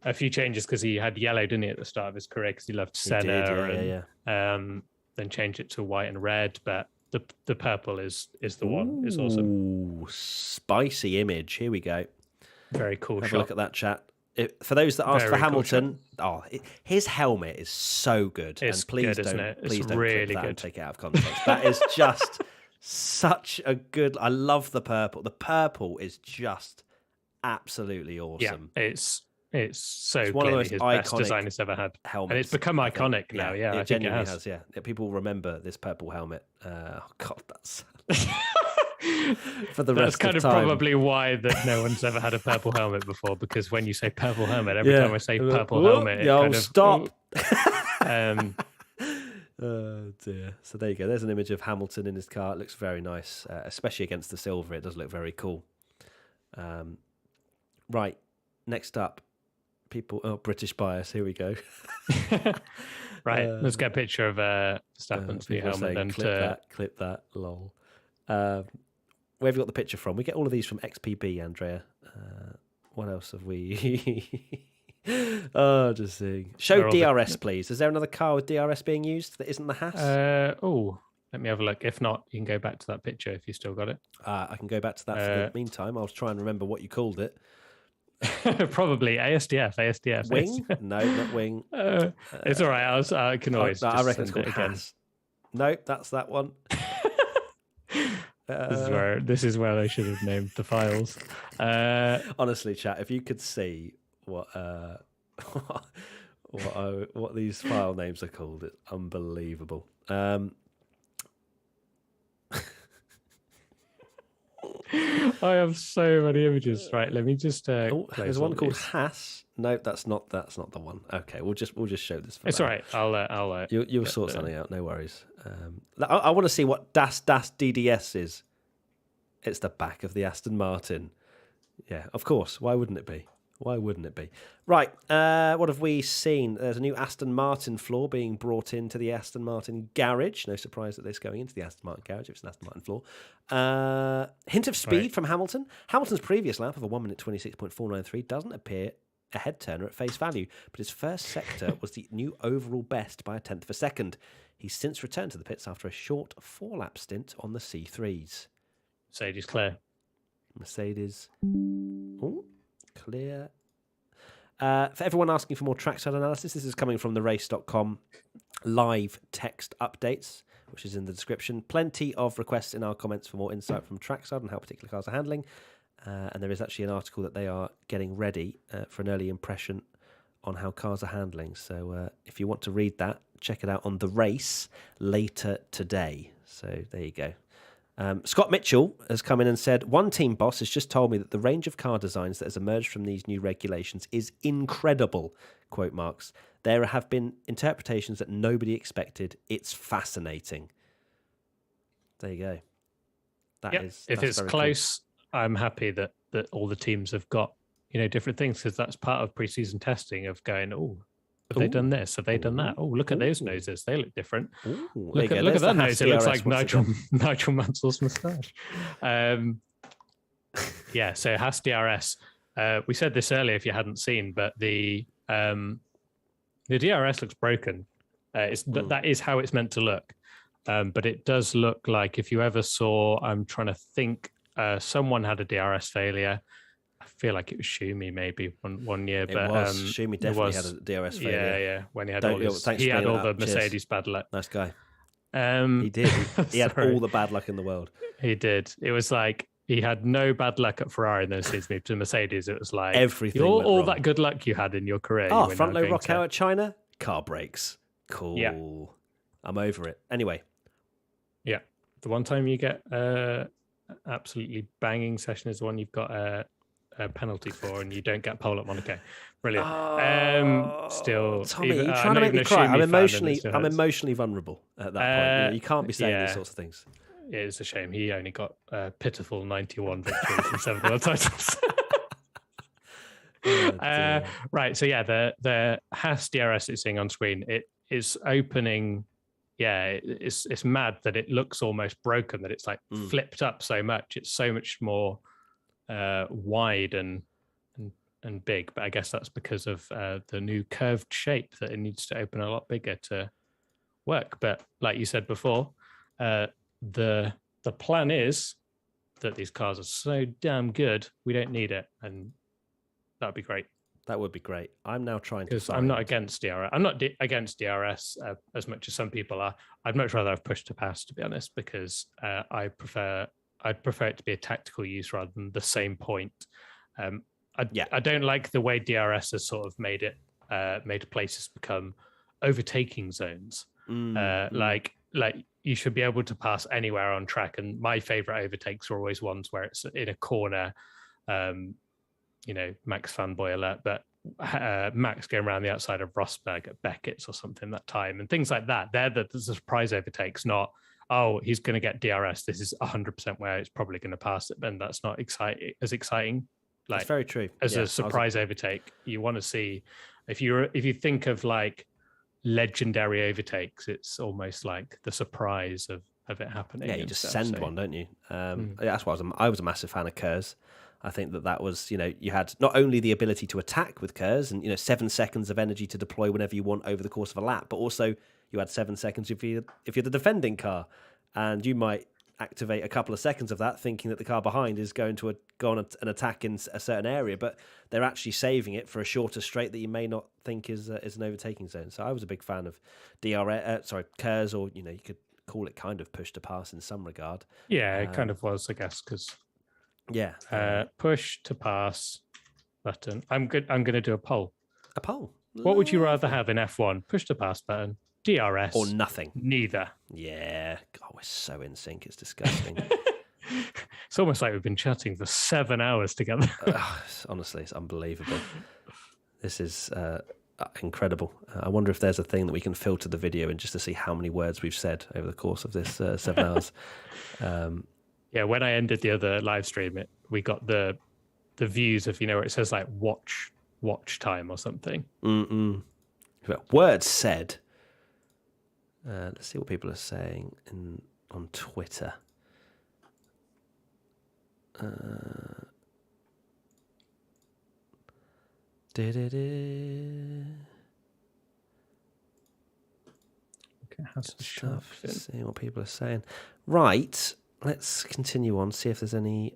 a few changes because he had yellow, didn't he, at the start of his career because he loved Senna then changed it to white and red, but the purple is the one. It's awesome. Ooh, spicy image. Here we go. Very cool Have shot. a look at that, chat. For those that asked for Hamilton, his helmet is so good. It's and please good, don't, isn't it? It's please don't really clip that good. and take it out of context. That is just such a good. I love the purple. The purple is just absolutely awesome. Yeah, it's so It's one of the clearly most his best iconic design it's ever had, helmets, and it's become iconic now. Yeah, I it think genuinely it has. Yeah, people remember this purple helmet. Oh God, that's for the That's rest kind of of time. probably why that no one's ever had a purple helmet before. Because when you say purple helmet, every Yeah. time I say purple helmet, it Yo, kind of stop. Oh dear. So there you go. There's an image of Hamilton in his car. It looks very nice, especially against the silver. It does look very cool. Right. Next up, British bias. Here we go. Right. Let's get a picture of Verstappen's new helmet. Then clip that. Lol. Where have you got the picture from? We get all of these from XPB, Andrea. What else have we? Just seeing. Show DRS, please. Is there another car with DRS being used that isn't the Haas? Let me have a look. If not, you can go back to that picture if you still got it. I can go back to that for the meantime. I'll try and remember what you called it. Probably ASDF. Wing? No, not wing. It's all right. I can always. I reckon it's send called it again. Haas. No, that's that one. This is where they should have named the files. Honestly, chat, if you could see what these file names are called, it's unbelievable. I have so many images. Right, let me just. There's one called Haas. No, that's not the one. Okay, we'll just show this. It's all right. I'll. You'll sort something out. No worries. I want to see what Das DDS is. It's the back of the Aston Martin. Yeah, of course. Why wouldn't it be? Right. What have we seen? There's a new Aston Martin floor being brought into the Aston Martin garage. No surprise that this going into the Aston Martin garage if it's an Aston Martin floor. Hint of speed from Hamilton. Hamilton's previous lap of a 1 minute 26.493 doesn't appear a head turner at face value, but his first sector was the new overall best by a tenth of a second. He's since returned to the pits after a short 4-lap stint on the C3s. Sage is clear. Mercedes. Oh, clear. For everyone asking for more trackside analysis, this is coming from therace.com live text updates, which is in the description. Plenty of requests in our comments for more insight from trackside and how particular cars are handling. And there is actually an article that they are getting ready for an early impression on how cars are handling. So if you want to read that, check it out on The Race later today. So there you go. Scott Mitchell has come in and said, one team boss has just told me that the range of car designs that has emerged from these new regulations is incredible, quote marks. There have been interpretations that nobody expected. It's fascinating. There you go. If it's close, cool. I'm happy that all the teams have got, different things, because that's part of preseason testing of going, have they done this? Have they done that? Oh, look at those noses. They look different. Look at that nose. It looks like Nigel Mansell's moustache. So Haas DRS. We said this earlier if you hadn't seen, but the DRS looks broken. That is how it's meant to look. But it does look like, if you ever saw, I'm trying to think, someone had a DRS failure. I feel like it was Schumi maybe one year, but Schumi definitely had a DRS failure. Yeah. When he had all the Mercedes bad luck. Nice guy. He did. He had all the bad luck in the world. He did. It was like he had no bad luck at Ferrari, and then since moved to Mercedes, it was like everything. All that good luck you had in your career. Front low rock out at China, car brakes. Cool. Yeah. I'm over it. Anyway. Yeah. The one time you get absolutely banging session is the one you've got a penalty for, and you don't get pole at Monaco. Brilliant. Still, Tommy, you're trying to make me cry. I'm emotionally vulnerable at that point. You can't be saying these sorts of things. It is a shame. He only got a pitiful 91 victories and 7 world titles. Right. So the Haas DRS it's seeing on screen, it is opening. Yeah, it's mad that it looks almost broken, that it's like flipped up so much. It's so much more wide and big, but I guess that's because of the new curved shape that it needs to open a lot bigger to work. But like you said before, the plan is that these cars are so damn good, we don't need it, and that'd be great. That would be great. I'm now trying to. Because I'm not against DRS. I'm not against DRS as much as some people are. I'd much rather have push to pass, to be honest, because I'd prefer it to be a tactical use rather than the same point. I don't like the way DRS has sort of made places become overtaking zones. Like you should be able to pass anywhere on track. And my favorite overtakes are always ones where it's in a corner. Max fanboy alert, but Max going around the outside of Rosberg at Beckett's or something that time, and things like that. They're the surprise overtakes, not, he's going to get DRS. This is 100% where it's probably going to pass it, and that's not exciting. Like, that's very true. As a surprise overtake, you want to see, if you think of like legendary overtakes, it's almost like the surprise of it happening. Yeah, you just send one, don't you? That's why I was a massive fan of Kerrs. I think that was, you had not only the ability to attack with Kerrs and, 7 seconds of energy to deploy whenever you want over the course of a lap, but also you had 7 seconds if you're the defending car, and you might activate a couple of seconds of that thinking that the car behind is going to go on an attack in a certain area, but they're actually saving it for a shorter straight that you may not think is an overtaking zone. So I was a big fan of Kerrs, or, you could call it kind of push to pass in some regard. Yeah, it kind of was, I guess, because... Yeah. Push to pass button. I'm good. I'm going to do a poll. A poll? What would you rather have in F1? Push to pass button, DRS, or nothing? Neither. Yeah. God, we're so in sync. It's disgusting. It's almost like we've been chatting for 7 hours together. Honestly, it's unbelievable. This is incredible. I wonder if there's a thing that we can filter the video in just to see how many words we've said over the course of this 7 hours. Yeah, when I ended the other live stream, we got the views of, where it says like watch time or something. Words said. Let's see what people are saying on Twitter. See what people are saying. Right. Let's continue on, see if there's any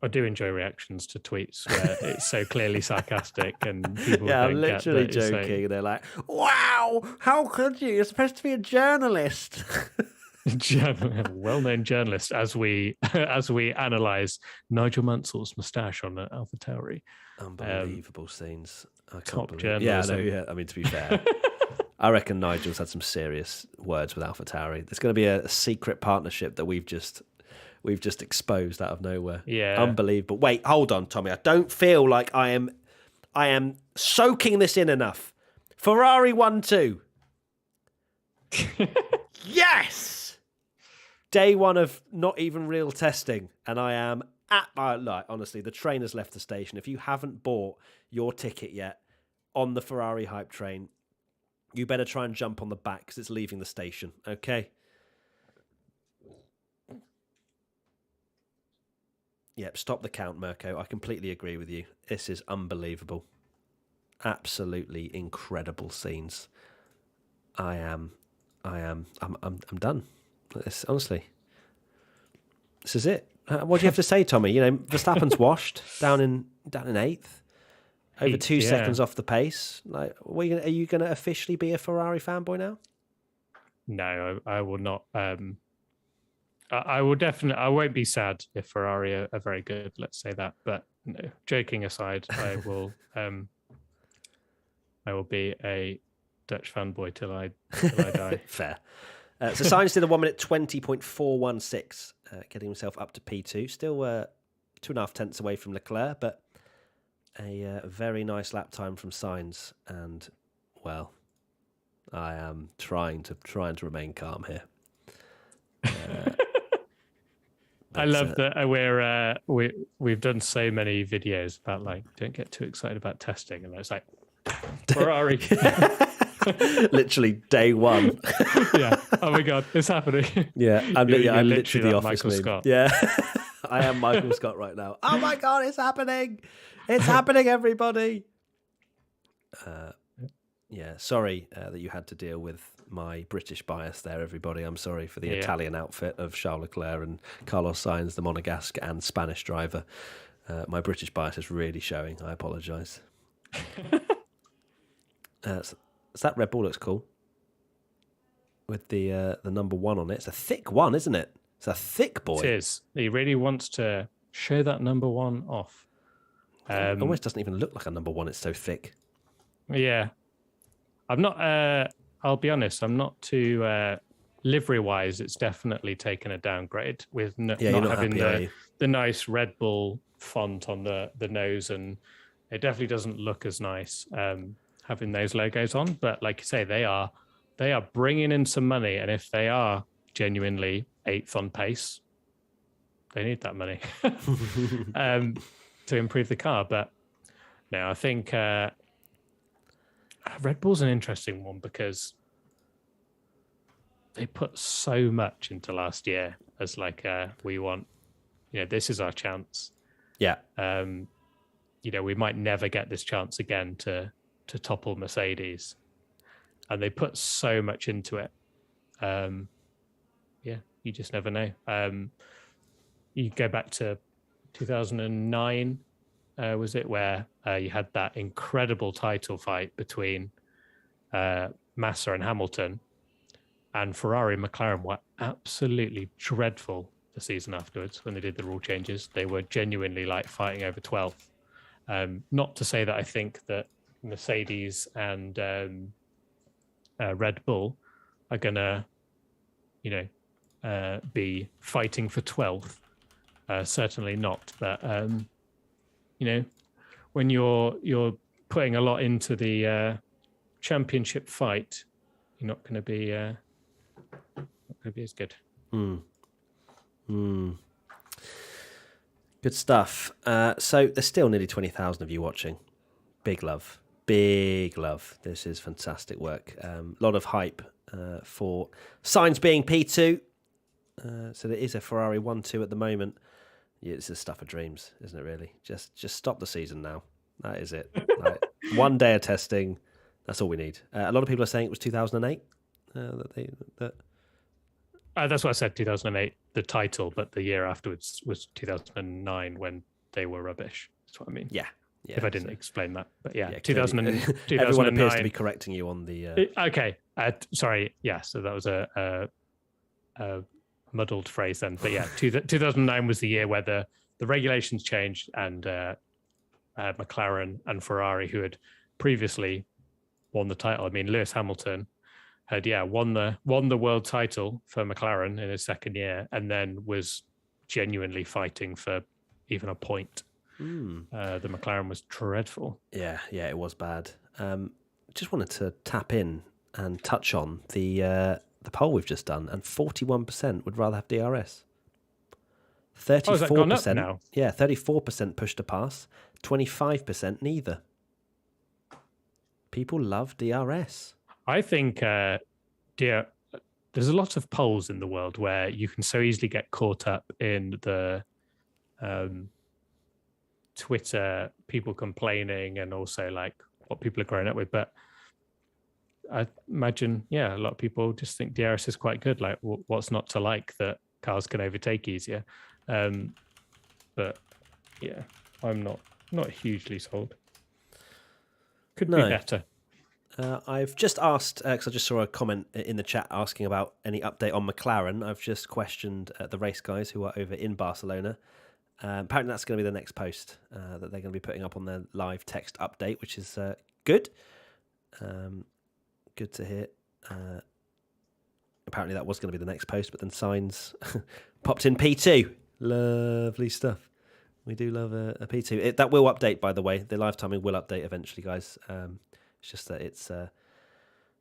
I do enjoy reactions to tweets where it's so clearly sarcastic and people Yeah, I'm don't get literally that it's joking. They're like, "Wow, how could you? You're supposed to be a journalist." well-known journalist as we analyze Nigel Mansell's moustache on Alpha Tauri. Unbelievable scenes. I can't Top believe. journalism. Yeah, I know. Yeah, I mean, to be fair, I reckon Nigel's had some serious words with Alpha Tauri. There's going to be a secret partnership that we've just exposed out of nowhere. Yeah, unbelievable. Wait, hold on, Tommy. I don't feel like I am soaking this in enough. Ferrari 1-2. Yes. Day one of not even real testing, and I am honestly, the train has left the station. If you haven't bought your ticket yet on the Ferrari hype train, you better try and jump on the back because it's leaving the station, okay? Yep, stop the count, Mirko. I completely agree with you. This is unbelievable. Absolutely incredible scenes. I'm done. Honestly, this is it. What do you have to say, Tommy? Verstappen's washed down in 8th, over 2 seconds off the pace. Like, are you going to officially be a Ferrari fanboy now? No, I will not. I will definitely. I won't be sad if Ferrari are very good. Let's say that. But no, joking aside, I will. I will be a Dutch fanboy till I die. Fair. So Sainz did a 1 minute 20.416, getting himself up to P2. Still 2.5 tenths away from Leclerc, but a very nice lap time from Sainz. And, well, I am trying to remain calm here. I love that we've done so many videos about like don't get too excited about testing, and it's like Ferrari. Literally day one. Yeah. Oh my god, it's happening. Yeah, I'm literally the office Michael meme. Scott. Yeah, I am Michael Scott right now. Oh my god, it's happening! It's happening, everybody. Yeah, sorry that you had to deal with my British bias there, everybody. I'm sorry for the Italian outfit of Charles Leclerc and Carlos Sainz, the Monegasque and Spanish driver. My British bias is really showing. I apologise. So that Red Bull looks cool with the number 1 on it. It's a thick one, isn't it? It's a thick boy. It is. He really wants to show that number 1 off. It almost doesn't even look like a number 1. It's so thick. Yeah. I'm not, I'll be honest, I'm not too, livery-wise, it's definitely taken a downgrade with not having the nice Red Bull font on the nose, and it definitely doesn't look as nice having those logos on. But like you say, they are bringing in some money, and if they are genuinely 8th on pace, they need that money to improve the car. But no, I think Red Bull's an interesting one because they put so much into last year as like we want, this is our chance. Yeah. We might never get this chance again to topple Mercedes, and they put so much into it. You just never know. You go back to 2009, was it, where you had that incredible title fight between Massa and Hamilton, and Ferrari and McLaren were absolutely dreadful the season afterwards when they did the rule changes. They were genuinely like fighting over 12th. Not to say that I think that Mercedes and Red Bull are gonna, be fighting for 12th. Certainly not. But when you're putting a lot into the championship fight, you're not going to be as good. Good stuff. So there's still nearly 20,000 of you watching. Big love. This is fantastic work. A lot of hype for Sainz being P2. So there is a Ferrari 1-2 at the moment. Yeah, this is stuff of dreams, isn't it, really? Just stop the season now. That is it. Like, 1 day of testing, that's all we need. A lot of people are saying it was 2008. That's what I said, 2008, the title, but the year afterwards was 2009 when they were rubbish. That's what I mean. Yeah. If I didn't explain that. But yeah, clearly, 2009. Everyone appears to be correcting you on the... Okay. Sorry. Yeah, so that was a muddled phrase then. But yeah, 2009 was the year where the regulations changed, and McLaren and Ferrari, who had previously won the title. I mean, Lewis Hamilton had won the world title for McLaren in his second year, and then was genuinely fighting for even a point. The McLaren was dreadful. Yeah, it was bad. Just wanted to tap in and touch on the poll we've just done, and 41% would rather have DRS. 34%. Has that gone up now? Yeah, 34% push to pass. 25% neither. People love DRS. I think there's a lot of polls in the world where you can so easily get caught up in the Twitter people complaining, and also like what people are growing up with. But I imagine, a lot of people just think DRS is quite good. Like, what's not to like that cars can overtake easier? But yeah, I'm not hugely sold. Could be better. I've just asked, because I just saw a comment in the chat asking about any update on McLaren. I've just questioned the race guys who are over in Barcelona. Apparently that's going to be the next post that they're going to be putting up on their live text update, which is good. Good to hear. Apparently that was going to be the next post, but then Sainz popped in P2. Lovely stuff. We do love a P2. That will update, by the way. The live timing will update eventually, guys. It's just that it's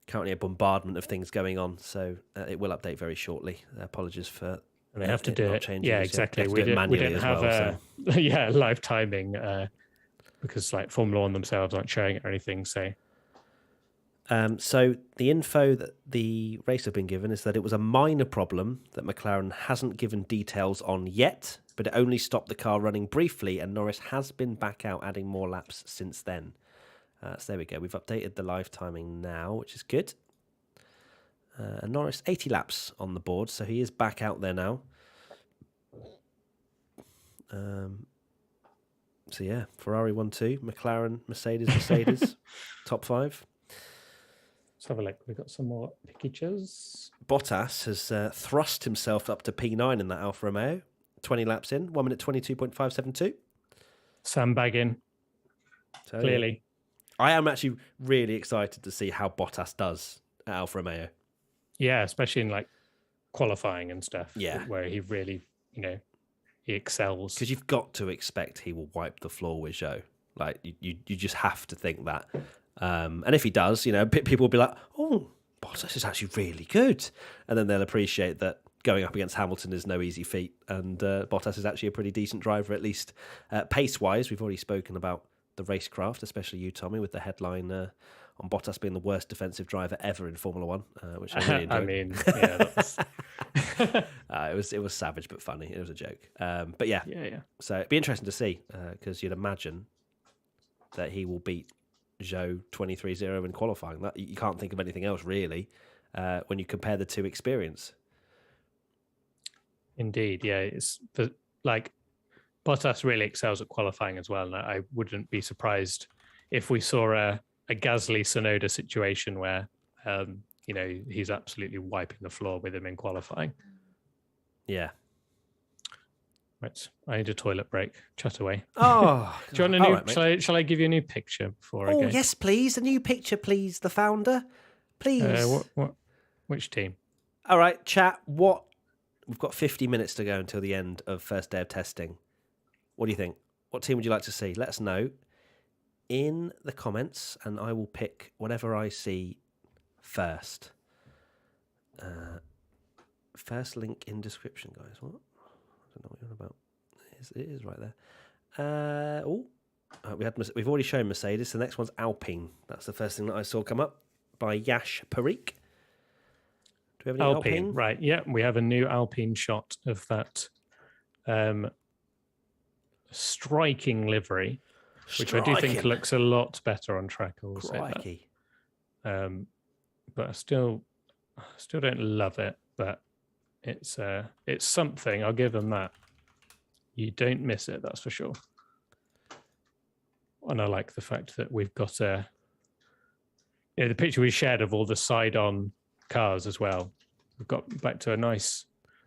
currently a bombardment of things going on, so it will update very shortly. Apologies for... And they have to do it. Yeah, exactly. We don't have live timing because like Formula One themselves aren't showing it or anything. So the info that the race have been given is that it was a minor problem that McLaren hasn't given details on yet, but it only stopped the car running briefly, and Norris has been back out adding more laps since then. So there we go. We've updated the live timing now, which is good. And Norris, 80 laps on the board, so he is back out there now. So yeah, Ferrari 1-2, McLaren, Mercedes, top 5. Let's have a look. We've got some more packages. Bottas has thrust himself up to P9 in that Alfa Romeo. 20 laps in, 1 minute 22.572. Sandbagging, clearly. I am actually really excited to see how Bottas does at Alfa Romeo. Yeah, especially in like qualifying and stuff. Yeah. Where he really, he excels. Because you've got to expect he will wipe the floor with Zhou. Like, you just have to think that. And if he does, people will be like, oh, Bottas is actually really good. And then they'll appreciate that going up against Hamilton is no easy feat. And Bottas is actually a pretty decent driver, at least pace-wise. We've already spoken about the racecraft, especially you, Tommy, with the headline on Bottas being the worst defensive driver ever in Formula One, which I really enjoyed. I mean, yeah, it was savage but funny. It was a joke. But yeah. So it'd be interesting to see, because you'd imagine that he will beat Zhou 23-0 in qualifying. That you can't think of anything else really when you compare the two experience. Indeed, yeah. It's like Bottas really excels at qualifying as well, and I wouldn't be surprised if we saw a Gasly Tsunoda situation where he's absolutely wiping the floor with him in qualifying. Yeah. Right, I need a toilet break. Chat away. Oh, do you want a new? Right, shall I give you a new picture before I go? Oh yes, please, a new picture, please. The founder, please. Which team? All right, chat. We've got 50 minutes to go until the end of first day of testing. What do you think? What team would you like to see? Let us know in the comments, and I will pick whatever I see first. First link in description, guys. What? I don't know what you're on about. It is right there. We've already shown Mercedes. The next one's Alpine. That's the first thing that I saw come up by Yash Parikh. Do we have any Alpine? Right, yeah, we have a new Alpine shot of that striking livery, which I do think looks a lot better on track. I will say that. But I still don't love it. But it's something. I'll give them that. You don't miss it, that's for sure. And I like the fact that we've got the picture we shared of all the side-on cars as well. We've got back to a nice.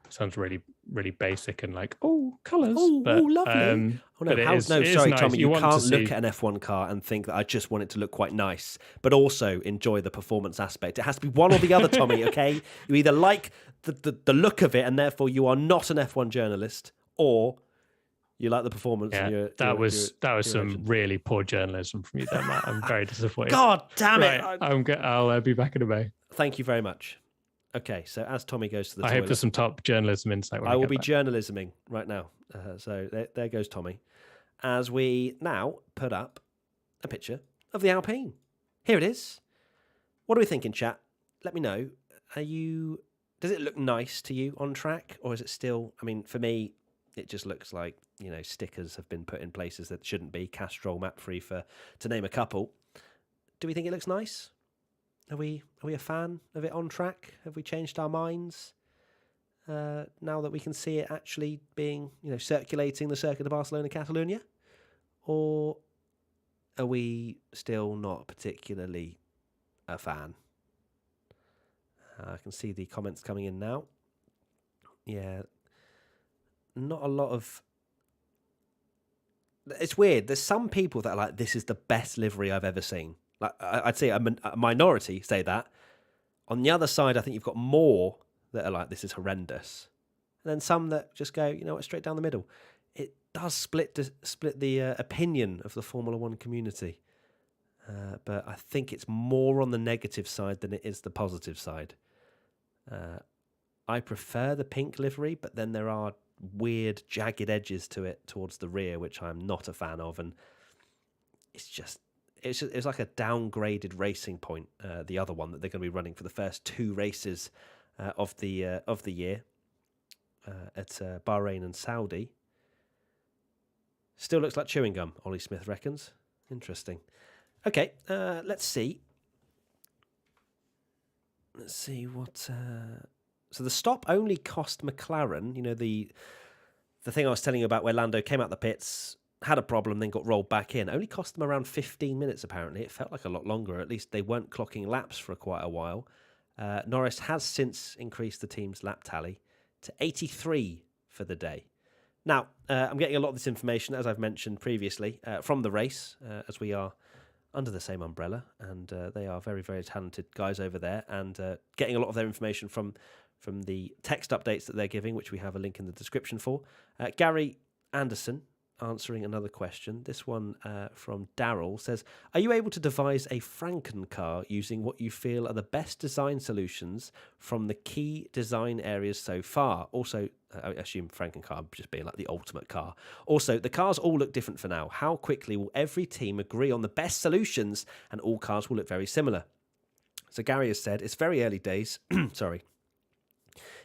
Sounds really, really basic and like, colours. Lovely. Sorry, nice. Tommy, you can't look see... at an F1 car and think that I just want it to look quite nice, but also enjoy the performance aspect. It has to be one or the other, Tommy, okay? You either like the look of it and therefore you are not an F1 journalist, or you like the performance. Yeah, and that was some really poor journalism from you there, Matt. I'm very disappointed. God damn it. Right, I'll be back in a bit. Thank you very much. Okay, so as Tommy goes to the toilet... I hope there's some top journalism insight. I will be journalisming right now. So there goes Tommy. As we now put up a picture of the Alpine. Here it is. What are we thinking, chat? Let me know. Does it look nice to you on track? Or is it still... I mean, for me, it just looks like, stickers have been put in places that shouldn't be. Castrol, map-free, to name a couple. Do we think it looks nice? Are we a fan of it on track? Have we changed our minds now that we can see it actually being, circulating the circuit of Barcelona, Catalonia? Or are we still not particularly a fan? I can see the comments coming in now. Yeah, not a lot of... It's weird. There's some people that are like, this is the best livery I've ever seen. Like, I'd say a minority say that. On the other side, I think you've got more that are like, this is horrendous. And then some that just go, straight down the middle. It does split the opinion of the Formula One community. But I think it's more on the negative side than it is the positive side. I prefer the pink livery, but then there are weird, jagged edges to it towards the rear, which I'm not a fan of. And it's like a downgraded Racing Point, the other one that they're going to be running for the first 2 races of the year at Bahrain and Saudi. Still looks like chewing gum, Ollie Smith reckons. Interesting. Okay, let's see. Let's see what... So the stop only cost McLaren, the thing I was telling you about where Lando came out the pits, had a problem, then got rolled back in. Only cost them around 15 minutes, apparently. It felt like a lot longer. At least they weren't clocking laps for quite a while. Norris has since increased the team's lap tally to 83 for the day. Now, I'm getting a lot of this information, as I've mentioned previously, from the race, as we are under the same umbrella, and they are very, very talented guys over there, and getting a lot of their information from the text updates that they're giving, which we have a link in the description for. Gary Anderson answering another question. This one from Daryl says, are you able to devise a Franken car using what you feel are the best design solutions from the key design areas so far? Also, I assume Franken car just being like the ultimate car. Also, the cars all look different for now. How quickly will every team agree on the best solutions and all cars will look very similar? So Gary has said, it's very early days. Sorry.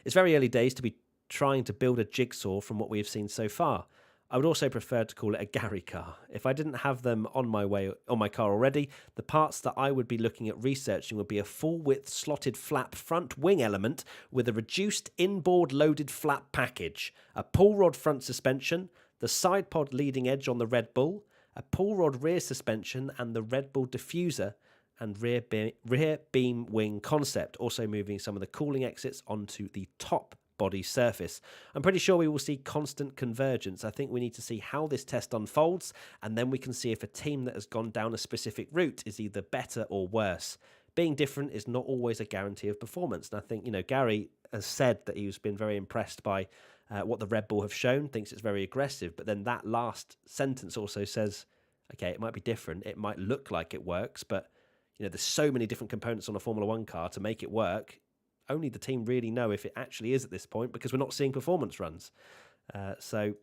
It's very early days to be trying to build a jigsaw from what we have seen so far. I would also prefer to call it a Gary car. If I didn't have them on my car already, the parts that I would be looking at researching would be a full-width slotted flap front wing element with a reduced inboard loaded flap package, a pull rod front suspension, the side pod leading edge on the Red Bull, a pull rod rear suspension and the Red Bull diffuser, and rear beam wing concept, also moving some of the cooling exits onto the top body surface. I'm pretty sure we will see constant convergence. I think we need to see how this test unfolds, and then we can see if a team that has gone down a specific route is either better or worse. Being different is not always a guarantee of performance. And I think, Gary has said that he's been very impressed by what the Red Bull have shown, thinks it's very aggressive, but then that last sentence also says, okay, it might be different, it might look like it works, but there's so many different components on a Formula One car to make it work. Only the team really know if it actually is at this point, because we're not seeing performance runs. So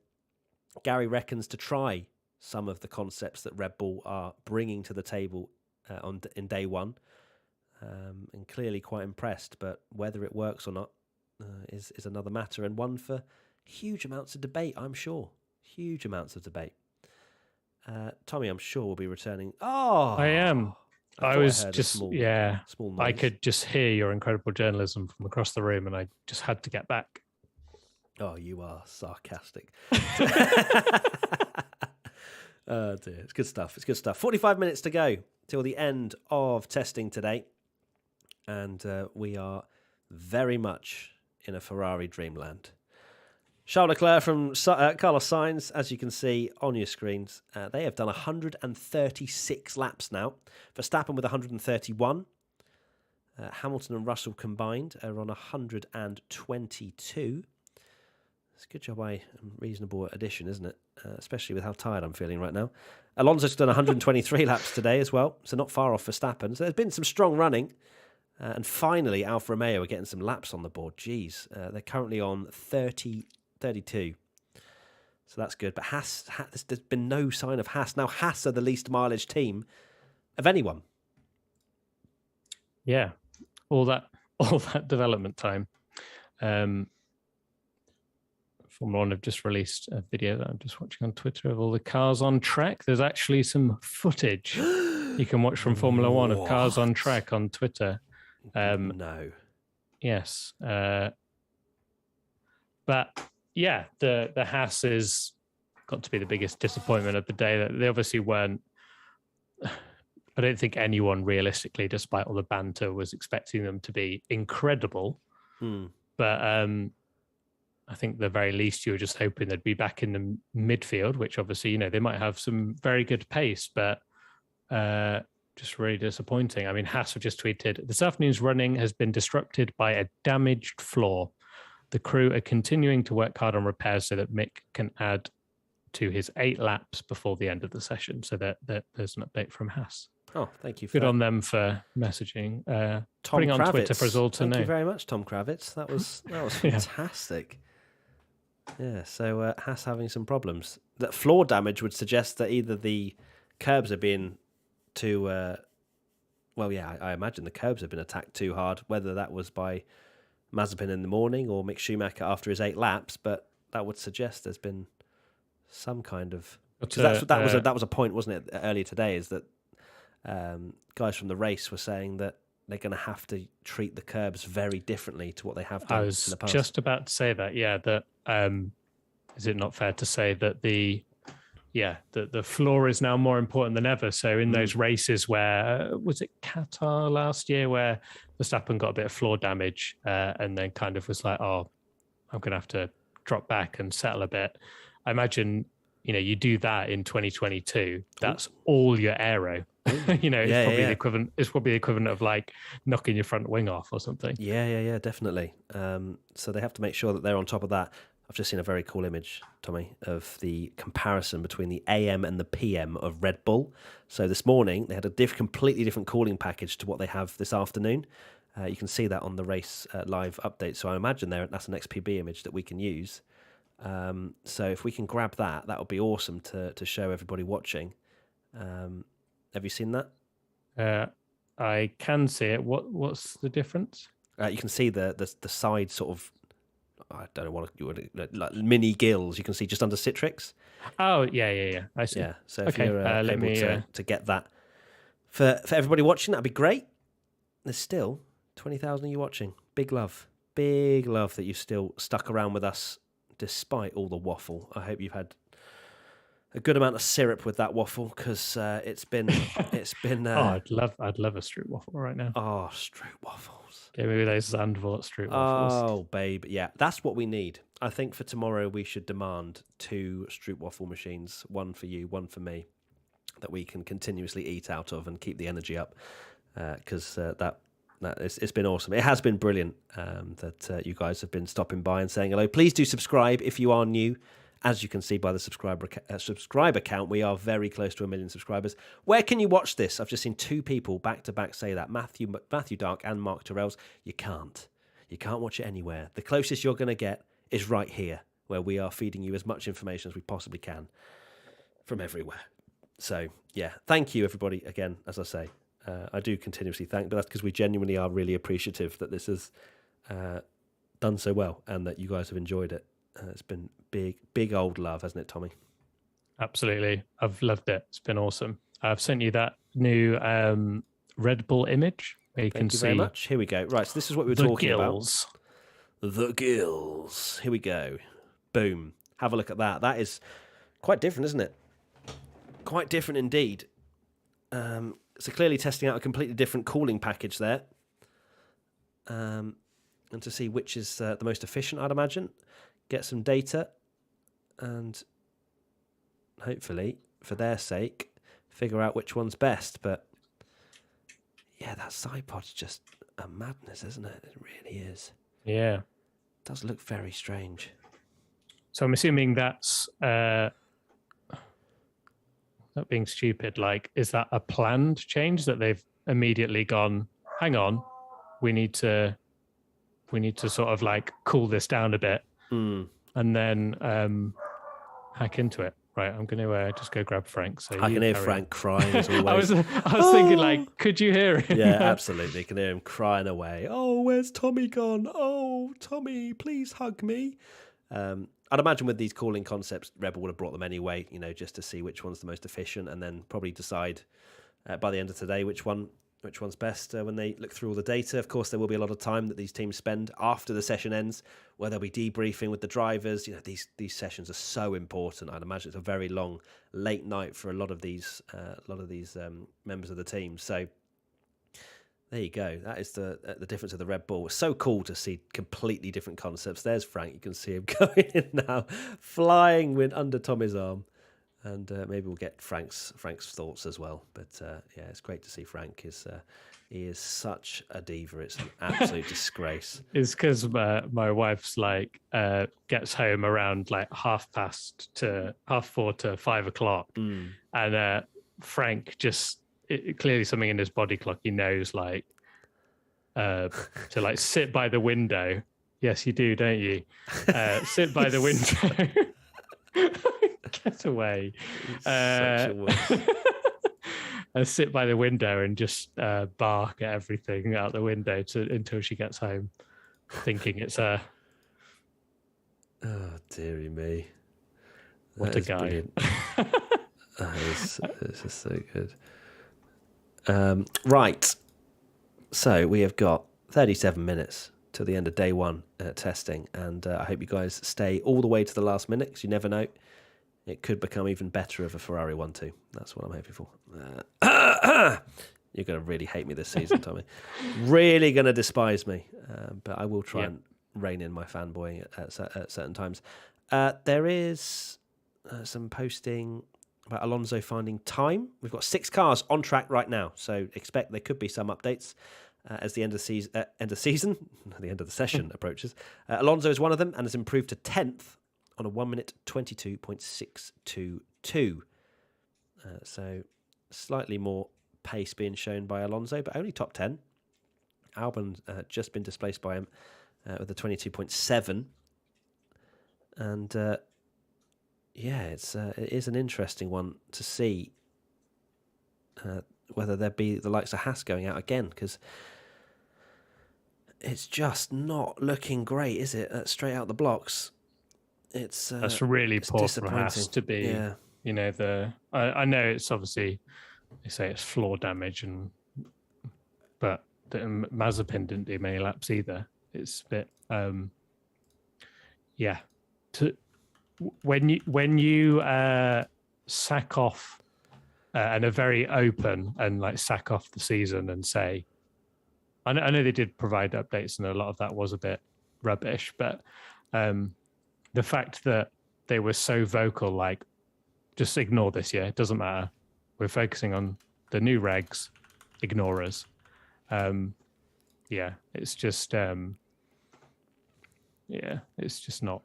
Gary reckons to try some of the concepts that Red Bull are bringing to the table in day one, and clearly quite impressed. But whether it works or not is another matter, and one for huge amounts of debate, I'm sure. Huge amounts of debate. Tommy, I'm sure, will be returning. Oh, I am. I was just, small noise. I could just hear your incredible journalism from across the room, and I just had to get back. Oh, you are sarcastic. Oh dear, it's good stuff. It's good stuff. 45 minutes to go till the end of testing today, and we are very much in a Ferrari dreamland. Charles Leclerc from Carlos Sainz, as you can see on your screens, they have done 136 laps now. Verstappen with 131. Hamilton and Russell combined are on 122. It's a good job by a reasonable addition, isn't it? Especially with how tired I'm feeling right now. Alonso's done 123 laps today as well, so not far off Verstappen. So there's been some strong running. And finally, Alfa Romeo are getting some laps on the board. Jeez, they're currently on 32. So that's good. But Haas, there's been no sign of Haas. Now Haas are the least mileage team of anyone. Yeah, all that development time. Formula One have just released a video that I'm just watching on Twitter of all the cars on track. There's actually some footage you can watch from Formula One of cars on track on Twitter. No. Yes. But yeah, the Haas has got to be the biggest disappointment of the day. That they obviously weren't. I don't think anyone realistically, despite all the banter, was expecting them to be incredible. But I think the very least you were just hoping they'd be back in the midfield, which obviously, they might have some very good pace, but just really disappointing. I mean, Haas have just tweeted, this afternoon's running has been disrupted by a damaged floor. The crew are continuing to work hard on repairs so that Mick can add to his 8 laps before the end of the session. So that there's an update from Haas. Oh, thank you. Good on them for messaging. Putting Kravitz. on Twitter for us all to know. Thank you very much, Tom Kravitz. That was fantastic. Yeah, so Haas having some problems. That floor damage would suggest that either the curbs are being too... I imagine the curbs have been attacked too hard, whether that was by Mazepin in the morning or Mick Schumacher after his 8 laps, but that would suggest there's been some kind of... Because that was a point, wasn't it, earlier today, is that guys from the race were saying that they're going to have to treat the curbs very differently to what they have done in the past. Just about to say that, that is it not fair to say that the floor is now more important than ever? So in those races where, was it Qatar last year, where Verstappen got a bit of floor damage and then kind of was like, oh, I'm going to have to drop back and settle a bit. I imagine, you do that in 2022, that's all your aero. It's probably the equivalent of like knocking your front wing off or something. Yeah, definitely. So they have to make sure that they're on top of that. I've just seen a very cool image, Tommy, of the comparison between the AM and the PM of Red Bull. So this morning they had a completely different cooling package to what they have this afternoon. You can see that on the race live update. So I imagine that's an XPB image that we can use. So if we can grab that would be awesome to show everybody watching. Have you seen that? I can see it. What's the difference? You can see the side sort of, I don't know what you would, like mini gills. You can see just under Citrix. Oh yeah. I see. Yeah. So if you're able to get that for everybody watching, that'd be great. There's still 20,000 of you watching. Big love that you've still stuck around with us despite all the waffle. I hope you've had a good amount of syrup with that waffle, because it's been. I'd love a Stroop waffle right now. Oh, Stroop waffles! Give me those Zandvoort Stroop waffles. Oh, babe, yeah, that's what we need. I think for tomorrow we should demand 2 Stroop waffle machines, one for you, one for me, that we can continuously eat out of and keep the energy up. Because it's been awesome. It has been brilliant that you guys have been stopping by and saying hello. Please do subscribe if you are new. As you can see by the subscriber count, we are very close to 1 million subscribers. Where can you watch this? I've just seen 2 people back to back say that. Matthew Dark and Mark Terrells. You can't watch it anywhere. The closest you're going to get is right here, where we are feeding you as much information as we possibly can from everywhere. So yeah, thank you everybody again. As I say, I do continuously thank, but that's because we genuinely are really appreciative that this has done so well and that you guys have enjoyed it. It's been big old love, hasn't it, Tommy? Absolutely. I've loved it. It's been awesome. I've sent you that new Red Bull image where you can see. Thank you very much. Here we go. Right, so this is what we were talking about. The gills. Here we go. Boom. Have a look at that. That is quite different, isn't it? Quite different indeed. So clearly testing out a completely different cooling package there. And to see which is the most efficient, I'd imagine. Get some data and hopefully, for their sake, figure out which one's best. But yeah, that side pod's just a madness, isn't it? It really is. Yeah. It does look very strange. So I'm assuming that's not being stupid. Like, is that a planned change that they've immediately gone, hang on, we need to sort of like cool this down a bit and then hack into it. Right, I'm going to just go grab Frank. So I can hear Frank crying as always. I was thinking, like, could you hear him? Yeah, absolutely. You can hear him crying away. Oh, where's Tommy gone? Oh, Tommy, please hug me. I'd imagine with these cooling concepts, Rebel would have brought them anyway, just to see which one's the most efficient, and then probably decide by the end of today which one's best when they look through all the data. Of course, there will be a lot of time that these teams spend after the session ends, where they'll be debriefing with the drivers. These sessions are so important. I'd imagine it's a very long, late night for a lot of these members of the team. So there you go. That is the difference of the Red Bull. It's so cool to see completely different concepts. There's Frank. You can see him going in now, flying under Tommy's arm. And maybe we'll get Frank's thoughts as well. But yeah, it's great to see Frank. He is such a diva. It's an absolute disgrace. It's because my wife's like gets home around like 4:30 to 5 o'clock, and Frank just clearly something in his body clock. He knows like to like sit by the window. Yes, you do, don't you? Sit by the window. Get away. Such a wuss. Sit by the window and just bark at everything out the window until she gets home, thinking it's her. Oh, dearie me. What a guy. It's just so good. Right. So we have got 37 minutes to the end of day one testing, and I hope you guys stay all the way to the last minute, because you never know. It could become even better if a Ferrari 1-2. That's what I'm hoping for. You're going to really hate me this season, Tommy. Really going to despise me. But I will try and rein in my fanboying at certain times. There is some posting about Alonso finding time. We've got 6 cars on track right now, so expect there could be some updates as the end of the session approaches. Alonso is one of them and has improved to 10th on a 1-minute 22.622. So slightly more pace being shown by Alonso, but only top 10. Alban just been displaced by him with a 22.7. And it is an interesting one to see whether there be the likes of Haas going out again, because it's just not looking great, is it? Straight out the blocks. That's really poor for Haas to be. Yeah. I know it's obviously they say it's floor damage, but Mazepin didn't do many laps either. It's a bit when you sack off and are very open and like sack off the season and say, I know they did provide updates and a lot of that was a bit rubbish, but the fact that they were so vocal, like, just ignore this year, it doesn't matter. We're focusing on the new regs, ignore us. It's just it's just not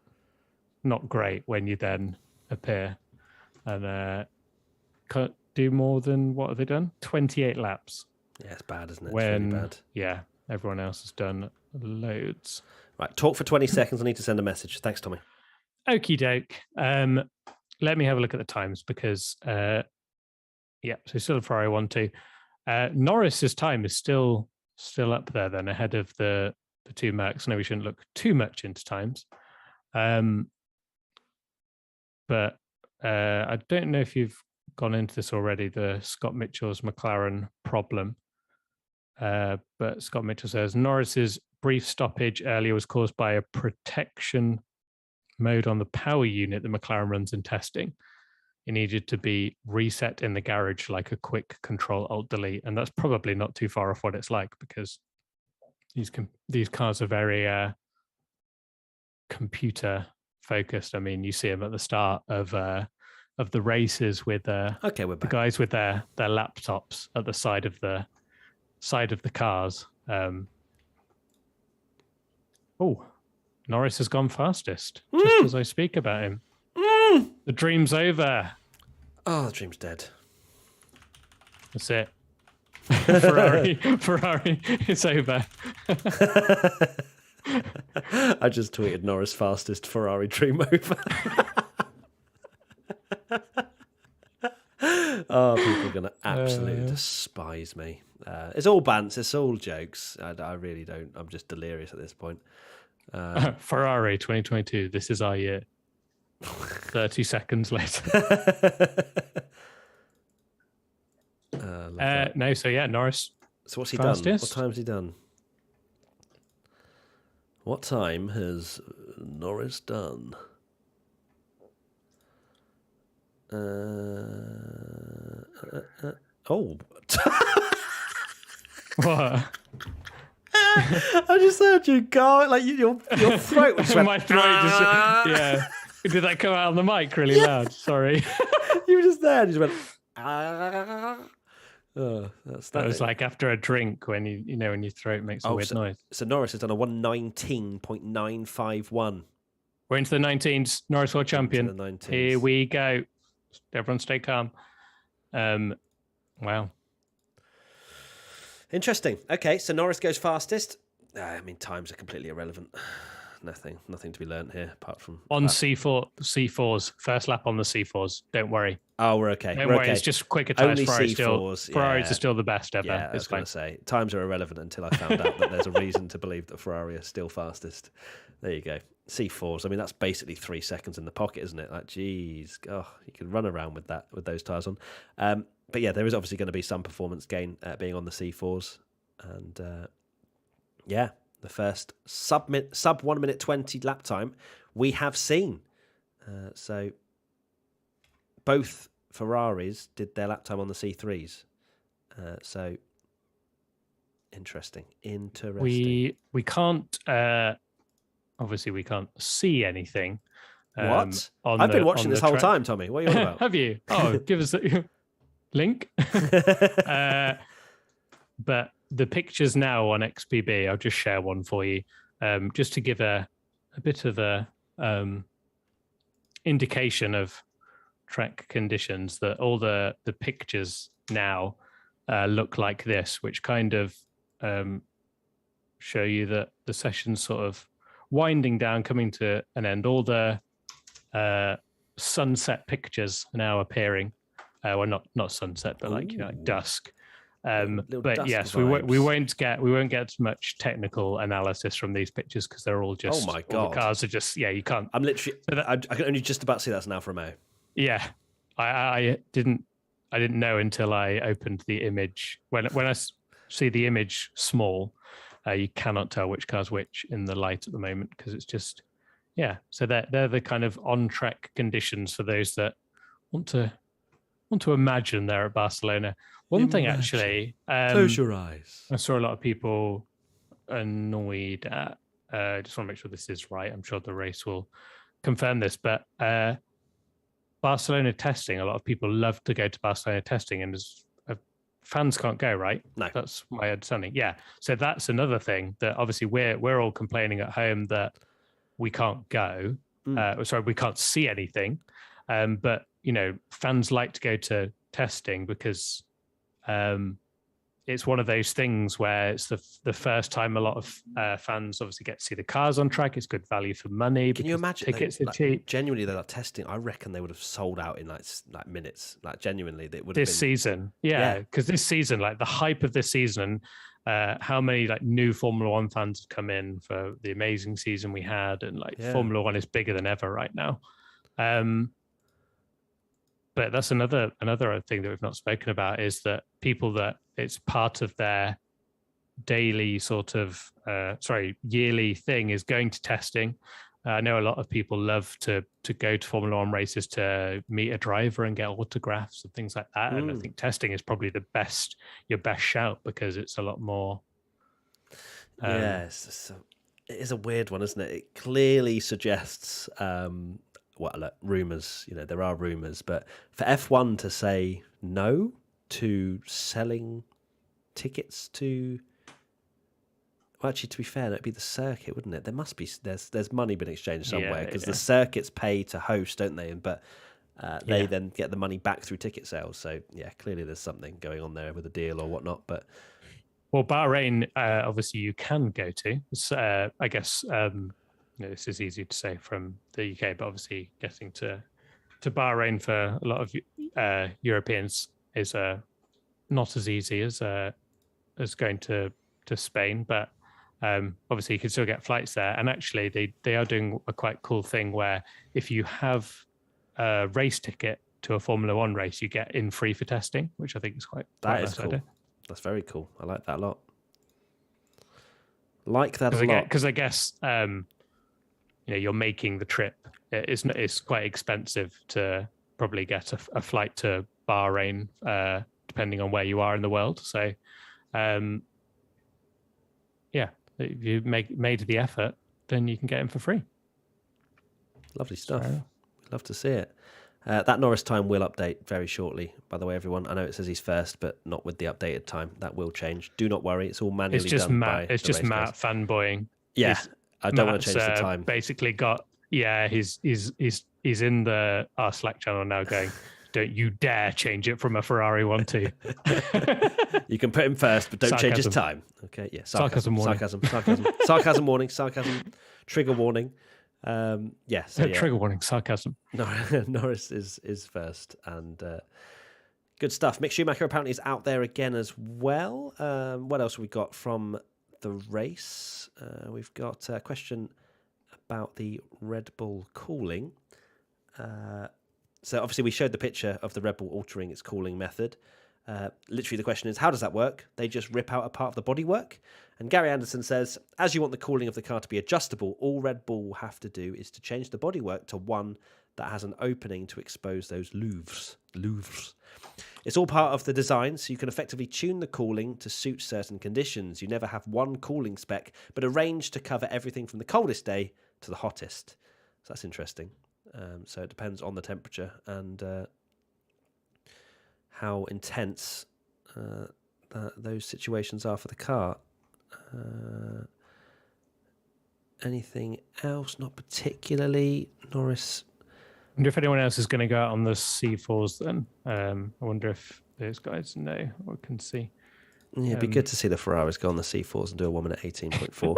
great when you then appear and can't do more than, what have they done? 28 laps. Yeah, it's bad, isn't it? When, it's really bad. Yeah, everyone else has done loads. Right, talk for 20 seconds. I need to send a message. Thanks, Tommy. Okie doke. Let me have a look at the times because, so still a Ferrari 1-2. Norris's time is still up there then, ahead of the two Mercs. I know we shouldn't look too much into times. But I don't know if you've gone into this already, the Scott Mitchell's McLaren problem. But Scott Mitchell says Norris's brief stoppage earlier was caused by a protection mode on the power unit that McLaren runs in testing. it needed to be reset in the garage like a quick Control-Alt-Delete, and that's probably not too far off what it's like, because these cars are very computer focused. I mean, you see them at the start of the races with Okay, we're the back. guys with their laptops at the side of the cars. Oh, Norris has gone fastest just as I speak about him. The dream's over. Oh, the dream's dead. That's it. Ferrari, it's over. I just tweeted Norris fastest, Ferrari dream over. Oh, people are going to absolutely despise me. It's all bants. It's all jokes. I really don't. I'm just delirious at this point. Ferrari 2022. This is our year. 30 seconds later. No, so yeah, Norris. So what's he fastest. done? What time's he done? What time has Norris done? Oh. What? I just heard you go, like your throat was My throat just, yeah. Did that come out on the mic really loud? Sorry. You were just there and you just went, Oh, that was like after a drink when you know when your throat makes a weird noise. So Norris has done a 1:19.951. We're into the 19s. Norris world champion. Into the 19s. Here we go. Everyone stay calm. Wow. Interesting. Okay, so Norris goes fastest. I mean, times are completely irrelevant. Nothing to be learnt here apart from on C4s. First lap on the C4s. Don't worry. Oh, we're okay. Don't worry. Okay. It's just quicker tires. Only Ferraris are still the best ever. Yeah, I was going to say times are irrelevant until I found out that there's a reason to believe that Ferrari are still fastest. There you go. C4s. I mean, that's basically 3 seconds in the pocket, isn't it? Like, geez, you can run around with that with those tires on. But yeah, there is obviously going to be some performance gain being on the C4s, and the first sub 1 minute 20 lap time we have seen. So both Ferraris did their lap time on the C3s. So interesting. We can't obviously we can't see anything. What? I've been watching this whole time, Tommy. What are you on about? Have you? Oh, give us the link. But the pictures now on XPB, I'll just share one for you, just to give a bit of a indication of track conditions. That all the pictures now look like this, which kind of show you that the session's sort of winding down, coming to an end. All the sunset pictures are now appearing. Well, not sunset, but like dusk. But dusk yes, vibes. we won't get much technical analysis from these pictures because they're all just. Oh my god! The cars are just you can't. I'm literally. I can only just about see that's an Alfa Romeo. Yeah, I didn't know until I opened the image. When I see the image small, you cannot tell which car's which in the light at the moment because it's just So they're the kind of on track conditions for those that want to imagine they're at Barcelona. One thing actually, close your eyes. I saw a lot of people annoyed at. Just want to make sure this is right. I'm sure the race will confirm this, but Barcelona testing. A lot of people love to go to Barcelona testing, and fans can't go, right? No, that's my understanding. Yeah, so that's another thing that obviously we're all complaining at home that we can't go. Sorry, we can't see anything. But fans like to go to testing because it's one of those things where it's the first time a lot of fans obviously get to see the cars on track. It's good value for money. Can you imagine? Tickets are cheap. Genuinely, they're like testing. I reckon they would have sold out in like minutes. Like genuinely, they would. This season, because this season, like the hype of this season, how many like new Formula One fans have come in for the amazing season we had, and Formula One is bigger than ever right now. But that's another thing that we've not spoken about is that people that it's part of their daily sort of yearly thing is going to testing. I know a lot of people love to go to Formula One races to meet a driver and get autographs and things like that. And I think testing is probably your best shout, because it's a lot more. Yes, it is a weird one, isn't it? It clearly suggests, rumours. There are rumours, but for F1 to say no to selling tickets to, well, actually, to be fair, that'd be the circuit, wouldn't it? There must be there's money been exchanged somewhere, because the circuits pay to host, don't they? But they then get the money back through ticket sales. So clearly there's something going on there with a deal or whatnot. But well, Bahrain, obviously you can go to. I guess this is easy to say from the UK, but obviously getting to Bahrain for a lot of Europeans is not as easy as going to Spain. But obviously you can still get flights there. And actually they are doing a quite cool thing where if you have a race ticket to a Formula One race, you get in free for testing, which I think is quite nice cool. idea. That's very cool. I like that a lot. Like that a lot. Because I guess you're making the trip. It's quite expensive to probably get a flight to Bahrain, depending on where you are in the world. So, if you made the effort, then you can get in for free. Lovely stuff. Love to see it. That Norris time will update very shortly, by the way, everyone. I know it says he's first, but not with the updated time. That will change. Do not worry. It's all manually done by It's just Matt fanboying. Yeah, I don't want to change the time. Basically he's in our Slack channel now going, don't you dare change it from a Ferrari 1-2. You can put him first, but don't change his time. Okay, yeah. Sarcasm warning. Sarcasm warning. Sarcasm. Trigger warning. Trigger warning, sarcasm. Norris is first, and good stuff. Mick Schumacher apparently is out there again as well. What else have we got from the race? We've got a question about the Red Bull cooling. So obviously we showed the picture of the Red Bull altering its cooling method. Literally the question is, how does that work? They just rip out a part of the bodywork? And Gary Anderson says, as you want the cooling of the car to be adjustable, all Red Bull will have to do is to change the bodywork to one that has an opening to expose those louvres. It's all part of the design, so you can effectively tune the cooling to suit certain conditions. You never have one cooling spec, but arrange to cover everything from the coldest day to the hottest. So that's interesting. So it depends on the temperature and how intense those situations are for the car. Anything else? Not particularly. Norris. I wonder if anyone else is going to go out on the C4s then. I wonder if those guys know or can see. Yeah, it'd be good to see the Ferraris go on the C4s and do a 1 minute 18.4.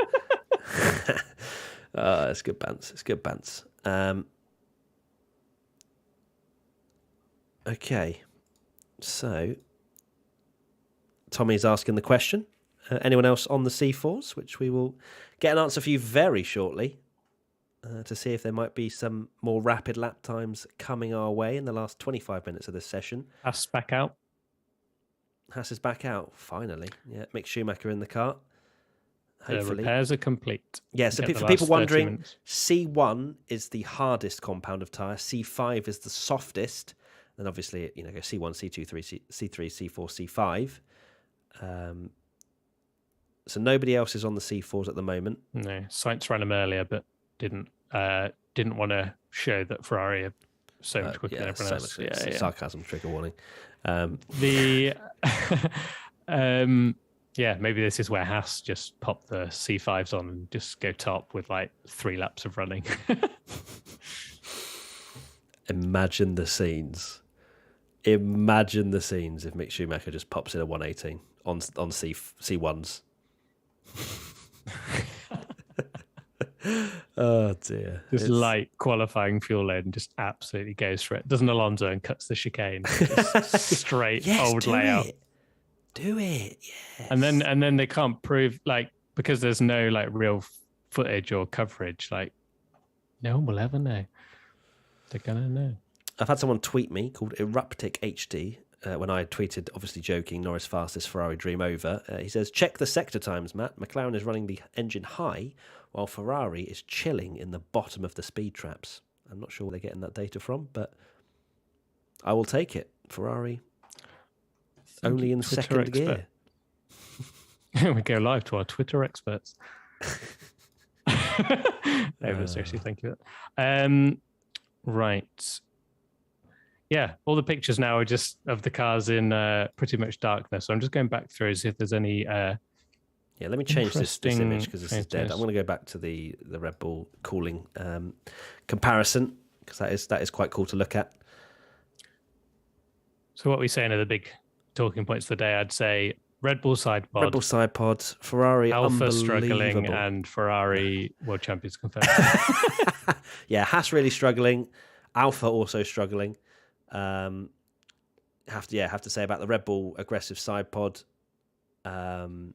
It's good bants. Okay. So, Tommy's asking the question. Anyone else on the C4s, which we will get an answer for you very shortly to see if there might be some more rapid lap times coming our way in the last 25 minutes of this session. Haas back out. Haas is back out, finally. Yeah, Mick Schumacher in the car. Hopefully. The repairs are complete. Yeah, so for people wondering, C1 is the hardest compound of tyre. C5 is the softest. Then obviously, go C1, C2, C3, C4, C5. So nobody else is on the C4s at the moment. No, Sainz ran them earlier, but didn't want to show that Ferrari are so much quicker than everyone else. Sarcasm, trigger warning. Maybe this is where Haas just pop the C5s on and just go top with like 3 laps of running. Imagine the scenes. Imagine the scenes if Mick Schumacher just pops in a 118 on C1s. Oh dear! Just light qualifying fuel load and just absolutely goes for it. Doesn't Alonso and cuts the chicane? Just straight old layout. Do it, yes. And then they can't prove because there's no real footage or coverage. No one will ever know. They're gonna know. I've had someone tweet me called Eruptic HD when I tweeted, obviously joking, Norris fastest Ferrari dream over. He says, check the sector times, Matt. McLaren is running the engine high while Ferrari is chilling in the bottom of the speed traps. I'm not sure where they're getting that data from, but I will take it. Ferrari only in Twitter second expert. gear. We go live to our Twitter experts. No, but seriously, thank you. Right. Yeah, all the pictures now are just of the cars in pretty much darkness. So I'm just going back through to see if there's any. Yeah, let me change this image because this is dead. I'm going to go back to the Red Bull cooling comparison because that is quite cool to look at. So what we're saying are the big talking points of the day. I'd say Red Bull side pod. Red Bull side pods, Ferrari Alfa struggling, and Ferrari world champions confirmed. Yeah, Haas really struggling. Alfa also struggling. Have to say about the Red Bull aggressive side pod. The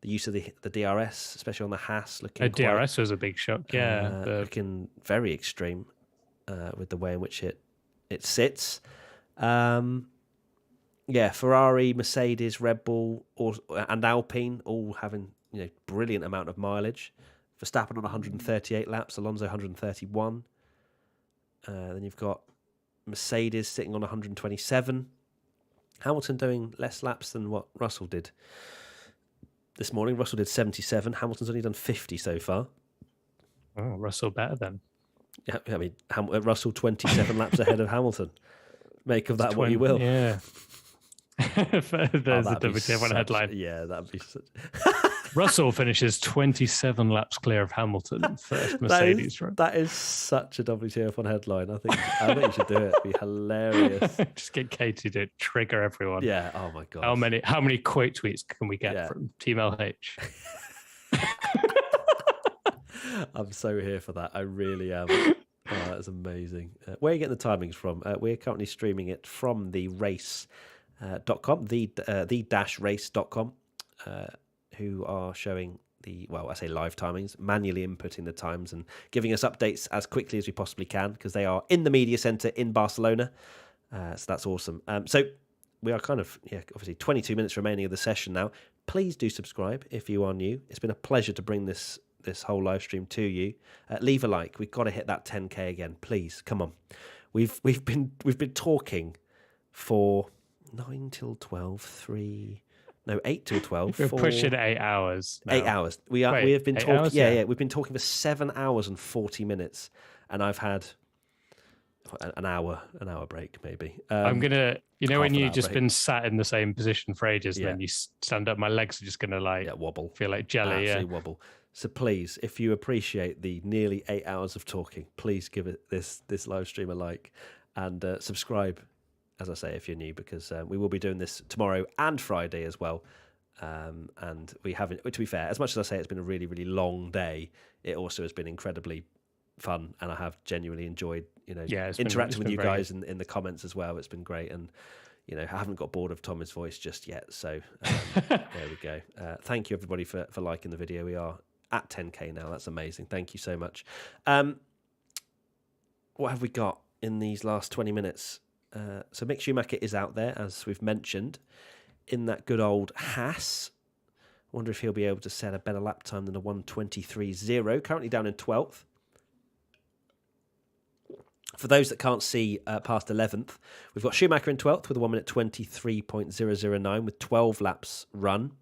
use of the DRS, especially on the Haas, looking DRS was a big shock. Yeah, looking very extreme with the way in which it sits. Ferrari, Mercedes, Red Bull, and Alpine all having brilliant amount of mileage. Verstappen on 138 laps, Alonso 131. Then you've got Mercedes sitting on 127. Hamilton doing less laps than what Russell did this morning. Russell did 77. Hamilton's only done 50 so far. Oh, Russell better then. Yeah, I mean, Russell 27 laps ahead of Hamilton. Make of that what you will. Yeah. There's the WTF1 headline. Yeah, that'd be such... Russell finishes 27 laps clear of Hamilton, first Mercedes. That is such a WTF1 headline. I think you should do it. It'd be hilarious. Just get Katie to trigger everyone. Yeah. Oh my god. How many quote tweets can we get from Team LH? I'm so here for that. I really am. Oh, that's amazing. Where are you getting the timings from? We're currently streaming it from the race.com, the-race.com, who are showing I say live timings, manually inputting the times and giving us updates as quickly as we possibly can because they are in the media centre in Barcelona. So that's awesome. So we are obviously 22 minutes remaining of the session now. Please do subscribe if you are new. It's been a pleasure to bring this whole live stream to you. Leave a like. We've got to hit that 10k again, please. Come on. We've been talking for 9 till 12, 8 till 12. We're pushing 8 hours. Now. 8 hours. We have been talking. Hours? Yeah. We've been talking for 7 hours and 40 minutes, and I've had an hour break maybe. I'm gonna, when you've just been sat in the same position for ages, and then you stand up, my legs are just gonna wobble, feel like jelly. Absolutely wobble. So please, if you appreciate the nearly 8 hours of talking, please give it this live stream a like and subscribe. As I say, if you're new, because we will be doing this tomorrow and Friday as well. And we haven't, to be fair, as much as I say it's been a really, really long day, it also has been incredibly fun. And I have genuinely enjoyed, interacting with you guys in the comments as well. It's been great. And, I haven't got bored of Tommy's voice just yet. So there we go. Thank you, everybody, for liking the video. We are at 10k now. That's amazing. Thank you so much. What have we got in these last 20 minutes? So Mick Schumacher is out there, as we've mentioned, in that good old Haas. Wonder if he'll be able to set a better lap time than a 1:23.0. Currently down in 12th. For those that can't see past 11th, we've got Schumacher in 12th with a 1 minute 23.009 with 12 laps run.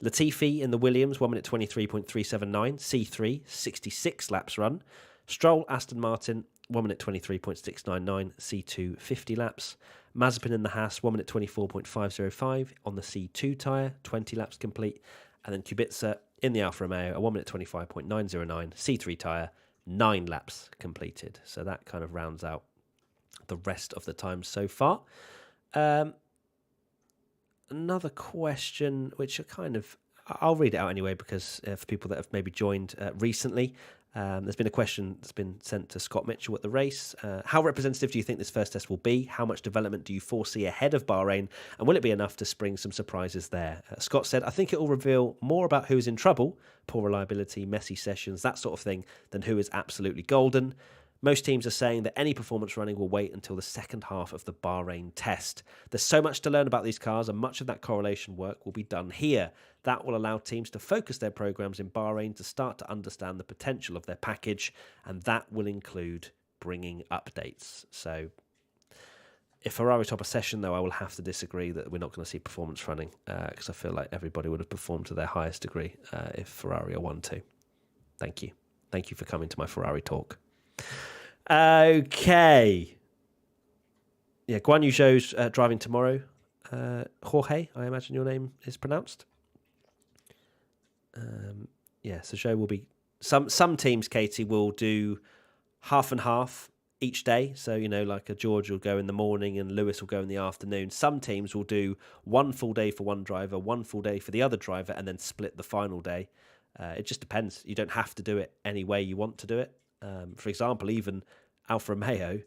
Latifi in the Williams, 1 minute 23.379. C3, 66 laps run. Stroll, Aston Martin, 1 minute 23.699, C2 50 laps. Mazepin in the Haas, 1 minute 24.505 on the C2 tyre, 20 laps complete. And then Kubica in the Alfa Romeo, a 1 minute 25.909, C3 tyre, 9 laps completed. So that kind of rounds out the rest of the time so far. Another question, which are I'll read it out anyway, because for people that have maybe joined recently, there's been a question that's been sent to Scott Mitchell at the race. How representative do you think this first test will be? How much development do you foresee ahead of Bahrain? And will it be enough to spring some surprises there? Scott said, I think it will reveal more about who's in trouble, poor reliability, messy sessions, that sort of thing, than who is absolutely golden. Most teams are saying that any performance running will wait until the second half of the Bahrain test. There's so much to learn about these cars, and much of that correlation work will be done here. That will allow teams to focus their programs in Bahrain to start to understand the potential of their package, and that will include bringing updates. So if Ferrari top a session, though, I will have to disagree that we're not going to see performance running, because I feel like everybody would have performed to their highest degree if Ferrari are 1-2. Thank you. Thank you for coming to my Ferrari talk. Okay. Yeah, Guan Yu Zhou's driving tomorrow. Jorge, I imagine your name is pronounced. Yeah, so Zhou will be... Some teams, Katie, will do half and half each day. So, like a George will go in the morning and Lewis will go in the afternoon. Some teams will do one full day for one driver, one full day for the other driver, and then split the final day. It just depends. You don't have to do it any way you want to do it. For example, even Alfa Romeo,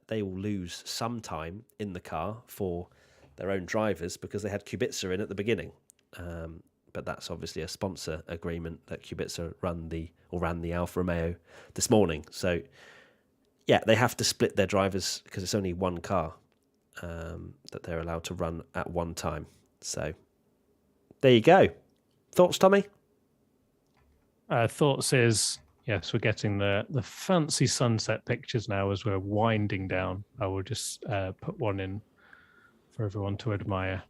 they will lose some time in the car for their own drivers because they had Kubica in at the beginning. But that's obviously a sponsor agreement that Kubica ran the Alfa Romeo this morning. So, yeah, they have to split their drivers because it's only one car that they're allowed to run at one time. So, there you go. Thoughts, Tommy? Thoughts is, yes, we're getting the fancy sunset pictures now as we're winding down. I will just put one in for everyone to admire.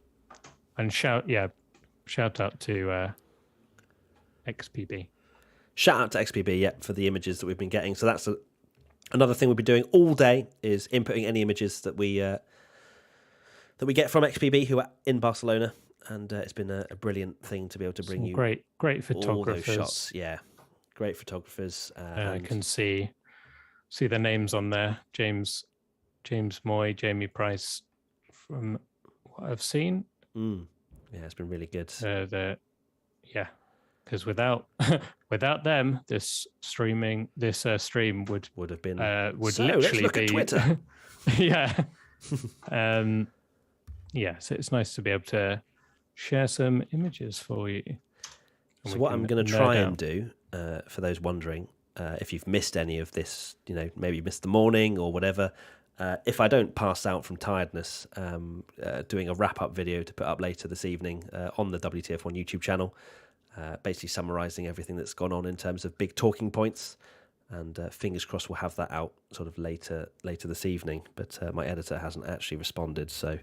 And shout out to XPB. Shout out to XPB, yeah, for the images that we've been getting. So that's another thing we'll be doing all day is inputting any images that we get from XPB who are in Barcelona. And it's been a brilliant thing to be able to bring you great photographers. All those shots. Yeah, great photographers. I can see the names on there. James Moy, Jamie Price, from what I've seen. Yeah, it's been really good. Because without them, this stream would have been would literally let's look be at Twitter. Yeah. So it's nice to be able to share some images for you. So what I'm going to try and do, for those wondering, if you've missed any of this, maybe you missed the morning or whatever, if I don't pass out from tiredness, doing a wrap-up video to put up later this evening on the WTF1 YouTube channel, basically summarising everything that's gone on in terms of big talking points, and fingers crossed we'll have that out sort of later this evening, but my editor hasn't actually responded, so...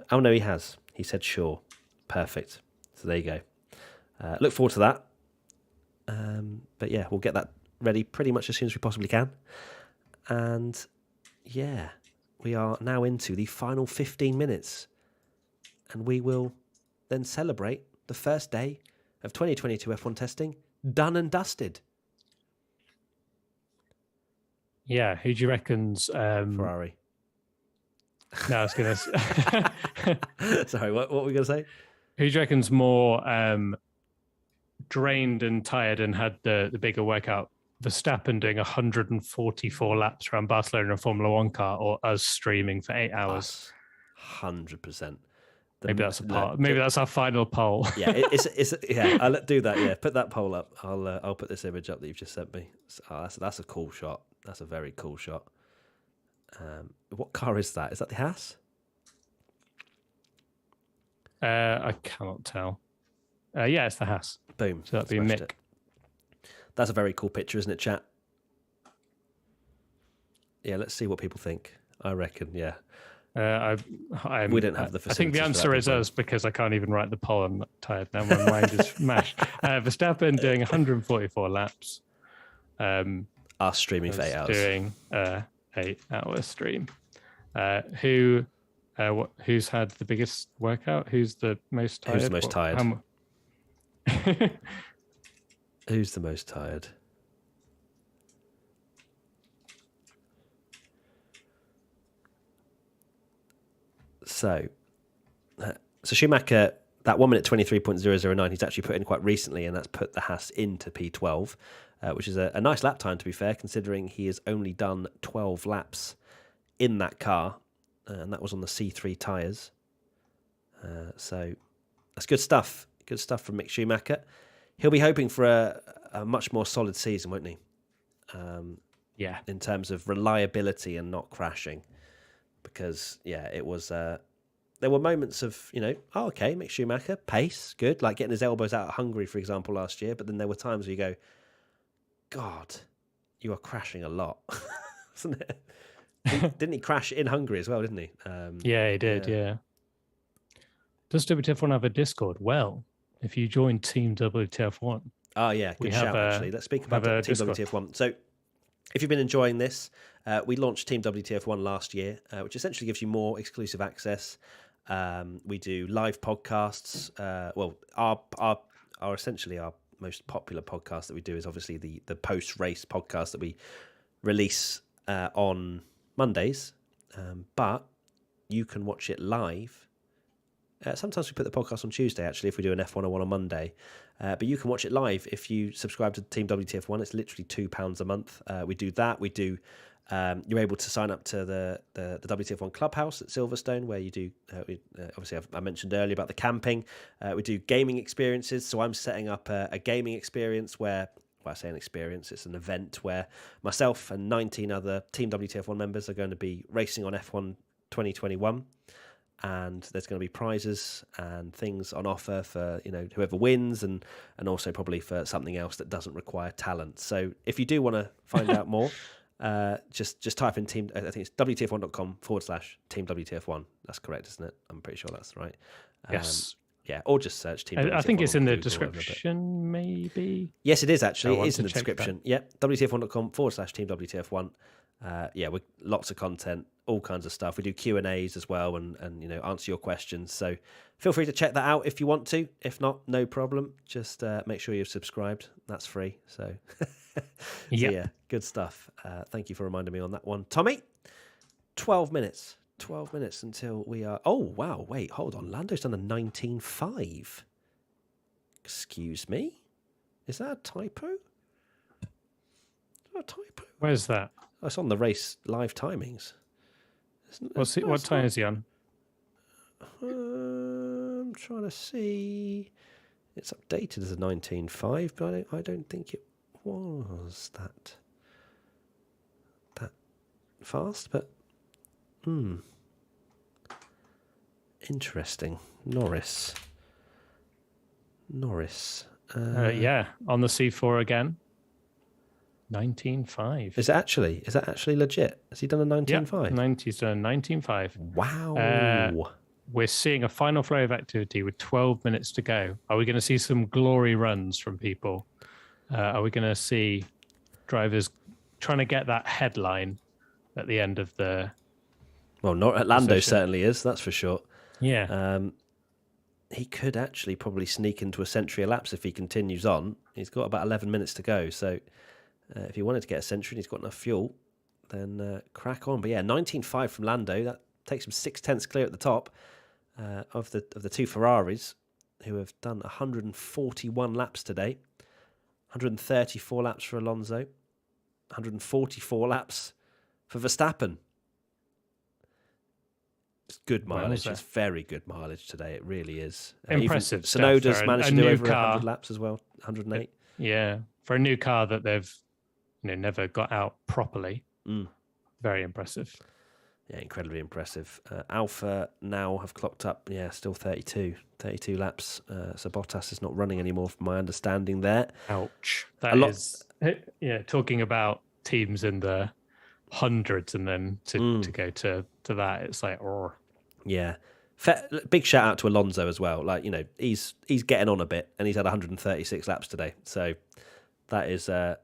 oh, no, he has. He said sure. Perfect. So there you go. Look forward to that. But yeah, we'll get that ready pretty much as soon as we possibly can. And yeah, we are now into the final 15 minutes. And we will then celebrate the first day of 2022 F1 testing done and dusted. Yeah, who do you reckon's... Ferrari. No, I was going to... Sorry, what were we going to say? Who do you reckon's more drained and tired and had the bigger workout? Verstappen doing 144 laps around Barcelona in a Formula One car, or us streaming for 8 hours? 100%. Maybe that's maybe that's our final poll. Yeah, it's yeah. I'll do that. Yeah, put that poll up. I'll put this image up that you've just sent me. That's a cool shot. That's a very cool shot. What car is that? Is that the Haas? I cannot tell. Yeah, it's the Haas. Boom. So that'd be Mick. It. That's a very cool picture, isn't it, chat? Yeah, let's see what people think. I reckon, yeah. We don't have the facilities. I think the answer is us, because I can't even write the poll. I'm tired now. My mind is mashed. Verstappen doing 144 laps. Us streaming for 8 hours. Doing 8-hour stream. Who's had the biggest workout? Who's the most tired? Who's the most tired? Who's the most tired? So Schumacher, that 1 minute 23.009, he's actually put in quite recently, and that's put the Haas into P12, which is a nice lap time, to be fair, considering he has only done 12 laps in that car, and that was on the C3 tyres. So that's good stuff. Good stuff from Mick Schumacher. He'll be hoping for a much more solid season, won't he? Yeah. in terms of reliability and not crashing. Because, it was... there were moments of, oh, okay, Mick Schumacher, pace, good. Like getting his elbows out at Hungary, for example, last year. But then there were times where you go, God, you are crashing a lot. Wasn't it? Didn't he crash in Hungary as well, didn't he? Yeah, he did, yeah. Does WTF1 have a Discord? Well, if you join Team WTF1... Oh, yeah, good shout, actually. Let's speak about Team WTF1. So if you've been enjoying this, we launched Team WTF1 last year, which essentially gives you more exclusive access. We do live podcasts. Our essentially our most popular podcast that we do is obviously the post-race podcast that we release on Mondays. But you can watch it live. Sometimes we put the podcast on Tuesday, actually, if we do an F101 on Monday. But you can watch it live if you subscribe to Team WTF1. It's literally £2 a month. We do that. We do. You're able to sign up to the WTF1 Clubhouse at Silverstone, where you do. Obviously, I mentioned earlier about the camping. We do gaming experiences. So I'm setting up a gaming experience where. Well, I say an experience, it's an event where myself and 19 other Team WTF1 members are going to be racing on F1 2021. And there's going to be prizes and things on offer for whoever wins, and also probably for something else that doesn't require talent. So if you do want to find out more, just type in team. I think it's WTF1.com/Team WTF1. That's correct, isn't it? I'm pretty sure that's right. Yes. Yeah, or just search Team WTF1. I think it's in the description, maybe. Yes, it is actually. It is in the description. Yep, WTF1.com/Team WTF1. With lots of content, all kinds of stuff. We do Q&As as well, and answer your questions. So feel free to check that out if you want to. If not, no problem. Just make sure you've subscribed. That's free. So, yeah, good stuff. Thank you for reminding me on that one, Tommy. 12 minutes. 12 minutes until we are... Oh, wow. Wait, hold on. Lando's done a 19.5. Excuse me? Is that a typo? Is that a typo? Where's that? That's on the race live timings. What time is he on? I'm trying to see. It's updated as a 19.5, but I don't think it was that fast. But interesting. Norris. Yeah, on the C4 again. 19.5. Is that actually legit? Has he done a 19.5? Yeah, he's done a 19.5. Wow. We're seeing a final flow of activity with 12 minutes to go. Are we going to see some glory runs from people? Are we going to see drivers trying to get that headline at the end of the... Well, not Lando certainly is, that's for sure. Yeah. He could actually probably sneak into a century elapse if he continues on. He's got about 11 minutes to go, so... if he wanted to get a century and he's got enough fuel, then crack on. But yeah, 19.5 from Lando. That takes him 6/10 clear at the top of the two Ferraris, who have done 141 laps today. 134 laps for Alonso. 144 laps for Verstappen. It's good mileage. It's very good mileage today. It really is. Impressive. Sonoda's managed to do over 100 laps as well. 108. Yeah, for a new car that they've never got out properly. Very impressive. Yeah, incredibly impressive. Alfa now have clocked up, still 32 laps. So Bottas is not running anymore, from my understanding there. Ouch. Talking about teams in the hundreds, and then to go to that, it's like, oh. Yeah. Big shout out to Alonso as well. Like, he's getting on a bit, and he's had 136 laps today. So that is a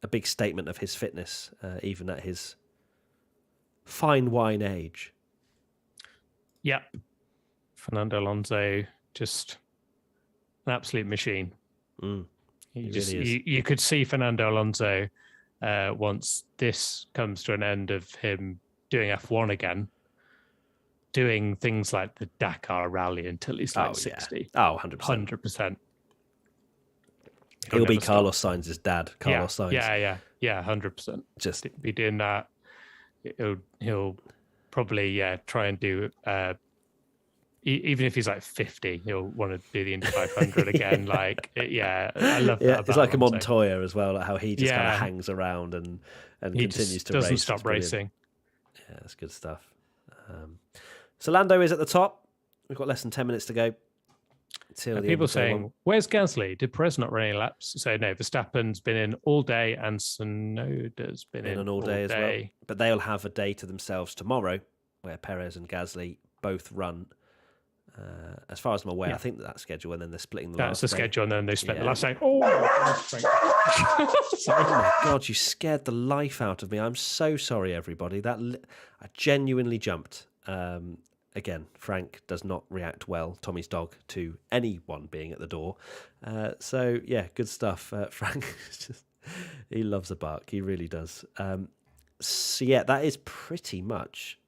big statement of his fitness, even at his fine wine age. Yeah. Fernando Alonso, just an absolute machine. You could see Fernando Alonso, once this comes to an end of him doing F1 again, doing things like the Dakar rally until he's 60. Yeah. Oh, 100%. 100%. He'll be Carlos Sainz's dad, Carlos Sainz. Yeah, 100%. Just be doing that. He'll probably try and do even if he's like 50, he'll want to do the Indy 500 again. Like, I love that. Yeah, about it's like a Alonso. Montoya as well, like how he just kind of Yeah. hangs around and He continues just to doesn't race. stop It's brilliant. racing. Yeah, that's good stuff. So Lando is at the top. We've got less than 10 minutes to go. Till the People end of day saying, one. where's Gasly? Did Perez not run any laps? So no, Verstappen's been in all day and Tsunoda's been in all day as well. But they'll have a day to themselves tomorrow where Perez and Gasly both run. As far as I'm aware, I think that schedule, and then they're splitting the last That's the day. schedule, and then they split the last day. Sorry. Oh my God, you scared the life out of me. I'm so sorry, everybody. I genuinely jumped. Again, Frank does not react well, Tommy's dog, to anyone being at the door. So, yeah, good stuff. Frank, he loves a bark. He really does. So, yeah, that is pretty much...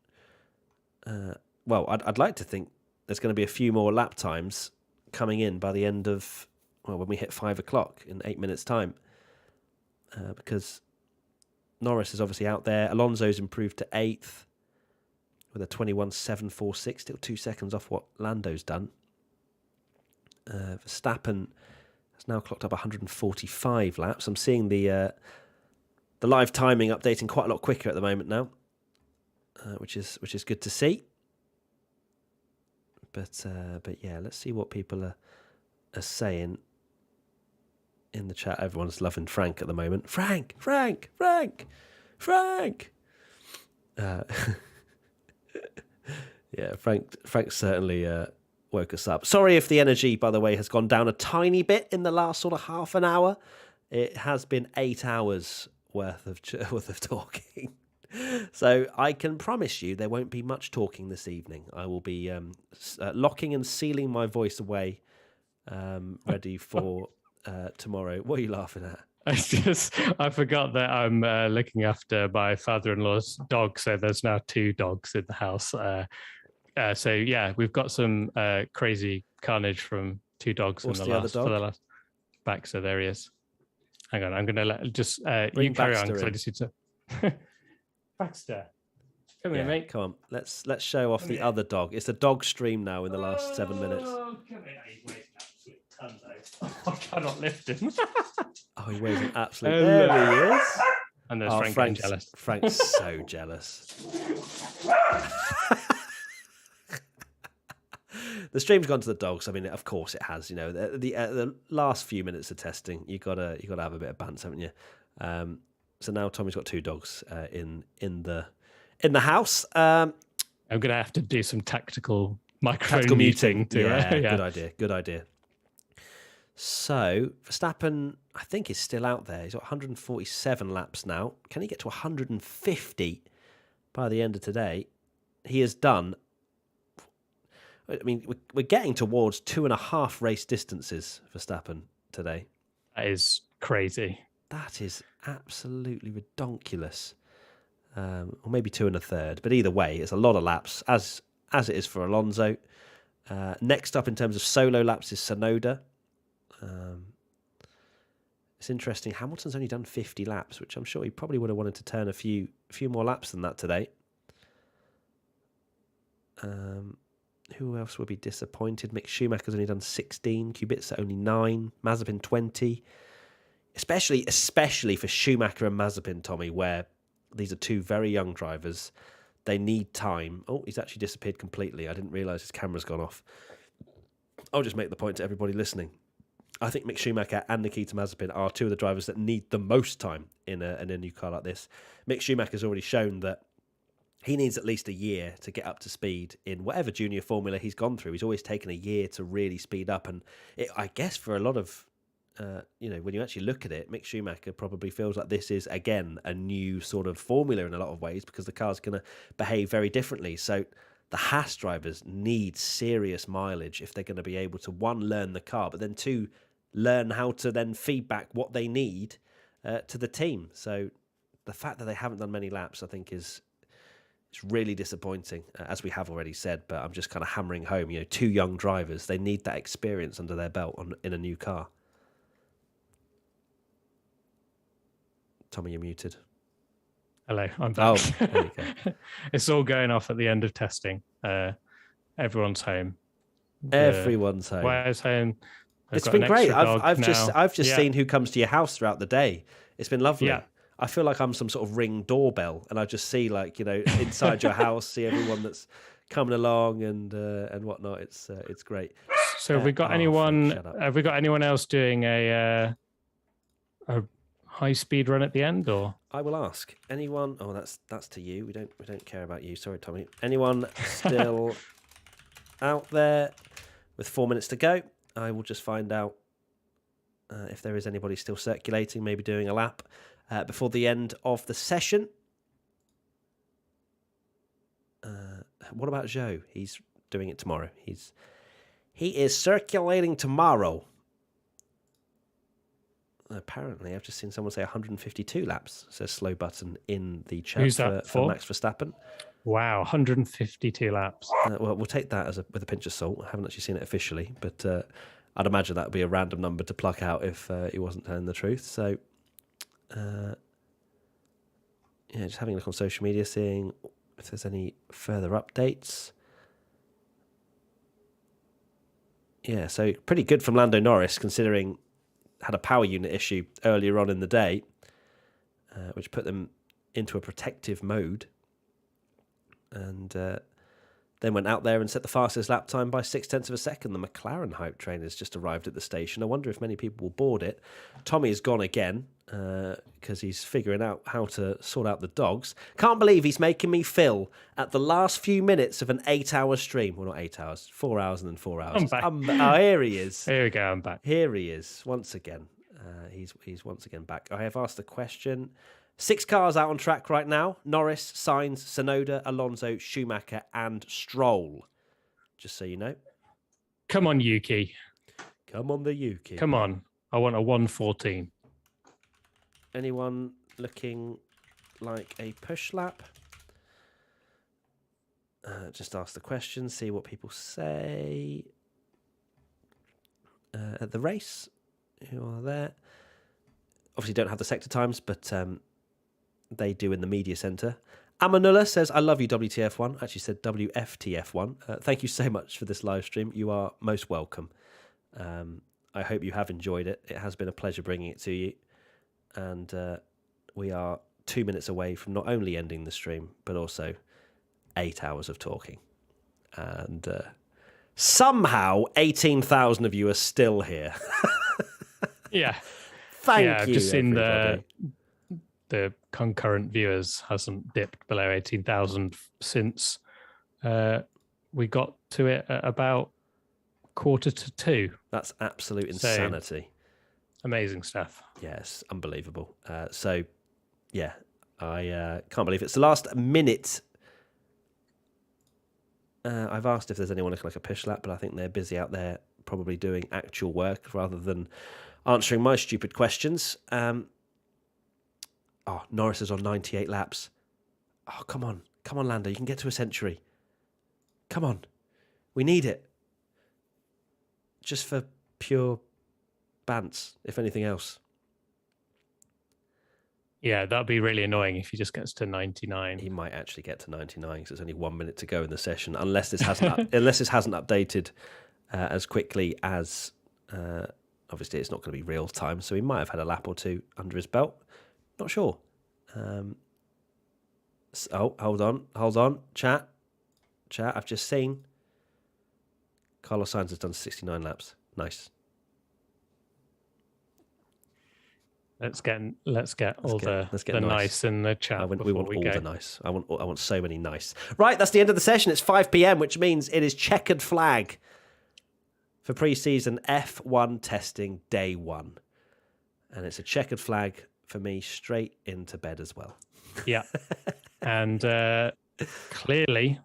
well, I'd like to think there's going to be a few more lap times coming in by the end of... Well, when we hit 5 o'clock in 8 minutes' time. Because Norris is obviously out there. Alonso's improved to 8th. With a 21.746, still 2 seconds off what Lando's done. Verstappen has now clocked up 145 laps. I'm seeing the live timing updating quite a lot quicker at the moment now, which is good to see. But yeah, let's see what people are saying in the chat. Everyone's loving Frank at the moment. Frank. Yeah, Frank certainly woke us up. Sorry if the energy, by the way, has gone down a tiny bit in the last sort of half an hour. It has been 8 hours worth of talking. So I can promise you there won't be much talking this evening. I will be locking and sealing my voice away, ready for tomorrow. What are you laughing at? I forgot that I'm looking after my father-in-law's dog, so there's now 2 dogs in the house. So yeah, we've got some crazy carnage from 2 dogs What's in the other dog? for the last back. So there he is. Hang on, I'm gonna you carry Baxter on because I in. just need to. Baxter, come here, mate. Come on, let's show off the other dog. It's a dog stream now in the last 7 minutes. Oh, come here. He weighs an absolute ton, though. I cannot lift him. Oh, he weighs an absolute... There he is. And there's Frank getting jealous. Frank's so jealous. The stream's gone to the dogs. I mean, of course it has. You know, the last few minutes of testing, you gotta have a bit of banter, haven't you? So now Tommy's got 2 dogs in the house. I'm gonna have to do some tactical microphone muting. Yeah, good idea. So Verstappen, I think, is still out there. He's got 147 laps now. Can he get to 150 by the end of today? He has done... I mean, we're getting towards 2.5 race distances for Verstappen today. That is crazy. That is absolutely redonkulous. Or maybe 2 1/3. But either way, it's a lot of laps, as it is for Alonso. Next up in terms of solo laps is Tsunoda. It's interesting. Hamilton's only done 50 laps, which I'm sure he probably would have wanted to turn a few more laps than that today. Who else would be disappointed? Mick Schumacher's only done 16. Kubica only 9. Mazepin 20. Especially for Schumacher and Mazepin, Tommy, where these are 2 very young drivers. They need time. Oh, he's actually disappeared completely. I didn't realise his camera's gone off. I'll just make the point to everybody listening. I think Mick Schumacher and Nikita Mazepin are 2 of the drivers that need the most time in a new car like this. Mick Schumacher's already shown that he needs at least a year to get up to speed in whatever junior formula he's gone through. He's always taken a year to really speed up. And I guess for a lot of, when you actually look at it, Mick Schumacher probably feels like this is, again, a new sort of formula in a lot of ways because the car's going to behave very differently. So the Haas drivers need serious mileage if they're going to be able to, 1, learn the car, but then 2, learn how to then feedback what they need to the team. So the fact that they haven't done many laps, I think, it's really disappointing, as we have already said, but I'm just kind of hammering home, 2 young drivers, they need that experience under their belt in a new car. Tommy, you're muted. Hello, I'm back. Oh, there you go. It's all going off at the end of testing. Everyone's home. Everyone's home. Wire's home. It's been great. I've just Yeah. seen who comes to your house throughout the day. It's been lovely. Yeah. I feel like I'm some sort of Ring doorbell, and I just see inside your house, see everyone that's coming along and whatnot. It's great. So have we got anyone? Have we got anyone else doing a high speed run at the end, or? I will ask anyone. Oh, that's to you. We don't care about you. Sorry, Tommy. Anyone still out there with 4 minutes to go? I will just find out if there is anybody still circulating, maybe doing a lap before the end of the session. What about Joe? He's doing it tomorrow. He is circulating tomorrow. Apparently, I've just seen someone say 152 laps. Says slow button in the chat. Who's that for Max Verstappen. Wow, 152 laps. Well, we'll take that with a pinch of salt. I haven't actually seen it officially, but I'd imagine that would be a random number to pluck out if he wasn't telling the truth. So, just having a look on social media, seeing if there's any further updates. Yeah, so pretty good from Lando Norris, considering had a power unit issue earlier on in the day, which put them into a protective mode. And then went out there and set the fastest lap time by 0.6 of a second. The McLaren hype train has just arrived at the station. I wonder if many people will board it. Tommy is gone again because he's figuring out how to sort out the dogs. Can't believe he's making me fill at the last few minutes of an 8-hour stream. Well, not 8 hours, 4 hours and then 4 hours. I'm back. Here he is. Here we go, I'm back. Here he is once again. He's once again back. I have asked a question. 6 cars out on track right now. Norris, Sainz, Tsunoda, Alonso, Schumacher and Stroll. Just so you know. Come on, Yuki. Come on, the Yuki. Come on. I want a 114. Anyone looking like a push lap? Just ask the question, see what people say. At the race, who are there? Obviously don't have the sector times, but they do in the media centre. Amanullah says, I love you, WTF1. Actually said WFTF1. Thank you so much for this live stream. You are most welcome. I hope you have enjoyed it. It has been a pleasure bringing it to you. And we are 2 minutes away from not only ending the stream, but also 8 hours of talking. And somehow 18,000 of you are still here. Yeah. Thank you, I've just seen everybody. the concurrent viewers hasn't dipped below 18,000 since we got to it at about 1:45. That's absolute insanity. Amazing stuff. Yes, unbelievable. So, yeah, I can't believe it's the last minute. I've asked if there's anyone looking like a push lap, but I think they're busy out there probably doing actual work rather than answering my stupid questions. Norris is on 98 laps. Oh, come on. Come on, Lando. You can get to a century. Come on. We need it. Just for pure bants, if anything else. Yeah, that'd be really annoying if he just gets to 99. He might actually get to 99 because there's only 1 minute to go in the session, unless this hasn't updated as quickly as. Obviously, it's not going to be real time, so he might have had a lap or two under his belt. Not sure. Hold on. Chat. I've just seen Carlos Sainz has done 69 laps. Nice. Let's get the nice in the chat. We want all the nice. I want so many nice. Right, that's the end of the session. It's 5 p.m, which means it is checkered flag for pre-season F1 testing day 1, and it's a checkered flag for me straight into bed as well. Yeah, and clearly,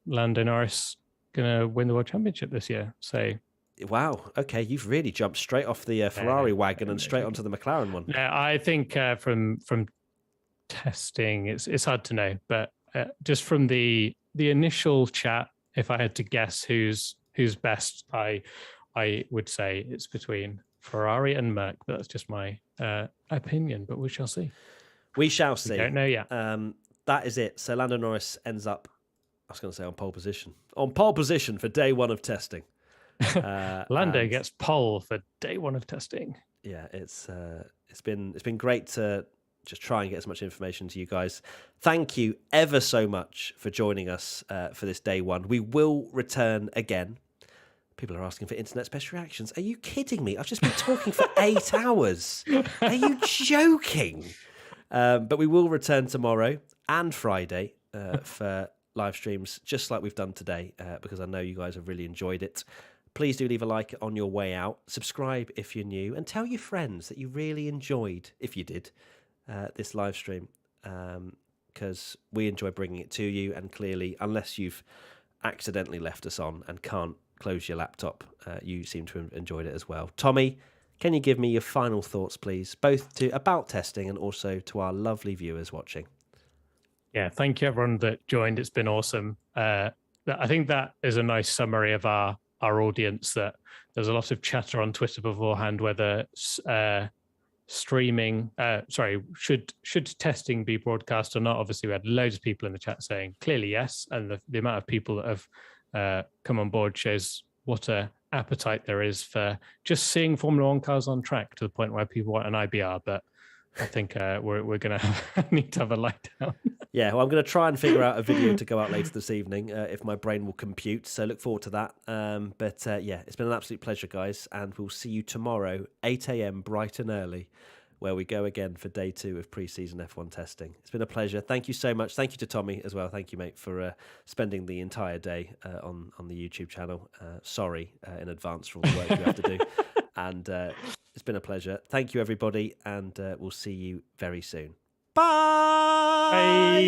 Lando Norris gonna win the World Championship this year. So. Wow. Okay, you've really jumped straight off the Ferrari wagon and straight onto the McLaren one. Yeah, I think from testing, it's hard to know, but just from the initial chat, if I had to guess who's best, I would say it's between Ferrari and Merc. But that's just my opinion. But we shall see. We shall see. We don't know yet. That is it. So Lando Norris ends up, I was going to say on pole position for day 1 of testing. Lando gets pole for day one of testing. Yeah, it's been great to just try and get as much information to you guys. Thank you ever so much for joining us for this day one. We will return again. People are asking for internet special reactions. Are you kidding me? I've just been talking for 8 hours. Are you joking? But we will return tomorrow and Friday for live streams, just like we've done today, because I know you guys have really enjoyed it. Please do leave a like on your way out. Subscribe if you're new, and tell your friends that you really enjoyed, if you did, this live stream, because we enjoy bringing it to you. And clearly, unless you've accidentally left us on and can't close your laptop, you seem to have enjoyed it as well. Tommy, can you give me your final thoughts, please, both about testing and also to our lovely viewers watching? Yeah, thank you everyone that joined. It's been awesome. I think that is a nice summary of our audience. That there's a lot of chatter on Twitter beforehand whether should testing be broadcast or not. Obviously, we had loads of people in the chat saying clearly yes, and the amount of people that have come on board shows what a appetite there is for just seeing Formula One cars on track, to the point where people want an IBR. But I think we're going to need to have a light down. Yeah, well, I'm going to try and figure out a video to go out later this evening if my brain will compute. So look forward to that. But yeah, it's been an absolute pleasure, guys. And we'll see you tomorrow, 8 a.m. bright and early, where we go again for day 2 of pre-season F1 testing. It's been a pleasure. Thank you so much. Thank you to Tommy as well. Thank you, mate, for spending the entire day on the YouTube channel. Sorry in advance for all the work you have to do. And it's been a pleasure. Thank you, everybody. And we'll see you very soon. Bye! Bye.